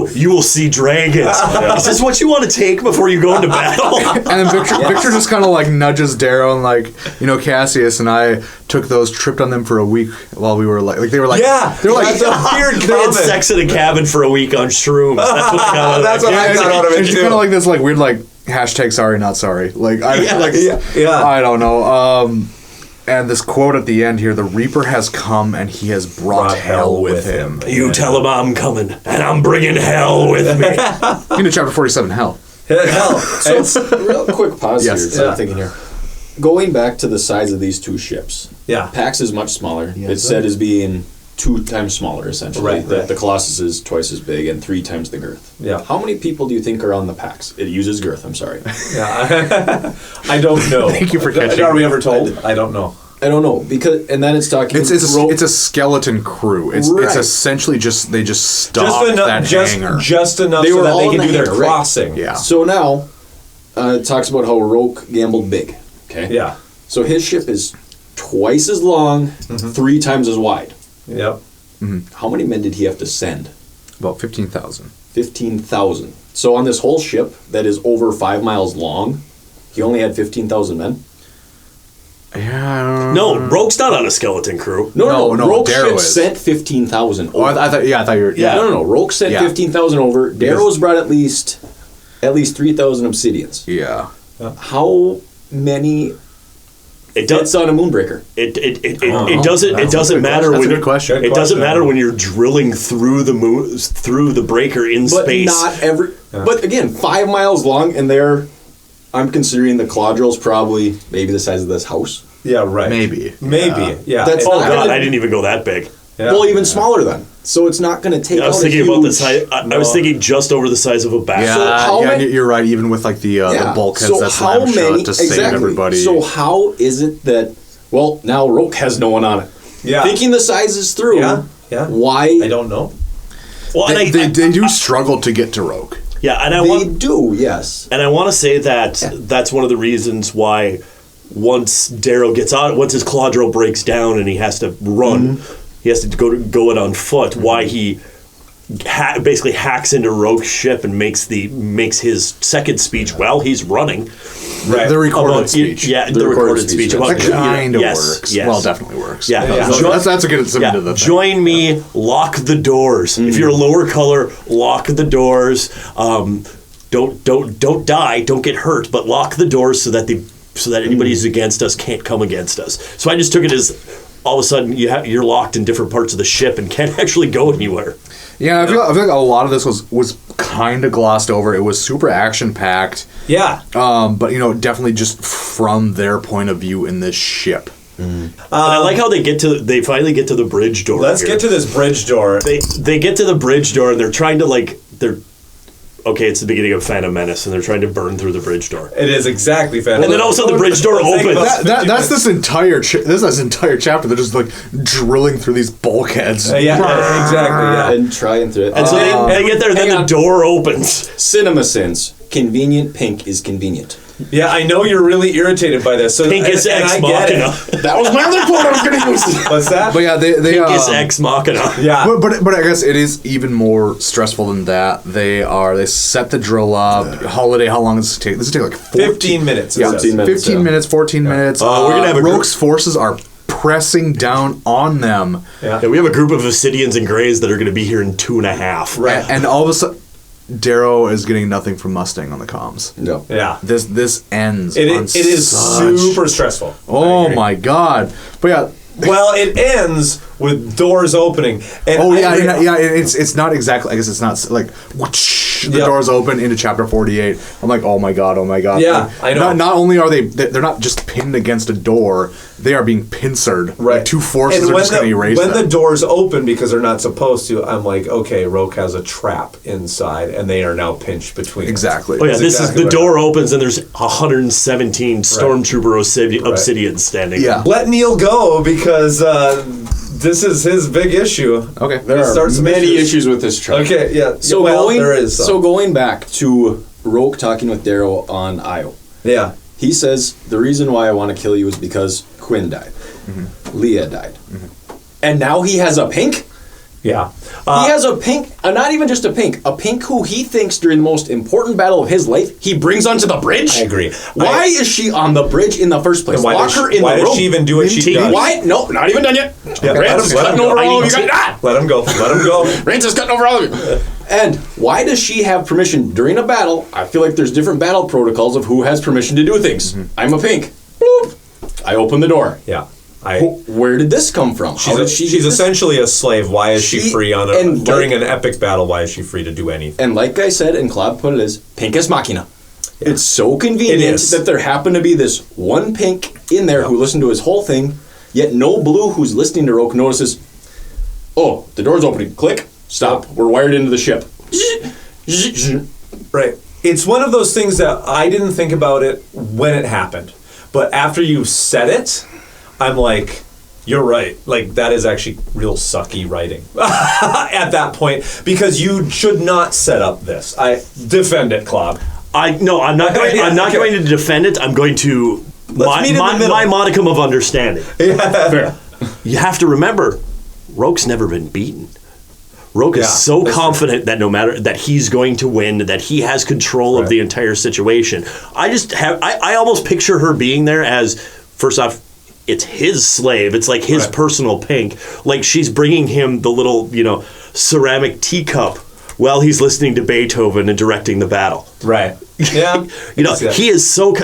you will see dragons. Is this what you want to take before you go into battle? And then Victor just kind of nudges Darrow and Cassius and I tripped on them for a week while we were they had sex in a cabin for a week on shrooms. That's what I got out of it. It's kind of this weird hashtag sorry not sorry. I don't know. And this quote at the end here: "The Reaper has come and he has brought hell with him." You tell him I'm coming and I'm bringing hell with me. Into chapter 47, hell. Hell. So real quick pause here. I'm thinking here. Going back to the size of these two ships. Yeah. Pax is much smaller. It's said as being 2 times smaller, essentially. The Colossus is twice as big and 3 times the girth. Yeah. How many people do you think are on the Pax? It uses girth, I'm sorry. Yeah. I don't know. Thank you for catching. Are we ever told? I don't know. I don't know, and then it's talking. It's a skeleton crew. It's essentially they just stop that hangar. Just enough so that they can do their crossing. Yeah. So now, it talks about how Roke gambled big. Okay. Yeah. So his ship is twice as long, 3 times as wide. Yep. Mm-hmm. How many men did he have to send? About 15,000. 15,000. So on this whole ship that is over 5 miles long, he only had 15,000 men. Yeah. No, Roke's not on a skeleton crew. No. Roke's ship sent 15,000 over. Oh, I thought you were. Yeah. No. Roke sent 15,000 over. Darrow's brought at least 3,000 obsidians. Yeah. How many? It does on a moonbreaker. It doesn't matter when. Good question. It doesn't matter when you're drilling through the breaker in space. But not every. But again, 5 miles long, and I'm considering the claw drill's probably maybe the size of this house. Yeah, right. Maybe. Yeah. That's I didn't even go that big. Yeah. Well, even smaller then. So it's not going to take. I was thinking about the size. I was thinking just over the size of a bat. Yeah, you're right. Even with the bulkheads that slam shut to save everybody. So how is it that? Well, now Roke has no one on it. Yeah. Thinking the size is through. Yeah. Why? I don't know. Well, they do struggle to get to Roke. Yeah, they do. Yes. And I want to say that that's one of the reasons why once Darrow gets on, once his claw drill breaks down and he has to run. He has to go it on foot. Why he basically hacks into Roke's ship and makes his second speech while he's running. Right. The recorded speech. Yeah, the recorded speech. That kind of works. Yes. Well, definitely works. Yeah. That's a good submit to the thing. Join me. Lock the doors. If you're a lower color, lock the doors. Don't die. Don't get hurt. But lock the doors so that anybody who's against us can't come against us. So I just took it as. All of a sudden, you're locked in different parts of the ship and can't actually go anywhere. Yeah, I feel like a lot of this was kind of glossed over. It was super action packed. Yeah. But definitely just from their point of view in this ship. I like how they finally get to the bridge door. Let's get to this bridge door. They get to the bridge door and they're trying to okay, it's the beginning of Phantom Menace, and they're trying to burn through the bridge door. It is exactly Phantom Menace. And then all of a sudden the bridge door opens. That's this entire chapter. They're just like drilling through these bulkheads. Yeah, exactly. Yeah, and trying through it. And so they get there, and then the door opens. Cinema sins. Convenient pink is convenient. Yeah, I know you're really irritated by this. So Pink is ex machina. That was my other quote I was going to use. What's that? But yeah, they Pink is ex machina. Yeah, but I guess it is even more stressful than that. They set the drill up. Holiday, how long does this take? This will take like 15 minutes. Yeah, 14 minutes. 14 minutes. We're gonna have Roke's forces are pressing down on them. Yeah, we have a group of Obsidians and Greys that are going to be here in 2.5. Right, and all of a sudden, Darrow is getting nothing from Mustang on the comms. No. Yeah. This ends. It is super stressful. Oh my god. But yeah. Well, it ends with doors opening. And It's not exactly. I guess it's not like whoosh, the doors open into chapter 48. I'm like, oh my god. Yeah, I know. Not only are they're not just pinned against a door. They are being pincered. Right. Like two forces are just going to erase when them. the doors open because they're not supposed to, I'm like, okay, Roke has a trap inside, and they are now pinched between. Exactly. Oh yeah, this is the door opens and there's 117 stormtrooper obsidians standing. Yeah. Let Neal go because this is his big issue. Okay. There are many issues with this truck. Okay, yeah. So there is. So going back to Roke talking with Darrow on Io. Yeah. He says, the reason why I want to kill you is because Quinn died. Leah died. And now he has a pink? Yeah. He has a pink, not even just a pink who he thinks during the most important battle of his life, he brings onto the bridge? I agree. Why is she on the bridge in the first place? Why does she even do what she does? Why? No, not even done yet. Yeah, Rance is cutting over all of you guys. Let him go. Rance is cutting over all of you. And why does she have permission during a battle? I feel like there's different battle protocols of who has permission to do things. I'm a pink. Bloop. I open the door. Yeah. Where did this come from? She's essentially a slave. Why is she free during an epic battle? Why is she free to do anything? And like I said, and Klab put it as pink as machina. Yeah. It's so convenient that there happened to be this one pink in there who listened to his whole thing, yet no blue who's listening to Roke notices, oh, the door's opening. Click. Stop. We're wired into the ship. Right. It's one of those things that I didn't think about it when it happened. But after you said it, I'm like, you're right. Like, that is actually real sucky writing at that point. Because you should not set up this. I defend it, Klab. I'm not going to defend it. I'm going to my modicum of understanding. Yeah. Fair. You have to remember, Roke's never been beaten. Roke is so confident that no matter that he's going to win, that he has control of the entire situation. I almost picture her being there as, first off, it's his slave. It's like his personal pink. Like she's bringing him the little, ceramic teacup while he's listening to Beethoven and directing the battle. Right. Yeah. He is so.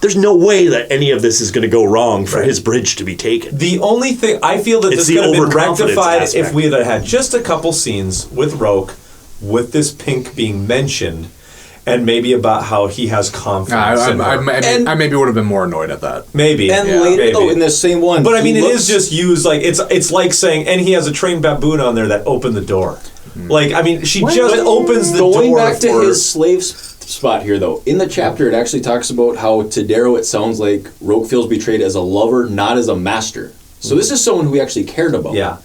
There's no way that any of this is going to go wrong for his bridge to be taken. The only thing I feel that this could have been rectified if we had just a couple scenes with Roke, with this pink being mentioned, and maybe about how he has confidence. I maybe would have been more annoyed at that. Maybe. And later, though, in the same one. But I mean, it is just used like it's like saying, and he has a trained baboon on there that opened the door. Like, I mean, she just opens the door. Going back to his slave spot here, though, in the chapter, it actually talks about how to Darrow it sounds like Roke feels betrayed as a lover, not as a master. So this is someone who he actually cared about. Yeah.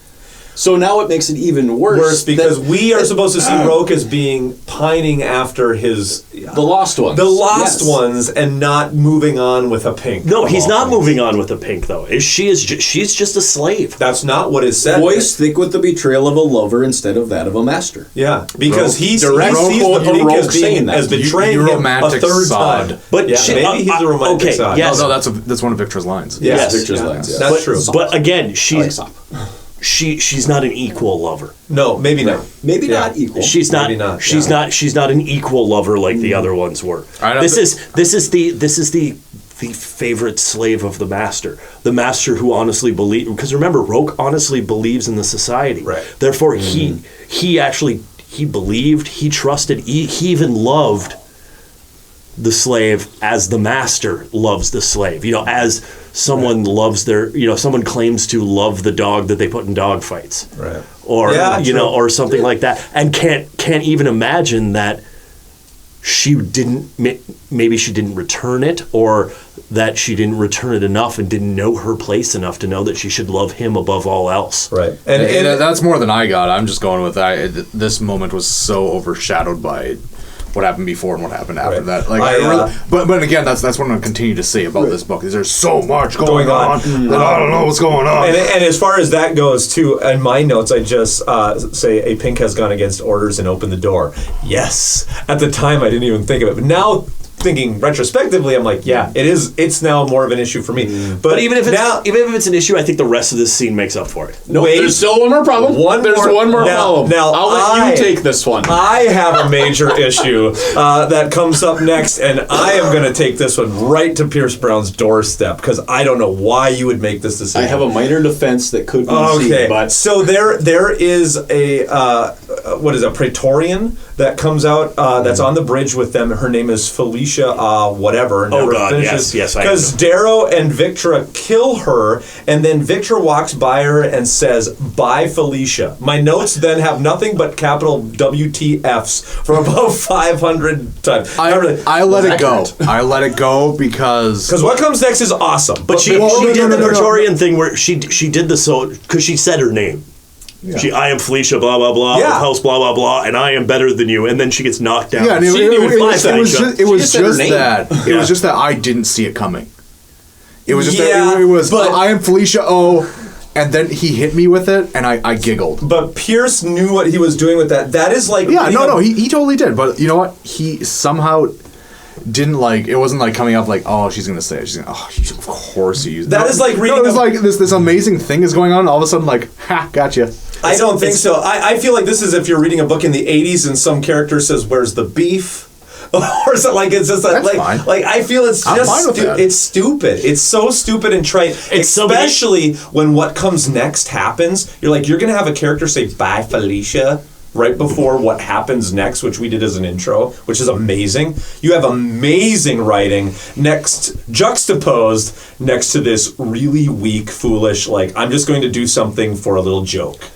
So now it makes it even worse. Because we are supposed to see Roke as being pining after the lost ones. The lost ones and not moving on with a pink. No, he's not moving on with a pink, though. She's just a slave. That's not what is said. Boys stick with the betrayal of a lover instead of that of a master. Yeah, because he sees the pink as betraying him a third time. But maybe he's a romantic side. Yes. No, that's one of Victra's lines. Yes, Victra's lines. Yeah. That's true. But again, she's not an equal lover. No, maybe not. Maybe not equal. She's not an equal lover like the other ones were. This is the favorite slave of the master who honestly believes, because remember, Roke honestly believes in the society. Right. Therefore, he actually he believed, he trusted, he even loved the slave as the master loves the slave. As someone loves someone claims to love the dog that they put in dog fights. Right. Or, or something like that. And can't even imagine that maybe she didn't return it, or that she didn't return it enough and didn't know her place enough to know that she should love him above all else. Right. And that's more than I got. I'm just going with that. This moment was so overshadowed by what happened before and what happened after that. But again, that's what I'm going to continue to say about this book. Is there's so much going on that I don't know what's going on. And as far as that goes, too, in my notes, I just say a pink has gone against orders and opened the door. Yes. At the time, I didn't even think of it. But now, thinking retrospectively, I'm like, yeah, it is. It's now more of an issue for me. But even if it's an issue, I think the rest of this scene makes up for it. No, there's still one more problem. There's one more problem. Now I'll let you take this one. I have a major issue that comes up next, and I am going to take this one right to Pierce Brown's doorstep because I don't know why you would make this decision. I have a minor defense that could be seen, but so there is a Praetorian that comes out that's on the bridge with them. Her name is Felicia whatever. Oh God, finishes. yes. Because Darrow and Victra kill her, and then Victra walks by her and says, "Bye, Felicia." My notes then have nothing but capital WTFs for about 500 times. I let it go. I let it go because what comes next is awesome. But she did the Praetorian thing where she did the because she said her name. Yeah. I am Felicia, blah, blah, blah, of house, blah, blah, blah, and I am better than you. And then she gets knocked down. Yeah, it was just that I didn't see it coming. It was just I am Felicia, and then he hit me with it, and I giggled. But Pierce knew what he was doing with that. That is like... Yeah, he totally did. But you know what? He somehow... didn't it wasn't coming up she's gonna say it. She's gonna, of course you used that. Is like reading. It was this amazing thing is going on, and all of a sudden gotcha. I don't think so. I feel like this is if you're reading a book in the 80s and some character says, "Where's the beef?" or something it's just I feel it's just it's stupid. It's so stupid and trite. Especially when what comes next happens. You're gonna have a character say, "Bye, Felicia," right before what happens next, which we did as an intro, which is amazing. You have amazing writing juxtaposed next to this really weak, foolish, I'm just going to do something for a little joke.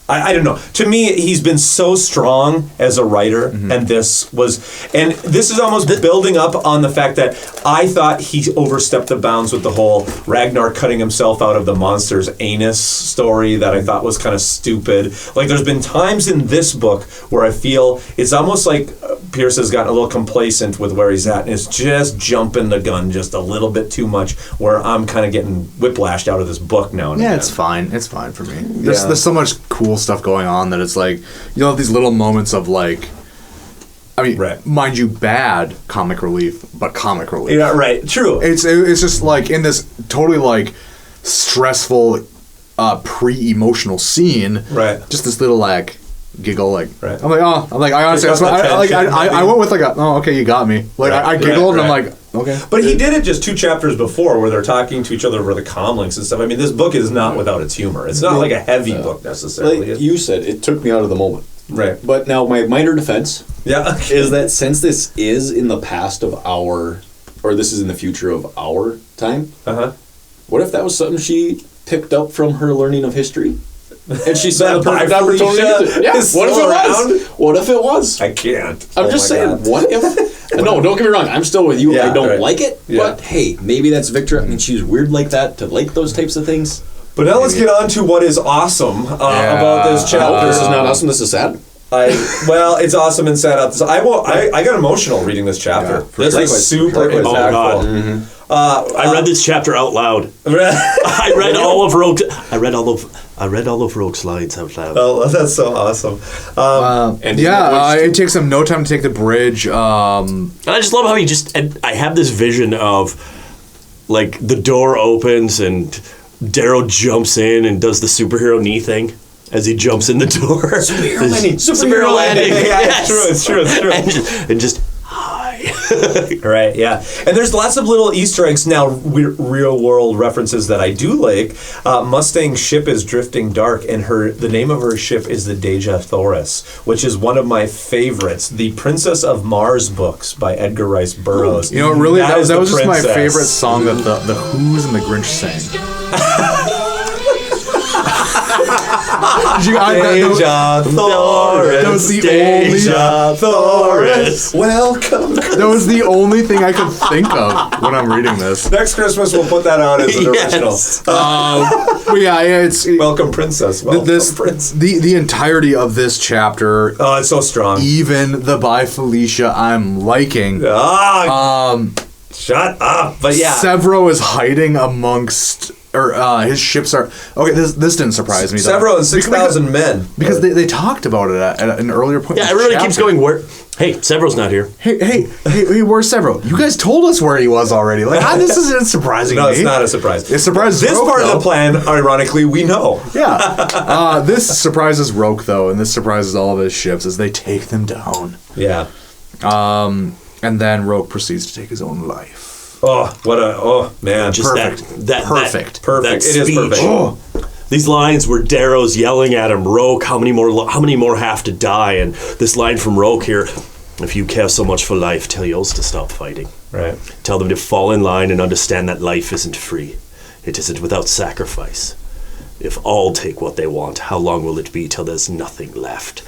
I don't know. To me, he's been so strong as a writer, and this is almost building up on the fact that I thought he overstepped the bounds with the whole Ragnar cutting himself out of the monster's anus story that I thought was kind of stupid. There's been times in this book where I feel it's almost like Pierce has gotten a little complacent with where he's at, and is just jumping the gun just a little bit too much, where I'm kind of getting whiplashed out of this book now and again. It's fine. It's fine for me. There's so much cool stuff going on that it's these little moments of mind you, bad comic relief, but comic relief. Yeah, right. True. It's just in this totally stressful pre-emotional scene. Right. Just this little giggle right. I honestly I went with okay, you got me. I giggled and I'm okay. But he did it just 2 chapters before where they're talking to each other over the comlinks and stuff. I mean, this book is not without its humor. It's not a heavy book necessarily. You said, it took me out of the moment. Right. But now my minor defense is that since this is in the past of this is in the future of our time, what if that was something she picked up from her learning of history? And she saw the perfect opportunity. What if it was? I can't. I'm just saying, what if... No, don't get me wrong. I'm still with you. I don't like it. But hey, maybe that's Victra. I mean, she's weird like that to like those types of things. But now let's get on to what is awesome about this chapter. This is not awesome. This is sad. It's awesome and sad. I got emotional reading this chapter. This is super impactful. Oh God. Mm-hmm. I read this chapter out loud. I read all of Rogue's lines out loud. Oh, that's so awesome. It takes him no time to take the bridge. And I just love how I have this vision of the door opens and Darrow jumps in and does the superhero knee thing as he jumps in the door. Superhero landing. Yeah, it's true. And just hi. Right, yeah. And there's lots of little Easter eggs now, real world references that I do like. Mustang's ship is drifting dark, and the name of her ship is the Deja Thoris, which is one of my favorites. The Princess of Mars books by Edgar Rice Burroughs. You know, really, that was just my favorite song that the Who's and the Grinch sang. Deja Thoris. That was the Deja Thoris. Welcome. That was the only thing I could think of when I'm reading this. Next Christmas, we'll put that out as an original. But yeah, it's Welcome, Princess. Welcome, Prince. The entirety of this chapter. Oh, it's so strong. Even the by Felicia, I'm liking. Shut up. But yeah, Sevro is hiding amongst. Or his ships are okay. This didn't surprise me. Sevro and 6,000 men because they talked about it at an earlier point. Yeah, everybody keeps going. Where? Hey, Sevro's not here. Hey, where's Sevro? You guys told us where he was already. Like, this isn't surprising. No, it's not a surprise. It surprises this Roke, part though. of the plan. Ironically, we know. Yeah, this surprises Roke though, and this surprises all of his ships as they take them down. Yeah. And then Roke proceeds to take his own life. Oh, man. Just perfect. Perfect. It is perfect. Oh. These lines where Darrow's yelling at him, Roke, how many more have to die? And this line from Roke here, if you care so much for life, tell yours to stop fighting. Right. Tell them to fall in line and understand that life isn't free. It isn't without sacrifice. If all take what they want, how long will it be till there's nothing left?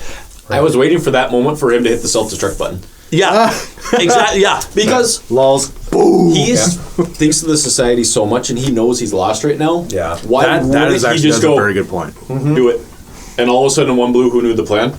Right. I was waiting for that moment for him to hit the self-destruct button. Yeah, exactly. Yeah, because lols, boom. He thinks of the society so much, and he knows he's lost right now. Yeah, why that is actually just go, a very good point. Mm-hmm. Do it, and all of a sudden, one blue who knew the plan.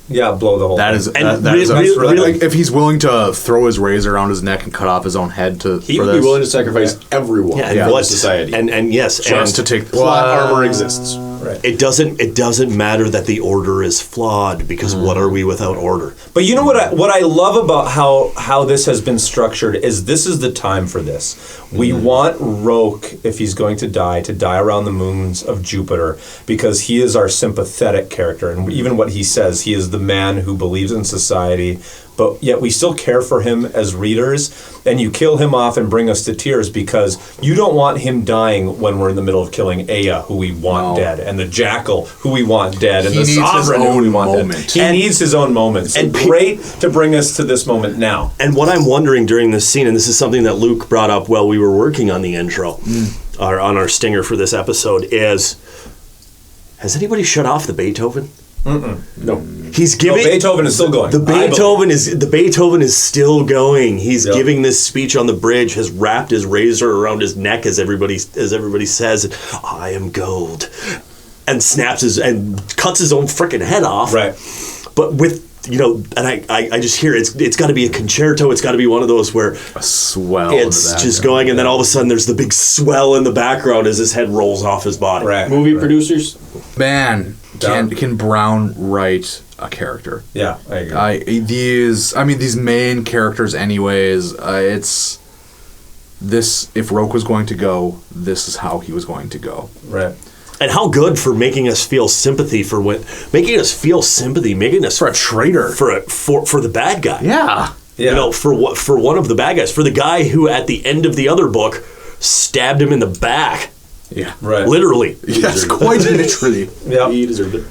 Yeah, blow the whole. That thing. is really like if he's willing to throw his razor around his neck and cut off his own head to. He would be willing to sacrifice everyone in society, and yes, just to take plot armor exists. Right. It doesn't matter that the order is flawed because what are we without order? But you know what I love about how this has been structured is this is the time for this. We want Roke, if he's going to die around the moons of Jupiter because he is our sympathetic character, and even what he says, he is the man who believes in society, but yet we still care for him as readers, and you kill him off and bring us to tears because you don't want him dying when we're in the middle of killing Aya, who we want dead, and the Jackal, who we want dead, and the Sovereign, who we want dead. He needs his own moment. So great to bring us to this moment now. And what I'm wondering during this scene, and this is something that Luke brought up while we were working on the intro, on our stinger for this episode, is, has anybody shut off the Beethoven? No. He's giving Beethoven is still going. The Beethoven is still going. He's giving this speech on the bridge, has wrapped his razor around his neck as everybody says, I am gold. And and cuts his own freaking head off. Right. But with and I just hear it's got to be a concerto. It's got to be one of those where a swell. It's just going, and then all of a sudden there's the big swell in the background as his head rolls off his body. Right. Movie producers, man, can Brown write a character? Yeah, I agree. These main characters, anyways. It's this. If Roke was going to go, this is how he was going to go. Right. And how good for making us feel sympathy making us for a traitor for the bad guy. Yeah. For one of the bad guys, for the guy who at the end of the other book stabbed him in the back. Yeah. Right. Literally. Yes, quite literally. Yeah. He deserved it.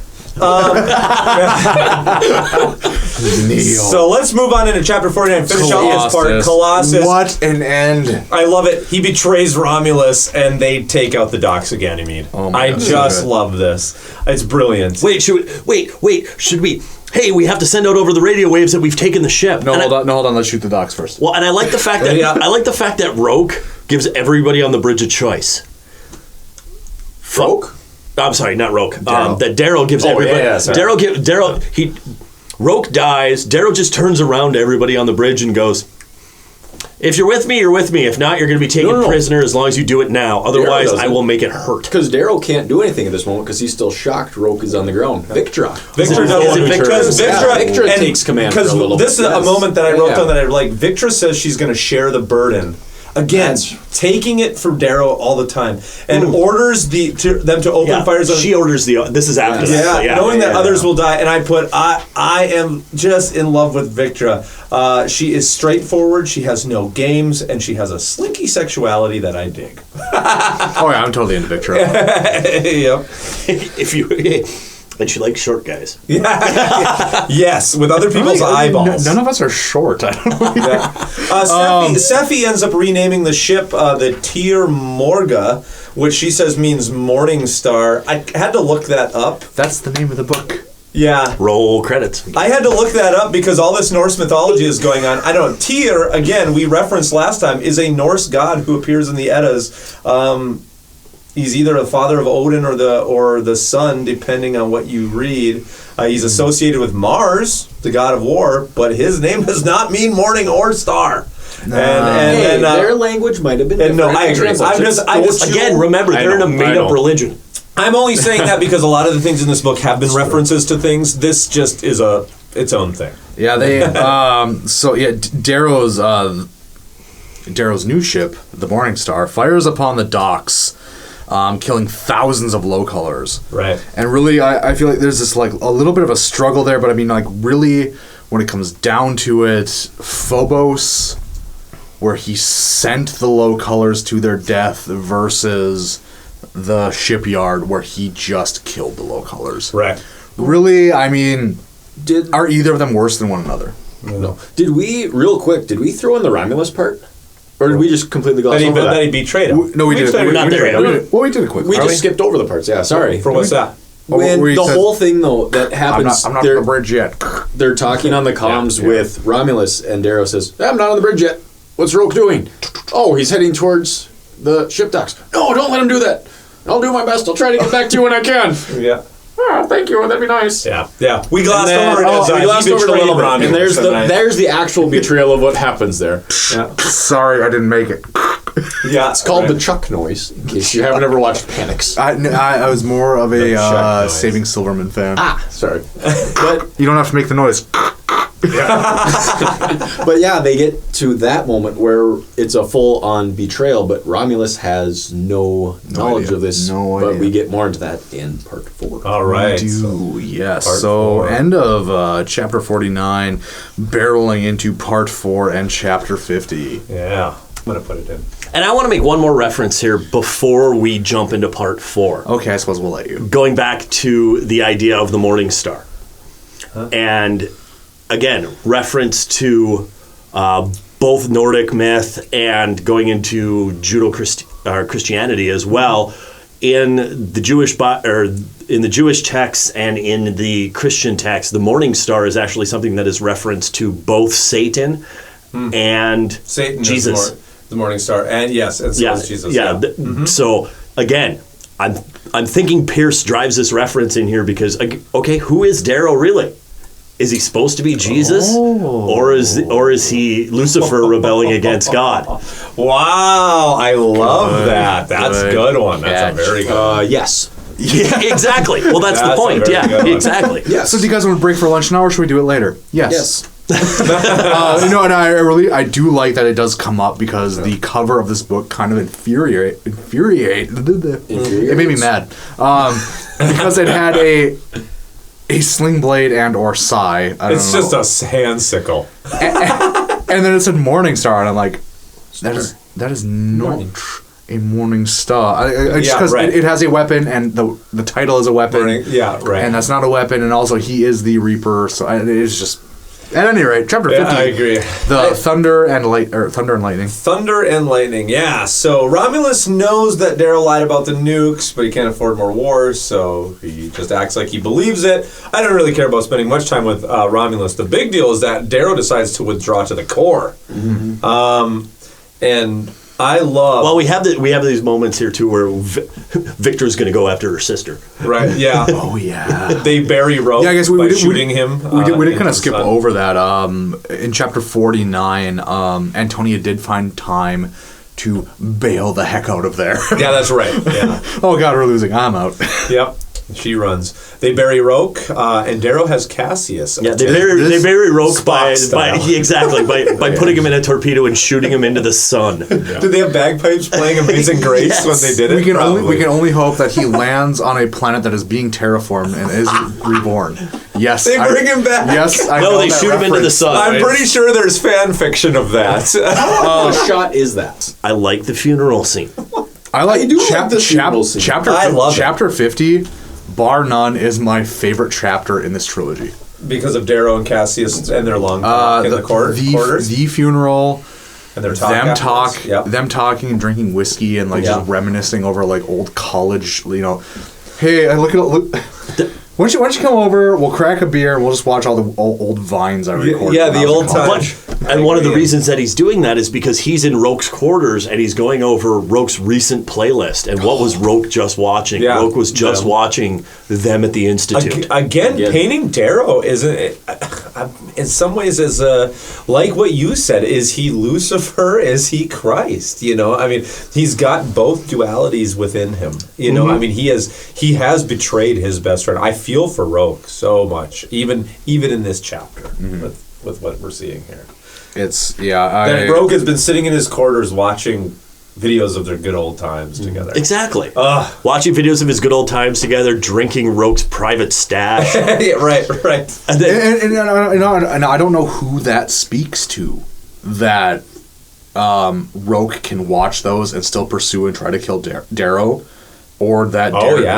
Neal. So let's move on into chapter 49. Finish out this part. Colossus. What an end. I love it. He betrays Romulus and they take out the docks again, I just love this. It's brilliant. Wait, should we hey, we have to send out over the radio waves that we've taken the ship. Hold on, let's shoot the docks first. Well, and I like the fact that Roke gives everybody on the bridge a choice. Roke? I'm sorry, not Roke. That Darrow gives everybody. Yeah, Roke dies. Darrow just turns around to everybody on the bridge and goes, "If you're with me, you're with me. If not, you're going to be taken prisoner as long as you do it now. Otherwise, I will make it hurt." Because Darrow can't do anything at this moment because he's still shocked. Roke is on the ground. Victra takes command for a little bit. This is a moment that I wrote down that I like. Victra says she's going to share the burden Again, taking it for Darrow all the time, and orders them to open fires on. She orders this is after that. Yeah, knowing that others will die, and I am just in love with Victra. She is straightforward. She has no games, and she has a slinky sexuality that I dig. Oh yeah, I'm totally into Victra. Yep. If you. And she likes short guys. Yes, with other people's eyeballs. None of us are short. I don't know. Sephi ends up renaming the ship the Tir Morga, which she says means Morningstar. I had to look that up. That's the name of the book. Yeah. Roll credits. I had to look that up because all this Norse mythology is going on. I don't know. Tyr, again, we referenced last time, is a Norse god who appears in the Eddas. He's either the father of Odin or the son, depending on what you read. He's associated with Mars, the god of war, but his name does not mean morning or star. No. And their language might have been different. No, I agree. Remember, they're in a made-up religion. I'm only saying that because a lot of the things in this book have been references to things. This just is its own thing. Yeah, they. Darrow's new ship, the Morningstar, fires upon the docks, killing thousands of low colors. Right. And really, I feel like there's this like a little bit of a struggle there, but I mean, like really, when it comes down to it, Phobos, where he sent the low colors to their death, versus the shipyard where he just killed the low colors. Right. Really, I mean, are either of them worse than one another? No. Did we throw in the Romulus part? Or did we just completely gloss over that? That he betrayed him. We did it. We're not there yet. We did it quick. We just skipped over the parts. Yeah, sorry. For what's that? When the whole thing, though, that happens... I'm not on the bridge yet. They're talking on the comms with Romulus, and Darrow says, I'm not on the bridge yet. What's Roke doing? Oh, he's heading towards the ship docks. No, don't let him do that. I'll do my best. I'll try to get back to you when I can. Yeah. Oh, thank you. That'd be nice. Yeah. We glossed over it. We glossed over it a little bit. And there's the actual betrayal of what happens there. Yeah. Sorry, I didn't make it. Yeah, it's called the Chuck noise, in case you haven't ever watched Panics. I was more of a Saving Silverman fan. Sorry. But you don't have to make the noise. But yeah, they get to that moment where it's a full-on betrayal, but Romulus has no knowledge of this. But we get more into that in part 4. All right. Yes. So end of chapter 49, barreling into part 4 and chapter 50. Yeah. I'm going to put it in. And I want to make one more reference here before we jump into part 4. Okay, I suppose we'll let you. Going back to the idea of the Morningstar. And again, reference to both Nordic myth and going into Christianity as well. In the Jewish texts and in the Christian text, the Morningstar is actually something that is referenced to both Satan and Satan Jesus. Is the Morningstar, and yes, and so is Jesus. Yeah. So again, I'm thinking Pierce drives this reference in here because okay, who is Darrow really? Is he supposed to be Jesus, or is he Lucifer rebelling against God? Wow, I love that. That's a good one. That's a very good one. Yes. Yeah, exactly. Well, that's the point. Yeah, exactly. Yes. So do you guys want to break for lunch now, or should we do it later? Yes. And I do like that it does come up because the cover of this book kind of infuriate. It made me mad because it had a sling blade and or sai. It's just a hand sickle. And then it said Morningstar, and I'm like, that is not a Morningstar. Just because it has a weapon, and the title is a weapon. And that's not a weapon, and also he is the Reaper, so it's just... At any rate, chapter 50. I agree. The Thunder and Lightning. Thunder and Lightning, yeah. So Romulus knows that Darrow lied about the nukes, but he can't afford more wars, so he just acts like he believes it. I don't really care about spending much time with Romulus. The big deal is that Darrow decides to withdraw to the core. And I love... Well, we have these moments here, too, where Victor's going to go after her sister. Right, yeah. Oh, yeah. They bury Roke by shooting him. We did kind of skip over that. In chapter 49, Antonia did find time to bail the heck out of there. Yeah, that's right. Yeah. Oh, God, we're losing. I'm out. Yep. She runs. They bury Roke, and Darrow has Cassius. Yeah, they bury Roke by putting him in a torpedo and shooting him into the sun. Did they have bagpipes playing Amazing Grace when they did it? We can only hope that he lands on a planet that is being terraformed and is reborn. Yes, they bring him back. Yes, I know they shoot him into the sun. I'm pretty sure there's fan fiction of that. What shot is that? I like the funeral scene. I like the funeral scene. Chapter 50, bar none, is my favorite chapter in this trilogy. Because of Darrow and Cassius and their long talk in the quarters? The funeral, and their them talking and drinking whiskey and just reminiscing over like old college, hey, look. Why don't you come over? We'll crack a beer. And we'll just watch all the old vines I recorded. Yeah, the old times. And one of the reasons that he's doing that is because he's in Roke's quarters and he's going over Roke's recent playlist. And what was Roke just watching? Yeah. Roke was just watching them at the Institute. Again, painting Darrow is, in some ways, is like what you said. Is he Lucifer? Is he Christ? He's got both dualities within him. He has betrayed his best friend. I feel for Roke so much, even in this chapter with what we're seeing here. Roke has been sitting in his quarters watching videos of their good old times together. Exactly. Watching videos of his good old times together, drinking Roke's private stash. Yeah, right. And I don't know who that speaks to, that Roke can watch those and still pursue and try to kill Darrow. Or that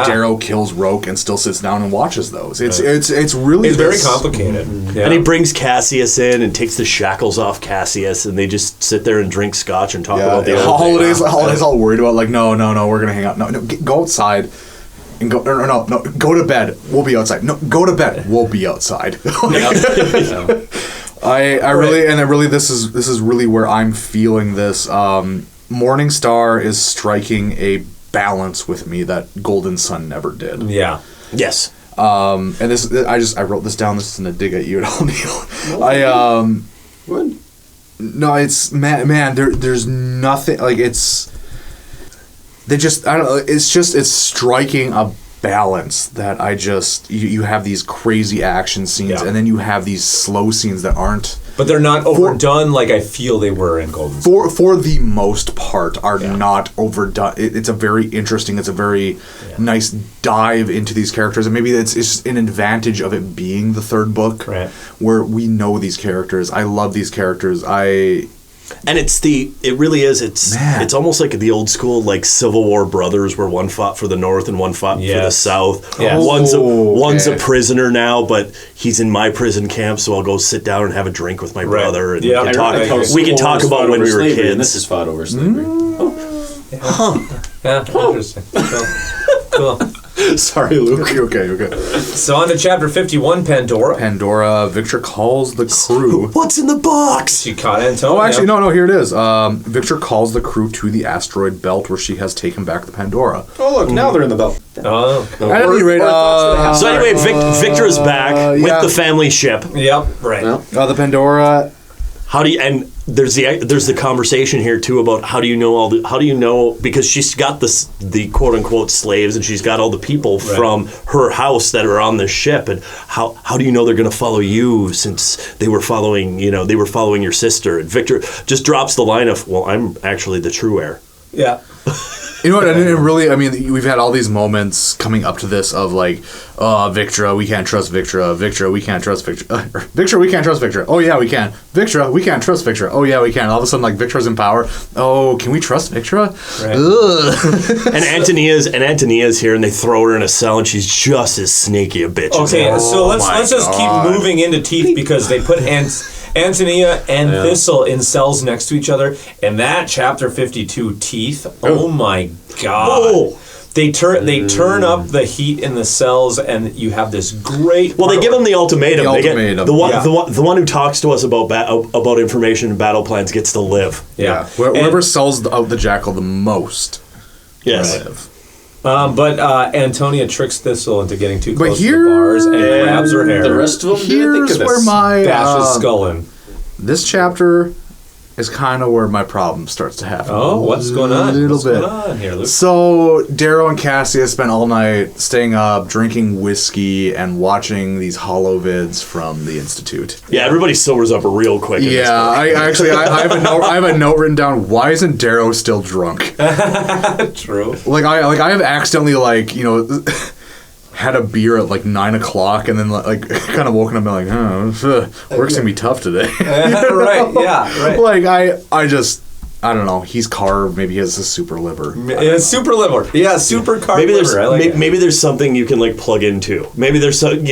Darrow kills Roke and still sits down and watches those. It's really very complicated. Yeah. And he brings Cassius in and takes the shackles off Cassius, and they just sit there and drink scotch and talk about the holidays. All worried about no, we're gonna hang out. No, go outside and go. No, go to bed. We'll be outside. No, go to bed. We'll be outside. This is really where I'm feeling this. Morningstar is striking a balance with me that Golden Sun never did. Yeah. Yes. And this, I wrote this down. This isn't a dig at you at all, Neal. What? No, it's man. There's nothing like it's. They just I don't know. It's striking a balance that you have these crazy action scenes and then you have these slow scenes that aren't. But they're not overdone like I feel they were in Golden Sun. For the most part, are not overdone. It's a very interesting, it's a very nice dive into these characters. And maybe it's just an advantage of it being the third book, where we know these characters. I love these characters. And it really is. It's almost like the old school like Civil War brothers, where one fought for the North and one fought for the South. Yes. One's a prisoner now, but he's in my prison camp, so I'll go sit down and have a drink with my brother, and we can talk about when we were kids. And this is fought over slavery. Interesting. Cool. Sorry, Luke. Okay. So on to chapter 51, Pandora. Victra calls the crew. What's in the box? She caught Antonio. Oh, actually, no, here it is. Victra calls the crew to the asteroid belt where she has taken back the Pandora. Oh, look, now they're in the belt. At any rate, so anyway, Victra's back with the family ship. Yep, right. The Pandora. How do you, and there's the conversation here too about how do you know because she's got the quote unquote slaves and she's got all the people from her house that are on the ship, and how do you know they're going to follow you since they were following your sister? And Victor just drops the line of, well, I'm actually the true heir. Yeah. You know what? We've had all these moments coming up to this of like, Victra, we can't trust Victra. Victra, we can't trust Victra. Victra, we can't trust Victra. Oh yeah, we can. Victra, we can't trust Victra. Oh yeah, we can. All of a sudden, like Victra's in power. Oh, can we trust Victra? Right. and Antonia's here, and they throw her in a cell, and she's just as snaky a bitch. Okay, so let's just keep moving into teeth because they put Antonia and Thistle in cells next to each other, and that chapter 52 teeth. Oh my god! Oh. They turn up the heat in the cells, and you have this great. Well, they give them the ultimatum. The one who talks to us about information and battle plans gets to live. Yeah, whoever sells out the jackal the most. Yes. But Antonia tricks Thistle into getting too close to the bars and grabs her hair. The rest of them here's where my bashes skull in. This chapter is kind of where my problem starts to happen. Oh, what's going on? What's going on here, Luke? So, Darrow and Cassius spent all night staying up, drinking whiskey, and watching these holovids from the Institute. Yeah, everybody sobers up real quick. Yeah, I have a note written down. Why isn't Darrow still drunk? True. I have accidentally had a beer at 9 o'clock and then kind of woken up and work's gonna be tough today. Right, yeah, right. I don't know. He's carved. Maybe he has a super liver. Yeah, super liver. Yeah, super carved liver. Maybe there's something you can plug into. Maybe there's some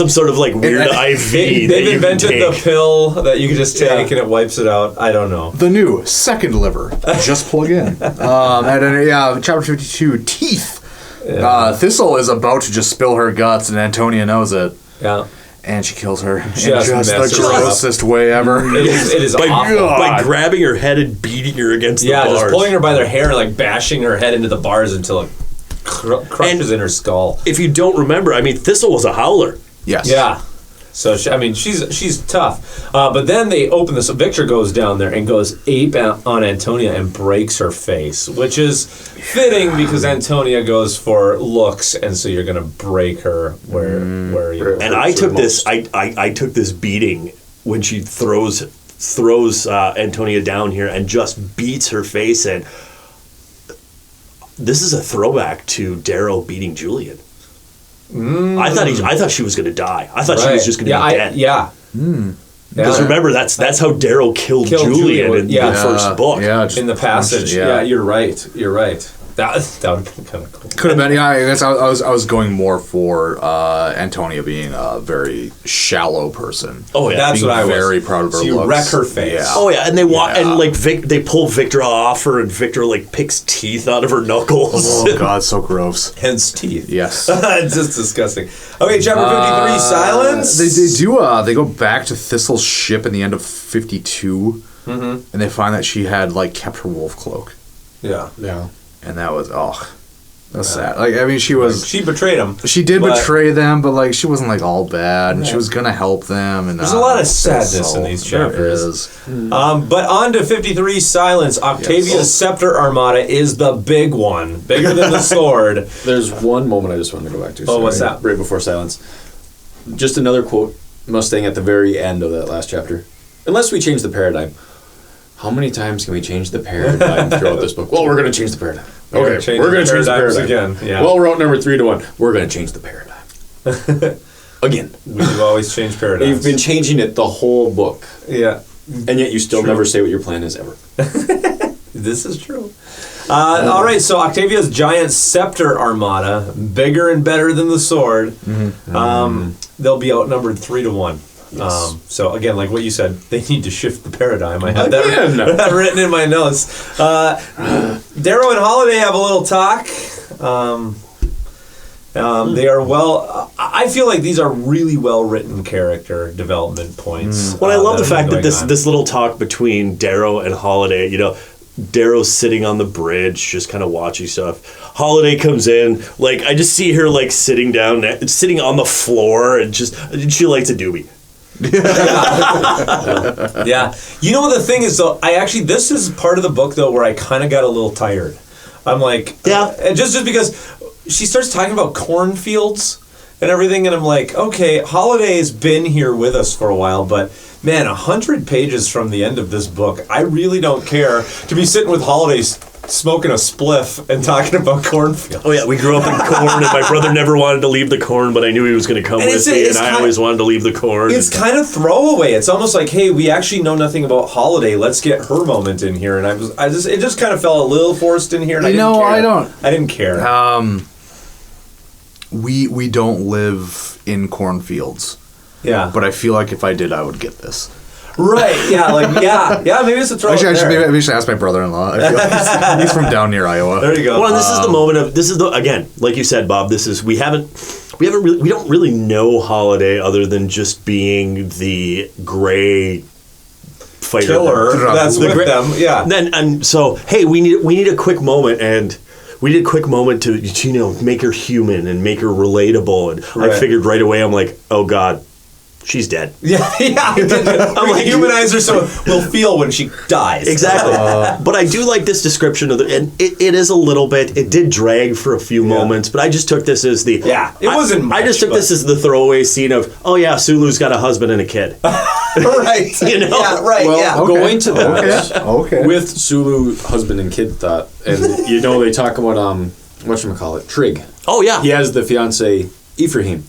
sort of weird IV. They've invented the pill that you can just take and it wipes it out. I don't know. The new second liver. Just plug in. Chapter 52, Teeth. Yeah. Thistle is about to just spill her guts, and Antonia knows it. Yeah. And she kills her in just the grossest way ever. It is awful. By grabbing her head and beating her against the bars. Yeah, just pulling her by their hair and bashing her head into the bars until it crushes in her skull. If you don't remember, Thistle was a howler. Yes. Yeah. So she's tough, but then they open this. Victra goes down there and goes ape on Antonia and breaks her face, which is fitting because Antonia goes for looks, and so you're gonna break her where you. And I took this. I took this beating when she throws Antonia down here and just beats her face, and this is a throwback to Darrow beating Julian. I thought she was going to die. I thought she was just going to be dead. Yeah. Because remember, that's how Darrow killed Julian in the first book. Yeah, in the passage. Yeah, you're right. You're right. That would have been kind of cool. Could have been. Yeah, I guess I was going more for Antonia being a very shallow person. Oh yeah, that's being what I was. Very proud of her looks. You wreck her face. Yeah. Oh yeah, and they they pull Victra off her, and Victra picks teeth out of her knuckles. Oh god, so gross. Hence teeth. Yes, it's just disgusting. Okay, chapter 53, silence. They go back to Thistle's ship in the end of 52, and they find that she had kept her wolf cloak. Yeah. And that was that's sad. She betrayed them. She did betray them, but she wasn't all bad, and she was gonna help them. And there's a lot of sadness in these chapters. But on to 53, silence. Octavia's scepter armada is the big one, bigger than the sword. There's one moment I just wanted to go back to. Oh, what's that? Right before silence. Just another quote, Mustang at the very end of that last chapter. Unless we change the paradigm. How many times can we change the paradigm throughout this book? Well, we're going to change the paradigm. Okay, we're going to change the paradigm again. Yeah. Well, we're outnumbered 3-1. We're going to change the paradigm again. We do always change paradigms. You've been changing it the whole book. Yeah, and yet you still never say what your plan is ever. This is true. All right, so Octavia's giant scepter armada, bigger and better than the sword. They'll be outnumbered 3-1. Yes. So again, like what you said, they need to shift the paradigm. I had that written in my notes. Darrow and Holiday have a little talk. They are I feel like these are really well written character development points. Well, I love the fact that this little talk between Darrow and Holiday, Darrow's sitting on the bridge, just kind of watching stuff. Holiday comes in, I just see her sitting down, sitting on the floor, and she likes a doobie. Yeah. You know what the thing is though? This is part of the book though where I kind of got a little tired. I'm just because she starts talking about cornfields and everything, and I'm okay, Holiday's been here with us for a while, but man, 100 pages from the end of this book, I really don't care to be sitting with Holidays smoking a spliff and talking about cornfields. Oh yeah, we grew up in corn, and my brother never wanted to leave the corn, but I knew he was going to come with me, and I always wanted to leave the corn. It's kind of throwaway. It's almost hey, we actually know nothing about Holiday. Let's get her moment in here. And it just kind of felt a little forced in here. And I didn't care. We don't live in cornfields. Yeah, but I feel like if I did, I would get this. Right, yeah, maybe it's a throw. Maybe I should ask my brother-in-law. I feel like he's from down near Iowa. There you go. Well, this is the moment again, like you said, Bob. We don't really know Holiday other than just being the gray fighter killer that's with them. Yeah. We need a quick moment, and we need a quick moment to make her human and make her relatable. And I figured right away, I'm oh God. she's dead. Yeah. I'm like, humanize her so we'll feel when she dies. Exactly. But I do like this description of and it is a little bit. It did drag for a few moments, but I just took this as the. Yeah, it wasn't much, I just took this as the throwaway scene of, oh yeah, Sulu's got a husband and a kid. Right. You know. Yeah. Right. Well, going to that. Okay. With Sulu husband and kid thought, and they talk about whatchamacallit, Trig. Oh yeah. He has the fiance Ephraim.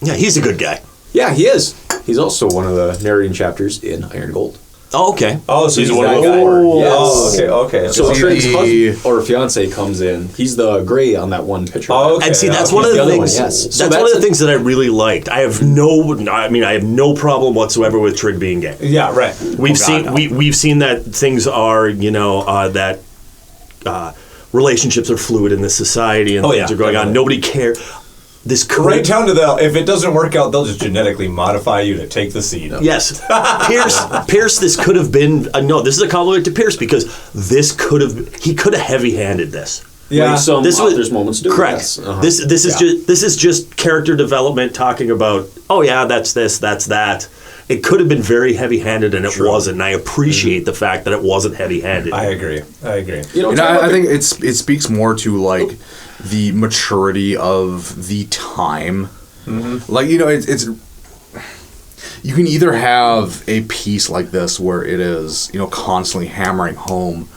Yeah, he's a good guy. Yeah, he is. He's also one of the narrating chapters in Iron Gold. Oh, okay. Oh, so he's one that of the guy. four. Yes. Oh, okay. So Trig's husband or fiance comes in. He's the gray on that one picture. Oh, okay. And see, that's one of the things. Yes. That's one of the things that I really liked. I have no problem whatsoever with Trig being gay. Yeah, right. We've seen that things are, that relationships are fluid in this society and things are going on. Nobody cares. This right down to if it doesn't work out, they'll just genetically modify you to take the seed. Yes, Pierce. This could have been this is a compliment to Pierce because he could have heavy-handed this. Yeah, there's moments to do. Correct. Yes. Uh-huh. This is just character development talking about. Oh yeah, that's this, that's that. It could have been very heavy-handed, and it wasn't. And I appreciate the fact that it wasn't heavy-handed. I agree. I think it speaks more to like the maturity of the time. Mm-hmm. Like it's you can either have a piece like this where it is constantly hammering home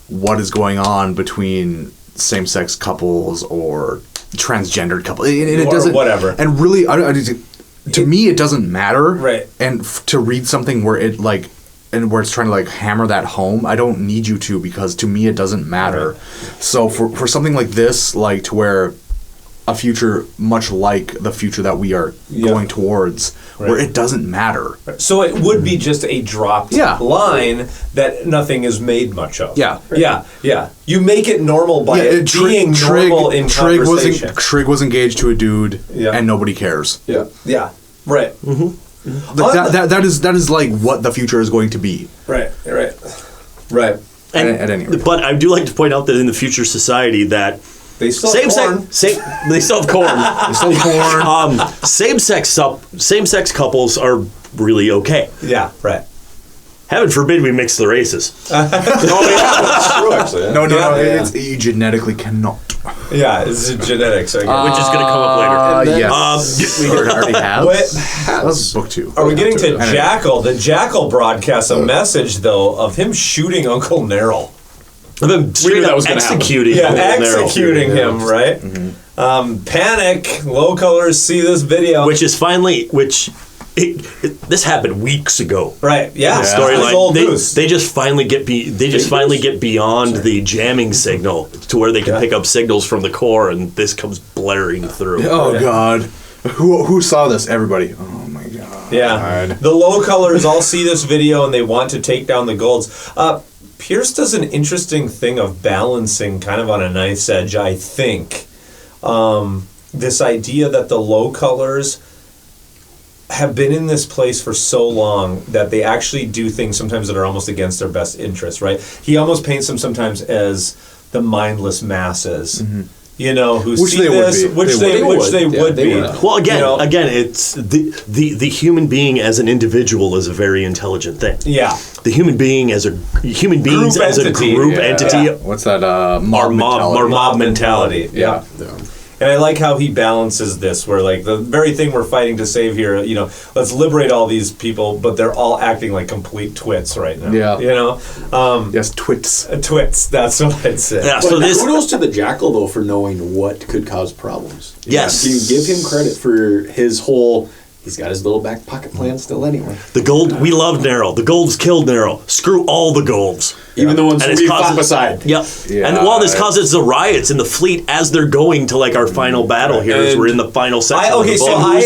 what is going on between same-sex couples or transgendered couples, and it doesn't whatever. And really, to me, it doesn't matter. Right. And to read something where it where it's trying to hammer that home, I don't need you to, because to me it doesn't matter. Right. So for something like this, to where a future much like the future that we are going towards, where it doesn't matter. So it would be just a dropped line that nothing is made much of. Yeah. Right. Yeah. You make it normal by being normal in conversation. Trig was engaged to a dude, and nobody cares. Yeah. Right. Mm-hmm. That is like what the future is going to be. Right. And at any rate. But I do like to point out that in the future society that they still have corn. They still have corn. Same-sex couples are really okay. Yeah. Right. Heaven forbid we mix the races. That's true, actually. No, you genetically cannot. Yeah, it's genetics, I guess. Which is going to come up later. Yes. We already have. That's book 2. Are we getting to Jackal? The Jackal broadcasts a message, though, of him shooting Uncle Nerl. Of him straight up executing him. Yeah, executing him, right? Mm-hmm. Panic. Low colors see this video. This happened weeks ago. Right. Yeah. Storyline. They just finally get beyond the jamming signal to where they can pick up signals from the core, and this comes blaring through. Oh God. Who saw this? Everybody. Oh my God. Yeah. The low colors all see this video and they want to take down the golds. Pierce does an interesting thing of balancing kind of on a knife's edge, I think. This idea that the low colors have been in this place for so long that they actually do things sometimes that are almost against their best interest, right? He almost paints them sometimes as the mindless masses, who which see this, which they would be. Well, again, it's the human being as an individual is a very intelligent thing. Yeah, the human being as a group entity. Yeah. What's that? Mob mentality. Yeah. And I like how he balances this, where the very thing we're fighting to save here, let's liberate all these people, but they're all acting like complete twits right now. Yeah. Yes, twits. Twits, that's what I'd say. Yeah, so kudos to the Jackal, though, for knowing what could cause problems. Yes. You give him credit for his whole... He's got his little back pocket plan still anyway. The gold, we love Nerl. The golds killed Nerl. Screw all the golds. Even the ones we fought beside. Yep. Yeah. And this causes the riots in the fleet as they're going to our final battle here, as we're in the final section. Who's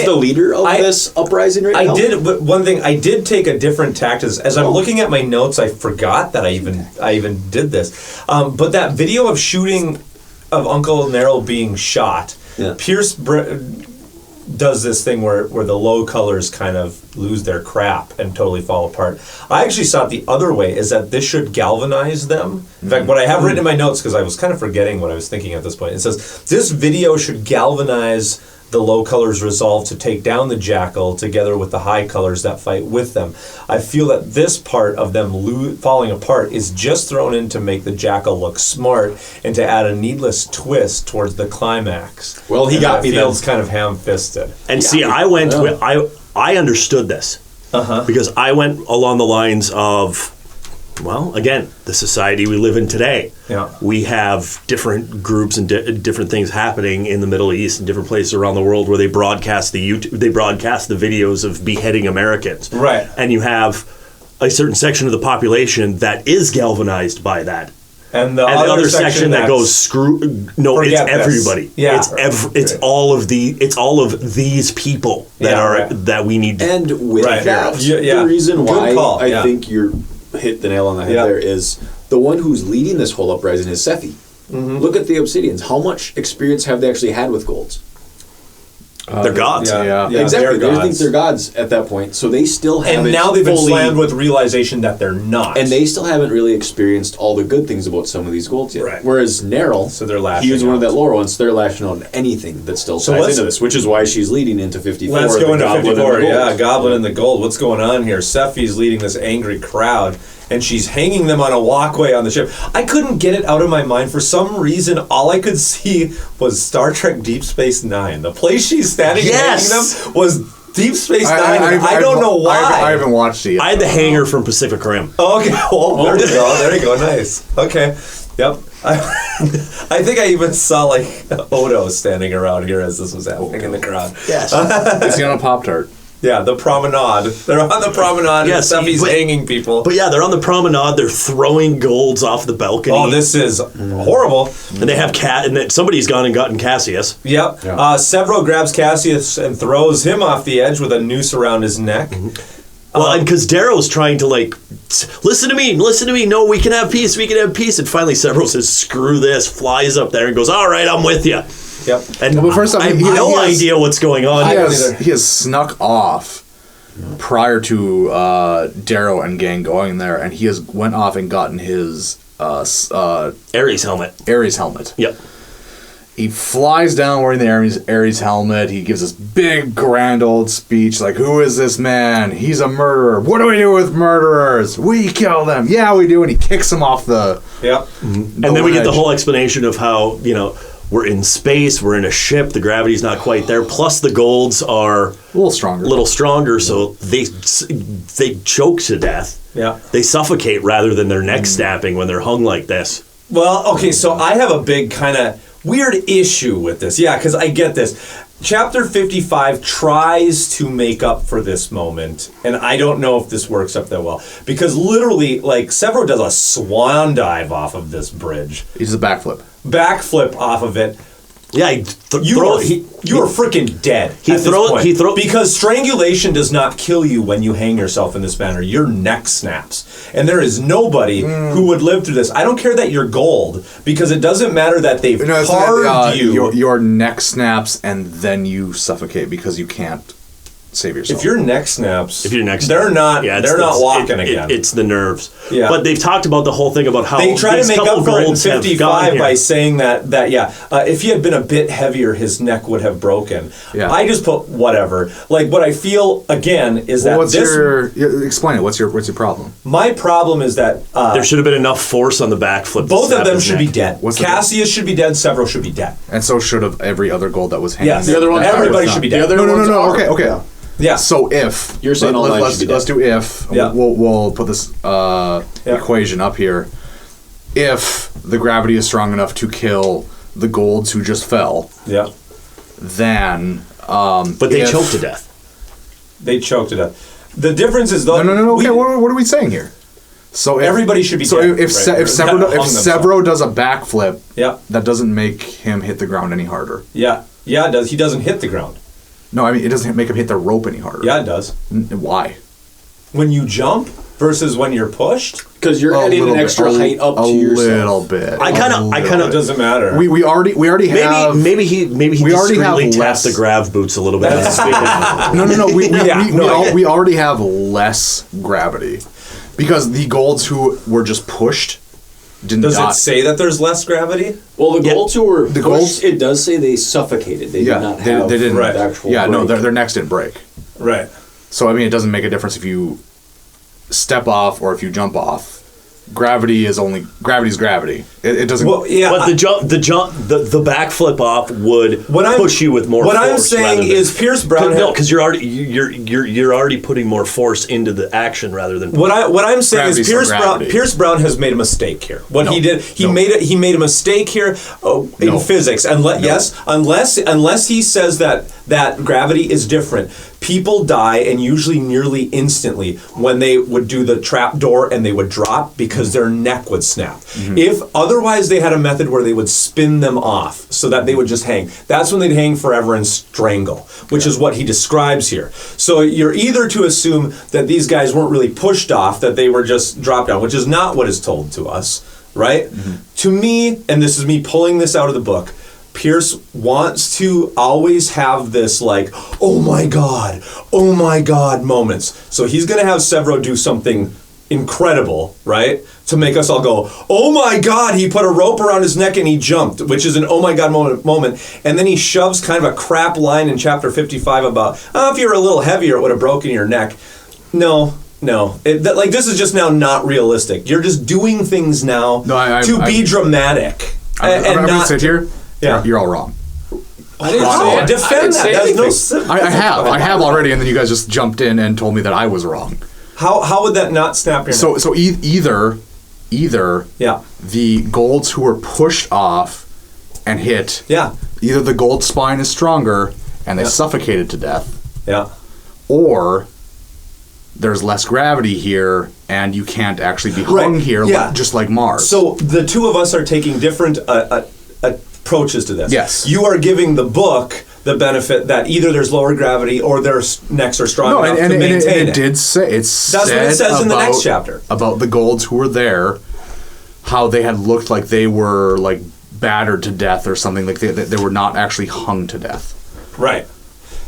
the leader of this uprising right now? But one thing, I did take a different tact. As I'm looking at my notes, I forgot that I even did this. But that video of shooting of Uncle Nerl being shot, Pierce does this thing where the low colors kind of lose their crap and totally fall apart. I actually saw it the other way, is that this should galvanize them. In fact, what I have written in my notes, because I was kind of forgetting what I was thinking at this point, it says, this video should galvanize the low colors' resolve to take down the jackal together with the high colors that fight with them. I feel that this part of them falling apart is just thrown in to make the jackal look smart and to add a needless twist towards the climax. Well, he got me. Feels kind of ham-fisted. And see, I went with, I understood this because I went along the lines of, well, again, the society we live in today. Yeah. We have different groups and different things happening in the Middle East and different places around the world where they broadcast the videos of beheading Americans. Right. And you have a certain section of the population that is galvanized by that. And the other section that goes screw. No, it's everybody. Yeah, it's all of these people that that we need. And with that, the reason why I think you're hit the nail on the head there is the one who's leading this whole uprising is Sephi. Look at the Obsidians. How much experience have they actually had with golds? They're gods. Exactly. They think they're gods at that point, so they still haven't. And now they've been slammed with realization that they're not. And they still haven't really experienced all the good things about some of these golds yet. Right. Whereas Neal, so they're lashing he was one of out. that lower ones, so they're lashing out on anything that still ties into this, which is why she's leading into 54. Let's go into Goblin 54. and the Gold. Yeah, Goblin and the Gold. What's going on here? Sephi's leading this angry crowd, and she's hanging them on a walkway on the ship. I couldn't get it out of my mind. For some reason, all I could see was Star Trek Deep Space Nine. The place she's standing and hanging them was Deep Space Nine. I don't know why. I haven't watched it yet. I had the hanger from Pacific Rim. Okay, well, there you go. There you go. Nice. Okay. Yep. I think I even saw like Odo standing around here as this was happening in the crowd. Yes. Is he on a Pop-Tart? Yeah, the promenade. They're on the promenade and Sephi's hanging people. But yeah, they're on the promenade. They're throwing golds off the balcony. Oh, this is horrible. And they have and then somebody's gone and gotten Cassius. Yep. Sevro grabs Cassius and throws him off the edge with a noose around his neck. Well, and because Darrow's trying to listen to me. No, we can have peace. And finally Sevro says, screw this, flies up there and goes, all right, I'm with you. Yep. And first off, I have no idea what's going on. He has snuck off prior to Darrow and gang going there, and he has went off and gotten his Ares helmet. Yep. He flies down wearing the Ares helmet. He gives this big, grand old speech like, who is this man? He's a murderer. What do we do with murderers? We kill them. Yeah, we do. And he kicks him off the... Yep. And then we get the whole explanation of how, we're in space, we're in a ship, the gravity's not quite there, plus the golds are a little stronger, so they choke to death. Yeah. They suffocate rather than their neck snapping when they're hung like this. Well, okay, so I have a big kind of weird issue with this. Yeah, because I get this. Chapter 55 tries to make up for this moment, and I don't know if this works up that well. Because literally, Sevro does a swan dive off of this bridge. He does a backflip off of it. Yeah, you are freaking dead. Because strangulation does not kill you when you hang yourself in this manner. Your neck snaps, and there is nobody who would live through this. I don't care that you're gold, because it doesn't matter that they've carved you. Your neck snaps, and then you suffocate because you can't save yourself. If your neck snaps, they're not walking again. It's the nerves. Yeah. But they've talked about the whole thing about how they try to make up for it in 55 by here. saying that if he had been a bit heavier, his neck would have broken. Yeah. I just put whatever. What I feel again is that explain it. What's your problem? My problem is that there should have been enough force on the backflip. Both of them should be dead. Cassius should be dead. Sevro should be dead. And so should have every other gold that was hanging. Yes, the other one. Everybody should be dead. No. Okay. Yeah. So if you're saying let's do if. Yeah. We'll put this equation up here. If the gravity is strong enough to kill the golds who just fell, then but they choked to death. They choked to death. The difference is though. No. Okay, what are we saying here? So everybody should be. So dead. if Sevro does a backflip, that doesn't make him hit the ground any harder. Yeah, it does. He doesn't hit the ground. No, I mean, it doesn't make him hit the rope any harder. Yeah, it does. Why? When you jump, versus when you're pushed? Because you're adding an extra height up to yourself. A little bit. I kind of It doesn't matter. We already have. Maybe he discreetly taps the grav boots a little bit. No. We already have less gravity because the golds who were just pushed didn't. Does it say that there's less gravity? Well, the golds who were pushed, it does say they suffocated. They did not have they didn't. the actual Yeah, no, break. their necks didn't break. Right. So I mean, it doesn't make a difference if you step off or if you jump off. Gravity's gravity. It doesn't. Well, yeah, but the backflip off would push you with more. What force I'm saying is Pierce Brown. No, because you're already putting more force into the action rather than. What I'm saying is Pierce Brown has made a mistake here. He made a mistake here in physics. Unless he says that gravity is different. People die, and usually nearly instantly, when they would do the trap door and they would drop because their neck would snap. Mm-hmm. If otherwise they had a method where they would spin them off so that they would just hang, that's when they'd hang forever and strangle, which is what he describes here. So you're either to assume that these guys weren't really pushed off, that they were just dropped down, which is not what is told to us, right? Mm-hmm. To me, and this is me pulling this out of the book, Pierce wants to always have this like, oh my God moments. So he's going to have Sevro do something incredible, right? To make us all go, oh my God, he put a rope around his neck and he jumped, which is an oh my God moment. And then he shoves kind of a crap line in chapter 55 about, if you're a little heavier, it would have broken your neck. No. This is just now not realistic. You're just doing things now to be dramatic. I'm going to sit here. Yeah. You're all wrong. I didn't say defend that. I have already, and then you guys just jumped in and told me that I was wrong. How would that not snap your neck? So either the golds who were pushed off and hit, either the gold spine is stronger and they suffocated to death, or there's less gravity here and you can't actually be hung here, just like Mars. So the two of us are taking different approaches to this. Yes. You are giving the book the benefit that either there's lower gravity or their necks are strong enough to maintain it. That's what it says in the next chapter. About the golds who were there, how they had looked like they were like battered to death or something, like they were not actually hung to death. Right.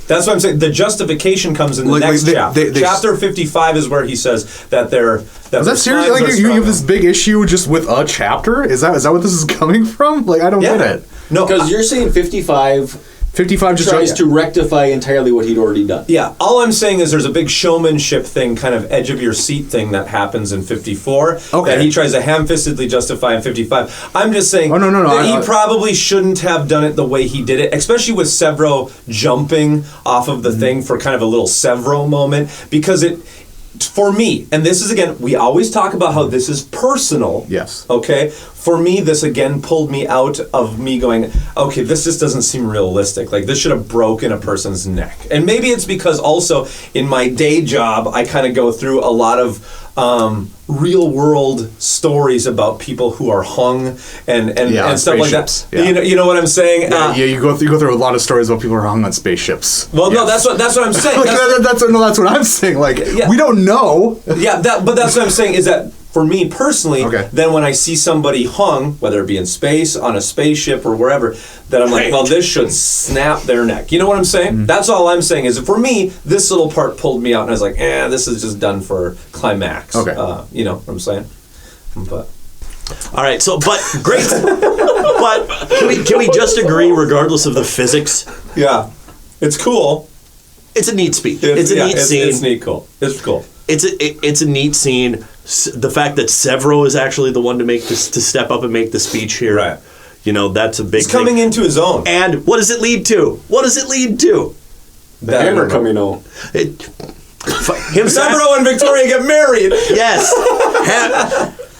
That's what I'm saying. The justification comes in the next chapter. Chapter 55 is where he says that they're... Is that serious? Like you have this big issue just with a chapter? Is that what this is coming from? Like, I don't get it. No, because you're saying 55 just tries to rectify entirely what he'd already done. Yeah, all I'm saying is there's a big showmanship thing, kind of edge of your seat thing that happens in 54 that he tries to ham-fistedly justify in 55. I'm just saying that he probably shouldn't have done it the way he did it, especially with Sevro jumping off of the thing for kind of a little Sevro moment, because for me, and this is again, we always talk about how this is personal. Yes. Okay? For me, this again pulled me out of me going, okay, this just doesn't seem realistic. Like, this should have broken a person's neck. And maybe it's because also in my day job, I kind of go through a lot of real world stories about people who are hung and stuff like that. Yeah. You know what I'm saying? You go through a lot of stories about people who are hung on spaceships. Well, no, that's what I'm saying. that's what I'm saying. Like, we don't know. Yeah, but that's what I'm saying is that for me personally, then when I see somebody hung, whether it be in space, on a spaceship, or wherever, that I'm like, well, this should snap their neck. You know what I'm saying? Mm-hmm. That's all I'm saying is, for me, this little part pulled me out, and I was like, this is just done for climax. Okay. You know what I'm saying? But... All right, but great. But can we just agree, regardless of the physics? Yeah. It's cool. It's a neat speech. It's a neat scene. It's neat. Cool. It's cool. It's a neat scene. The fact that Sevro is actually the one to step up and make the speech here, right? You know, that's a big. He's coming into his own. And what does it lead to? The hammer coming out. Sevro and Victoria get married. Yes.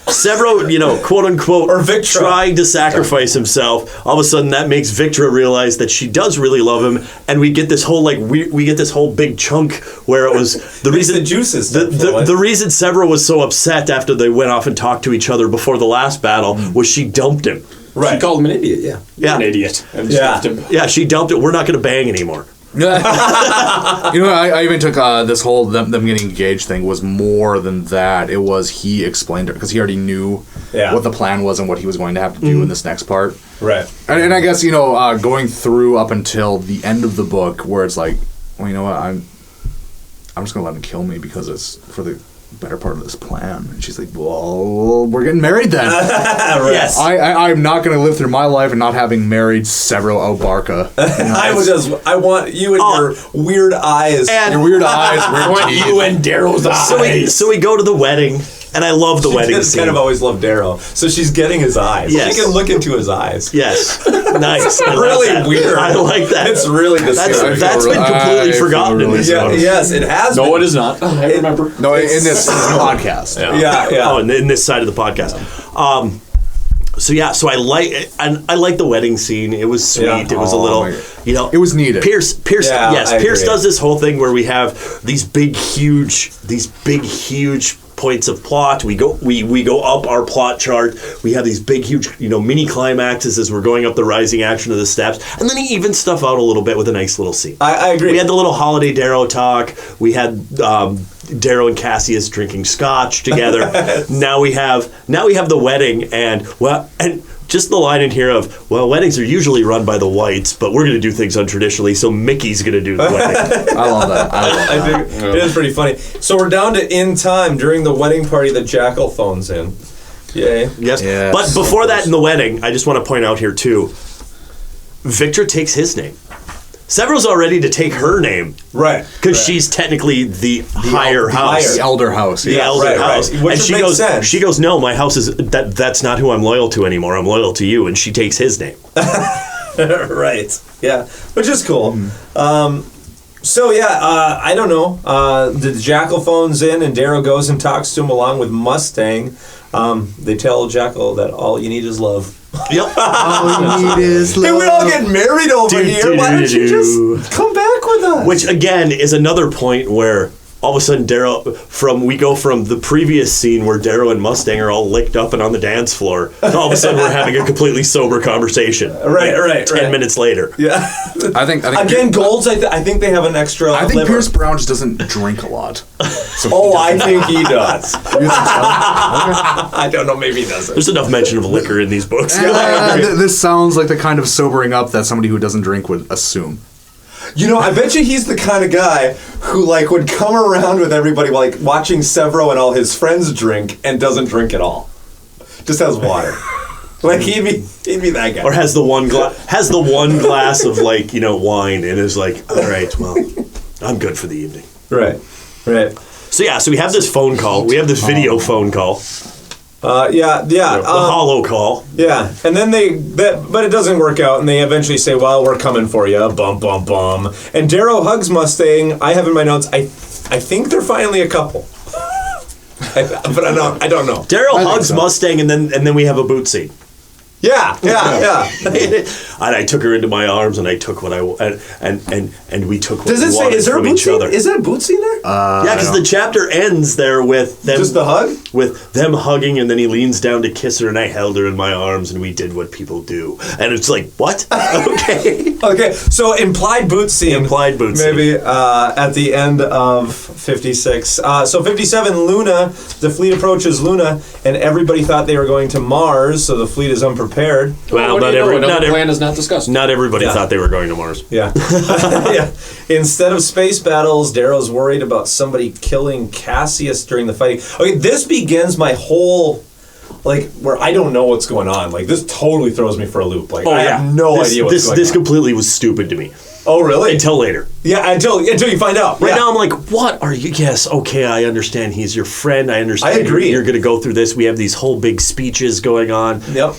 Sevro, quote unquote, or Victra, trying to sacrifice himself. All of a sudden, that makes Victra realize that she does really love him, and we get this whole we get this whole big chunk where it was the reason the juices. The reason Sevro was so upset after they went off and talked to each other before the last battle was she dumped him. Right. She called him an idiot. Yeah. An idiot. And dumped him. Yeah. She dumped it. We're not going to bang anymore. I even took this whole them getting engaged thing was more than that. It was he explained it because he already knew what the plan was and what he was going to have to do in this next part. Right. And I guess, going through up until the end of the book where it's like, well, you know what, I'm just going to let him kill me because it's for the better part of this plan. And she's like, well, we're getting married then. Right. Yes. I'm not going to live through my life and not having married Sevro Albarca. I want you and your weird eyes. And your weird eyes. I want you and Darrow's eyes. So we go to the wedding. And I love the wedding scene. Kind of always loved Darrow. So she's getting his eyes. Yes. She can look into his eyes. Yes. Nice. It's really weird. I like that. It's really disgusting. That's been completely forgotten in this book. Yes, it has. No, it is not. I remember. No, in this podcast. Yeah. Oh, in this side of the podcast. So I like the wedding scene. It was sweet. Yeah. It was a little, it was needed. Pierce Pierce agree. does this whole thing where we have these big huge points of plot. We go up our plot chart. We have these big huge mini climaxes as we're going up the rising action of the steps, and then he evens stuff out a little bit with a nice little scene. I agree. We had the little holiday Darrow talk. We had Darrow and Cassius drinking scotch together. Now we have the wedding, and just the line in here of, well, weddings are usually run by the whites, but we're going to do things untraditionally, so Mickey's going to do the wedding. I love that. I think it is pretty funny. So we're down to in time during the wedding party that Jackal phones in. Yay. Yes. But before that, in the wedding, I just want to point out here, too, Victra takes his name. Sevro's all ready to take her name. Right. Because she's technically the higher house. The elder house. The elder house. Right. Which makes sense. She goes, no, my house is, that's not who I'm loyal to anymore. I'm loyal to you. And she takes his name. Right. Yeah. Which is cool. I don't know. The Jackal phones in and Darrow goes and talks to him along with Mustang. They tell Jackal that all you need is love. Yep. All you need is love. Hey, we all get married over here. Why don't you just come back with us? Which, again, is another point where all of a sudden we go from the previous scene where Darrow and Mustang are all licked up and on the dance floor, and all of a sudden we're having a completely sober conversation. Right. 10 minutes later. Yeah. I think again, Golds. I think they have an extra. I think liver. Pierce Brown just doesn't drink a lot. So I think he does. You think so? Okay. I don't know. Maybe he doesn't. There's enough mention of liquor in these books. This sounds like the kind of sobering up that somebody who doesn't drink would assume. I bet you he's the kind of guy who would come around with everybody watching Sevro and all his friends drink and doesn't drink at all. Just has water. He'd be that guy. Or has the one glass of wine and is like, all right, well, I'm good for the evening. Right. So we have this phone call. We have this video phone call. The hollow call. Yeah, and then but it doesn't work out, and they eventually say, "Well, we're coming for you." Bum bum bum. And Darrow hugs Mustang. I have in my notes. I think they're finally a couple. But I don't know. Darrow hugs Mustang, and then we have a boot scene. Yeah. And I took her into my arms, and I took what I and we took what Does it we say? wanted Is there a from boot each scene? other. Is there a boot scene there? Because the chapter ends there with them just the hug, with them hugging, and then he leans down to kiss her, and I held her in my arms, and we did what people do. And it's like, what? Okay. So implied boot scene. Maybe at the end of 56. So 57, Luna. The fleet approaches Luna, and everybody thought they were going to Mars, so the fleet is unprepared. Well, the plan is not discussed. Not everybody thought they were going to Mars. Yeah. Yeah. Instead of space battles, Darrow's worried about somebody killing Cassius during the fighting. Okay, this begins my whole, where I don't know what's going on. This totally throws me for a loop. I have no idea what's going on. This completely was stupid to me. Oh, really? Until later. Yeah, until you find out. Right now I'm like, what are you? Yes, okay, I understand. He's your friend. I understand. I agree. You're going to go through this. We have these whole big speeches going on. Yep.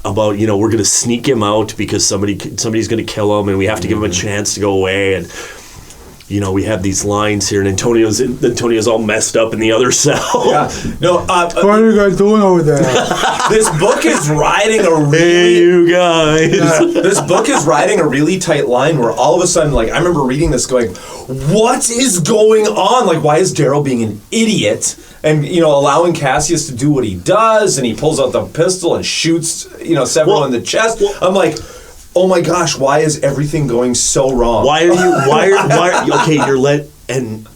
About, we're going to sneak him out because somebody's going to kill him, and we have to give him a chance to go away. And we have these lines here, and Antonio's all messed up in the other cell. Yeah. No. What are you guys doing over there? This book is riding a really. Hey, you guys. This book is riding a really tight line where all of a sudden, I remember reading this going, what is going on? Why is Darrow being an idiot? And, allowing Cassius to do what he does, and he pulls out the pistol and shoots, Sevro in the chest. I'm like, oh my gosh, why is everything going so wrong? Why okay, and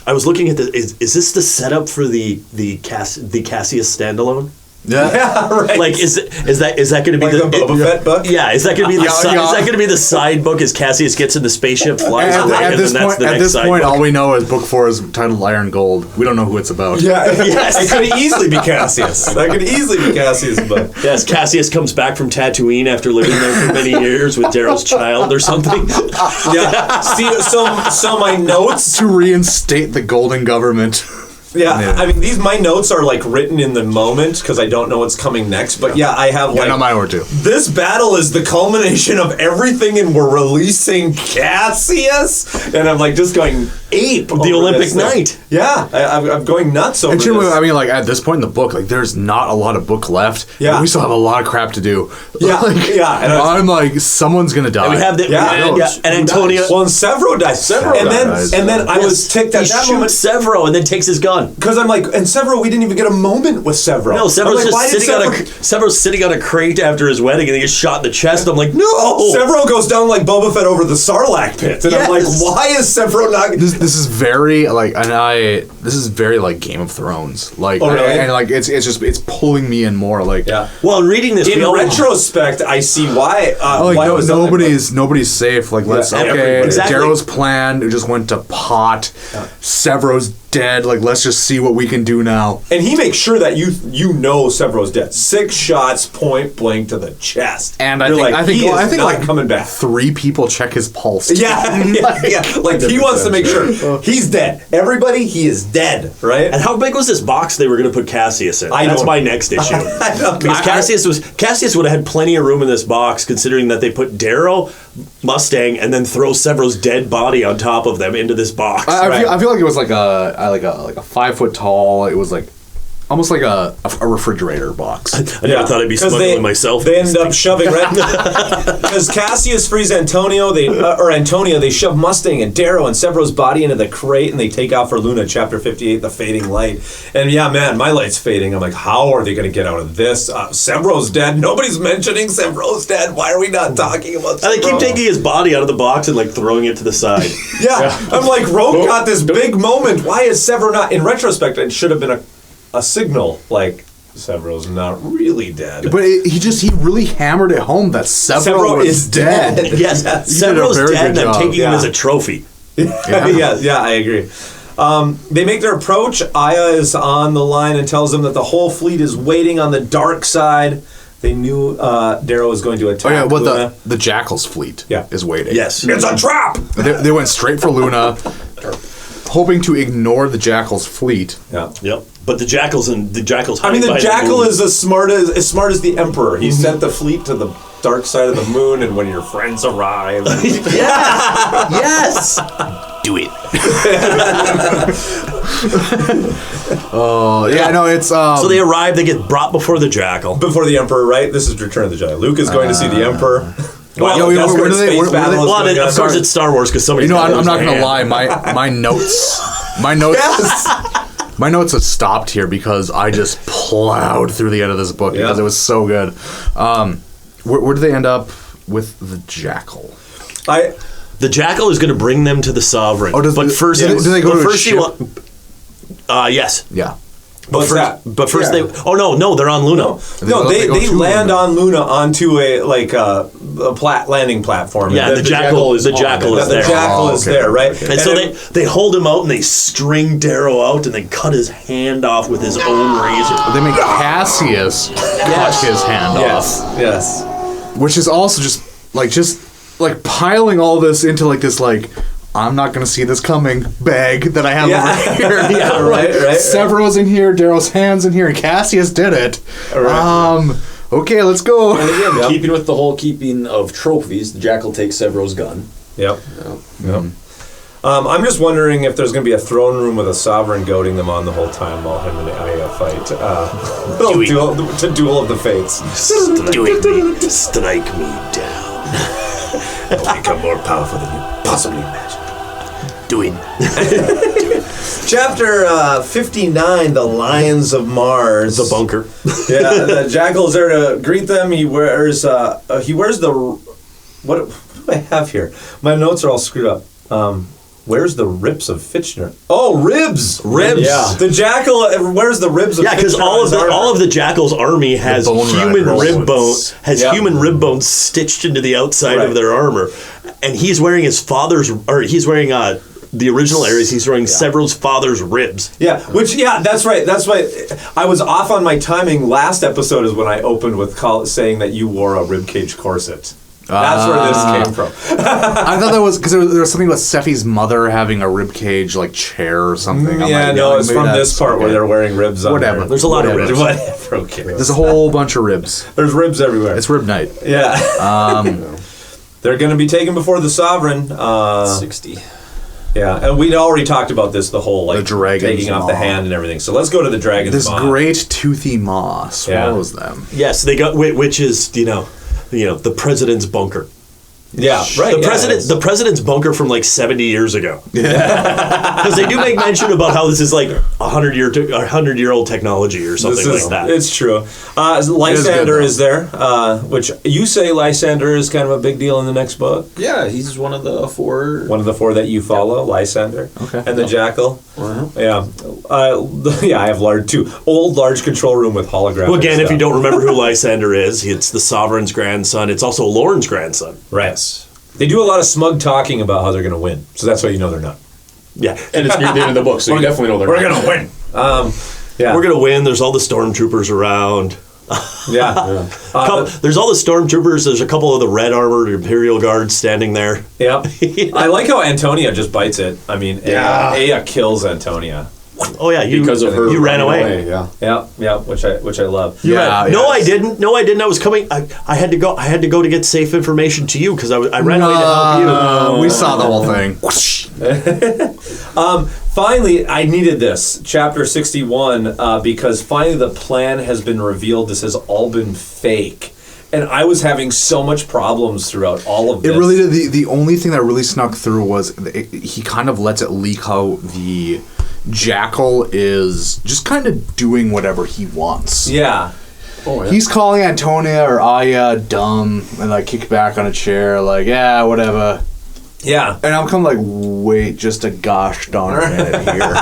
I was looking at is this the setup for the Cassius standalone? Yeah, right. Like, is that going to be the Boba Fett book? Yeah, is that going to be is that going to be the side book as Cassius gets in the spaceship, flies away, at and this then that's point, the at next this side point, book? all we know is book 4 is titled Iron Gold. We don't know who it's about. Yeah, it could easily be Cassius. That could easily be Cassius' book. Yes, Cassius comes back from Tatooine after living there for many years with Darrow's child or something. Yeah. See, so my notes to reinstate the Golden Government. Yeah, I mean, my notes are like written in the moment because I don't know what's coming next. But yeah, I have like. Yeah, no, mine were too. This battle is the culmination of everything, and we're releasing Cassius, and I'm like just going ape. The Olympic night. Yeah, I'm going nuts over and this. I mean, like at this point in the book, like there's not a lot of book left. Yeah, we still have a lot of crap to do. Yeah, like, yeah. And I'm like, someone's gonna die. And we have and Antonio. Well, and Sevro dies. And then I was ticked at that moment. Sevro and then takes his gun because I'm like, and Sevro, we didn't even get a moment with Sevro. No, Sevro's just Sevro's sitting on a crate after his wedding and he gets shot in the chest. I'm like, no. Sevro goes down like Boba Fett over the Sarlacc pit, and I'm like, why is Sevro not? This is very like, this is very like Game of Thrones, like, really? and like it's pulling me in more, like. Yeah. Well, in reading this, in retrospect, I see why. Why nobody's safe. Like, let's Darrow's plan just went to pot. Yeah. Sevro's dead. Like, let's just see what we can do now. And he makes sure that you know Sevro's dead. 6 shots, point blank to the chest. And I think not coming back. 3 people check his pulse. Yeah. Like he wants to make sure he's dead. Everybody, he is dead, right? And how big was this box they were going to put Cassius in? That's my next issue. Because Cassius would have had plenty of room in this box, considering that they put Darrow, Mustang, and then throw Sevro's dead body on top of them into this box. I feel like it was like a 5 foot tall. It was like almost like a refrigerator box. I never thought I'd be smuggling myself. They ended up shoving because Cassius frees Antonio. They shove Mustang and Darrow and Sevro's body into the crate, and they take out for Luna. Chapter 58, the fading light. And yeah, man, my light's fading. I'm like, how are they going to get out of this? Sevro's dead. Nobody's mentioning Sevro's dead. Why are we not talking about Sevro? And they keep taking his body out of the box and like throwing it to the side. Yeah, I'm like, Rogue got this big moment. Why is Sevro not? In retrospect, it should have been a signal like Sevro's not really dead. But he really hammered it home that Sevro is dead. Yes, Sevro's dead, and I'm taking him as a trophy. Yeah, I agree. They make their approach. Aya is on the line and tells them that the whole fleet is waiting on the dark side. They knew Darrow was going to attack Luna. The Jackal's fleet is waiting. Yes. It's a trap! They went straight for Luna, hoping to ignore the Jackal's fleet. Yeah. Yep. But the Jackal's. I mean, the Jackal is as smart as the Emperor. He sent the fleet to the dark side of the moon, and when your friends arrive, yes, do it. Oh yeah, no, it's so they arrive. They get brought before the Jackal, before the Emperor. Right. This is Return of the Jedi. Luke is going to see the Emperor. Well, of course, it's Star Wars because somebody. I'm not going to lie. My notes. My notes have stopped here because I just plowed through the end of this book because it was so good. Where do they end up with the Jackal? The Jackal is going to bring them to the Sovereign. Do they go to a ship? Yes. Yeah. What's that? But first they. Oh no, they're on Luna. No, they land on Luna onto a landing platform. Yeah, the Jackal is there. The Jackal is there, right? And so they hold him out and they string Darrow out and they cut his hand off with his own razor. They make Cassius cut his hand off. Yes. Which is also just piling all this into this I'm not going to see this coming bag that I have over here. Yeah, right. Sevro's in here, Darrow's hand's in here, and Cassius did it. Right. Okay, let's go. And again, keeping with the whole keeping of trophies, the Jackal takes Sevro's gun. Yep. I'm just wondering if there's going to be a throne room with a sovereign goading them on the whole time while him and Aya fight. Duel of the Fates. Strike me down. I'll become more powerful than you possibly imagine. Chapter 59, The Lions of Mars. The bunker. Yeah, the Jackal's there to greet them. He wears the what do I have here? My notes are all screwed up. Where's the ribs of Fitchner? Oh, ribs! Yeah. The jackal. Where's the ribs of Fitchner? Yeah, because all of the jackal's army has human rib bones. Human rib bones stitched into the outside of their armor, and he's wearing he's wearing the original Ares. He's wearing Sevro's father's ribs. Yeah, that's right. That's why I was off on my timing. Last episode is when I opened with saying that you wore a ribcage corset. That's where this came from. I thought that was because there was something about Sephi's mother having a ribcage like chair or something. It's from this part where they're wearing ribs on Whatever. there. There's a lot of ribs. Whatever, okay. There's a whole bunch of ribs. There's ribs everywhere. It's rib night. Yeah. They're going to be taken before the Sovereign. 60. Yeah, and we'd already talked about this, the whole The dragon's taking off the maw. hand and everything. So let's go to the dragon's This maw. great toothy maw swallows them. Yes, they got which is the president's bunker. Yeah, right. The president's bunker from like 70 years ago. Yeah, because they do make mention about how this is like 100-year-old technology or something like that. It's true. Lysander is there, which you say Lysander is kind of a big deal in the next book. Yeah, he's one of the four. One of the four that you follow, Lysander. Okay. And the jackal. Wow. Yeah. I have large control room with holographic Well, again, stuff. if you don't remember who Lysander is, it's the Sovereign's grandson. It's also Lauren's grandson. Right. They do a lot of smug talking about how they're going to win, so that's why you know they're not. Yeah, And it's near the end of the book, so you definitely know they're We're not. going to win. Yeah. We're gonna win. There's all the stormtroopers around. Yeah. There's all the stormtroopers. There's a couple of the red armored Imperial guards standing there. Yeah. I like how Antonia just bites it. I mean, Aya kills Antonia. Oh yeah, because of her. You ran away. Yeah, which I love. No, I didn't. I was coming. I had to go. I had to go to get safe information to you because I ran away to help you. We saw the whole thing. Finally, I needed this chapter 61 because finally the plan has been revealed. This has all been fake. And I was having so much problems throughout all of this. It really did. The only thing that really snuck through was he kind of lets it leak how the jackal is just kind of doing whatever he wants. Yeah. Oh, yeah. He's calling Antonia or Aya dumb and like kick back on a chair like, yeah, whatever. Yeah. And I'm kind of like, wait just a gosh darn minute here.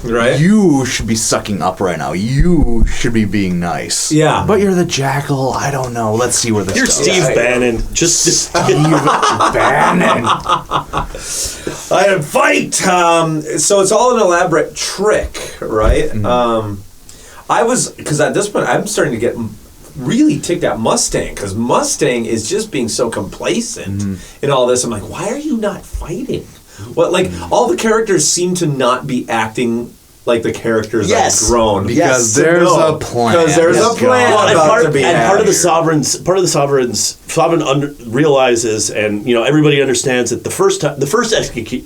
Right? You should be sucking up right now. You should be being nice. Yeah. But you're the jackal. I don't know. Let's see where this You're goes. Steve Bannon. Just Steve Bannon. I had fight. So it's all an elaborate trick, right? Because at this point I'm starting to get really ticked at Mustang because Mustang is just being so complacent in all this. I'm like, why are you not fighting? Well, like all the characters seem to not be acting like the characters that have grown because there's a plan. Because there's a plan. Part of the sovereign realizes, and everybody understands that the first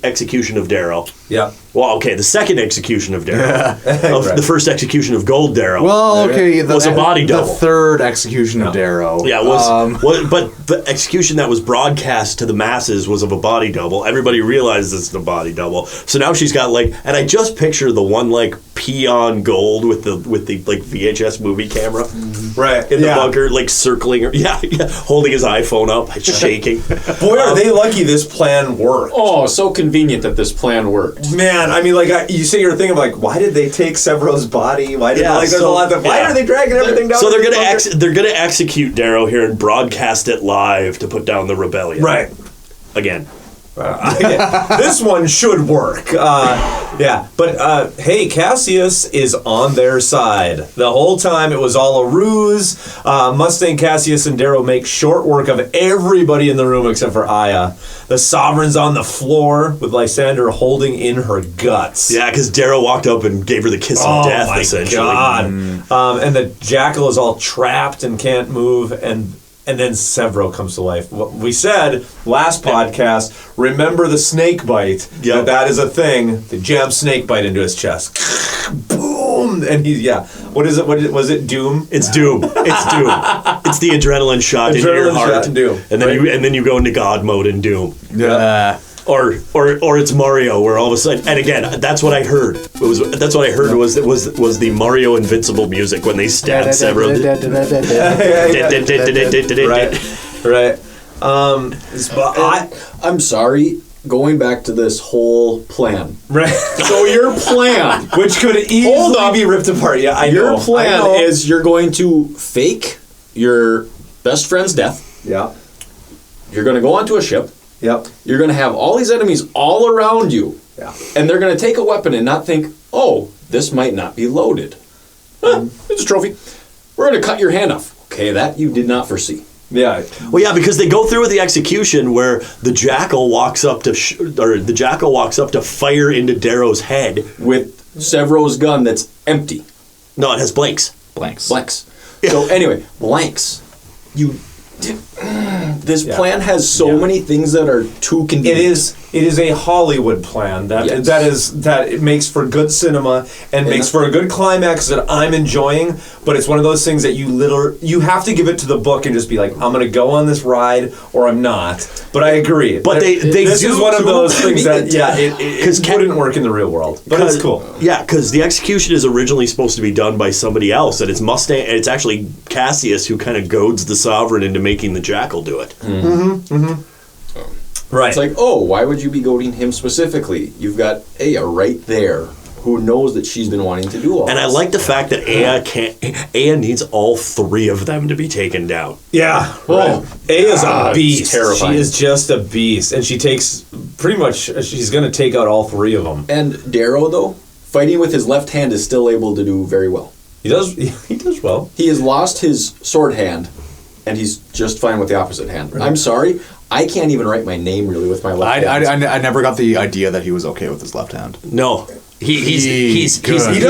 execution of Darrow. Yeah. Well, okay, the second execution of Darrow, the first execution of Gold Darrow. Well, okay, was a body double. The third execution of Darrow. Yeah, but the execution that was broadcast to the masses was of a body double. Everybody realizes it's a body double. So now she's got and I just picture the one peon gold with the VHS movie camera, right in the bunker, circling her, holding his iPhone up, shaking. Boy, are they lucky this plan worked. Oh, so convenient that this plan worked. Man, I mean, you say you're thinking why did they take Sevro's body? Why did there's a lot of why are they dragging everything down? So they're gonna execute Darrow here and broadcast it live to put down the rebellion. Right. Again. This one should work. But hey, Cassius is on their side. The whole time it was all a ruse. Mustang, Cassius, and Darrow make short work of everybody in the room except for Aya. The Sovereign's on the floor with Lysander holding in her guts. Yeah, because Darrow walked up and gave her the kiss of death, essentially. Oh, my God. And the jackal is all trapped and can't move, and then Sevro comes to life. We said last podcast, remember the snake bite. Yep. That is a thing. They jam snake bite into his chest. Boom! And what is it? Was it Doom? It's Doom. It's Doom. It's the adrenaline shot into your heart. And Doom. And then you go into God mode in Doom. Yeah. Or it's Mario, where all of a sudden, and again, that's what I heard. Was the Mario Invincible music when they stabbed Sevro. Right. I'm sorry. Going back to this whole plan. Right. So your plan, which could easily be ripped apart. Yeah, I know. Your plan is you're going to fake your best friend's death. Yeah. You're going to go onto a ship. Yep. You're going to have all these enemies all around you. Yeah. And they're going to take a weapon and not think, oh, this might not be loaded. It's a trophy. We're going to cut your hand off. Okay, that you did not foresee. Yeah. Well, yeah, because they go through with the execution where the jackal walks up to fire into Darrow's head with Sevro's gun that's empty. No, it has blanks. Blanks. So anyway, blanks. This plan has so many things that are too convenient. It is a Hollywood plan that it makes for good cinema and makes for a good climax that I'm enjoying. But it's one of those things that you have to give it to the book and just be like, I'm going to go on this ride or I'm not. But I agree. But this is one of those things that it wouldn't work in the real world. But it's cool. Yeah, because the execution is originally supposed to be done by somebody else, and it's actually Cassius who kind of goads the Sovereign into making the jackal do it. Right. It's like, oh, why would you be goading him specifically? You've got Aya right there, who knows that she's been wanting to do all and this. I like the fact that Aya needs all three of them to be taken down. Yeah. Well, Aya's a beast. Terrifying. She is just a beast. And she's going to take out all three of them. And Darrow, though, fighting with his left hand is still able to do very well. He does well. He has lost his sword hand, and he's just fine with the opposite hand. Right. I'm sorry, I can't even write my name really with my left hand. I never got the idea that he was okay with his left hand. No. He's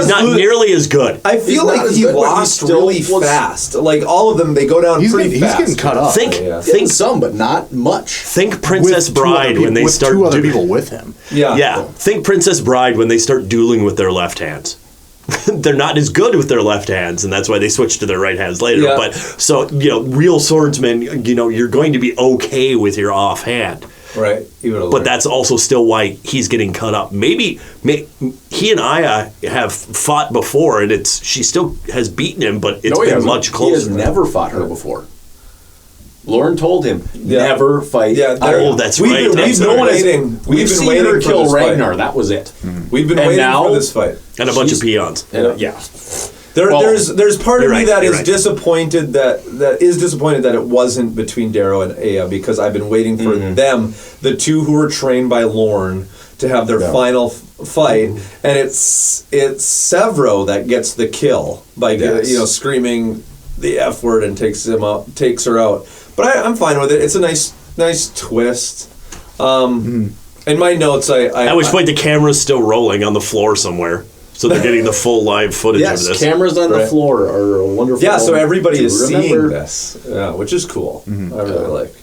not nearly as good. I feel like he lost really fast. Like all of them, they go down pretty fast. He's getting cut off. Think some, but not much. Think Princess Bride when they start two other people with him. Yeah. Think Princess Bride when they start dueling with their left hands. They're not as good with their left hands, and that's why they switch to their right hands later. Yeah. But so real swordsmen, you're going to be okay with your off hand. Right. But that's also still why he's getting cut up. Maybe he and Aya have fought before, and she still has beaten him, but it's been much closer. He has never fought her before. Lauren told him, never fight. Yeah, that's right. We've been seen waiting her for kill this Ragnar. fight. That was it. We've been waiting for this fight. And a bunch of peons. There's part of me that is disappointed that it wasn't between Darrow and Aya, because I've been waiting for them, the two who were trained by Lorne, to have their final fight, and it's Sevro that gets the kill by screaming the F word and takes her out. But I'm fine with it. It's a nice twist. In my notes, at which point the camera's still rolling on the floor somewhere. So they're getting the full live footage of this. Yes, cameras on the floor are a wonderful. Yeah, so everybody is seeing this, which is cool. I really like.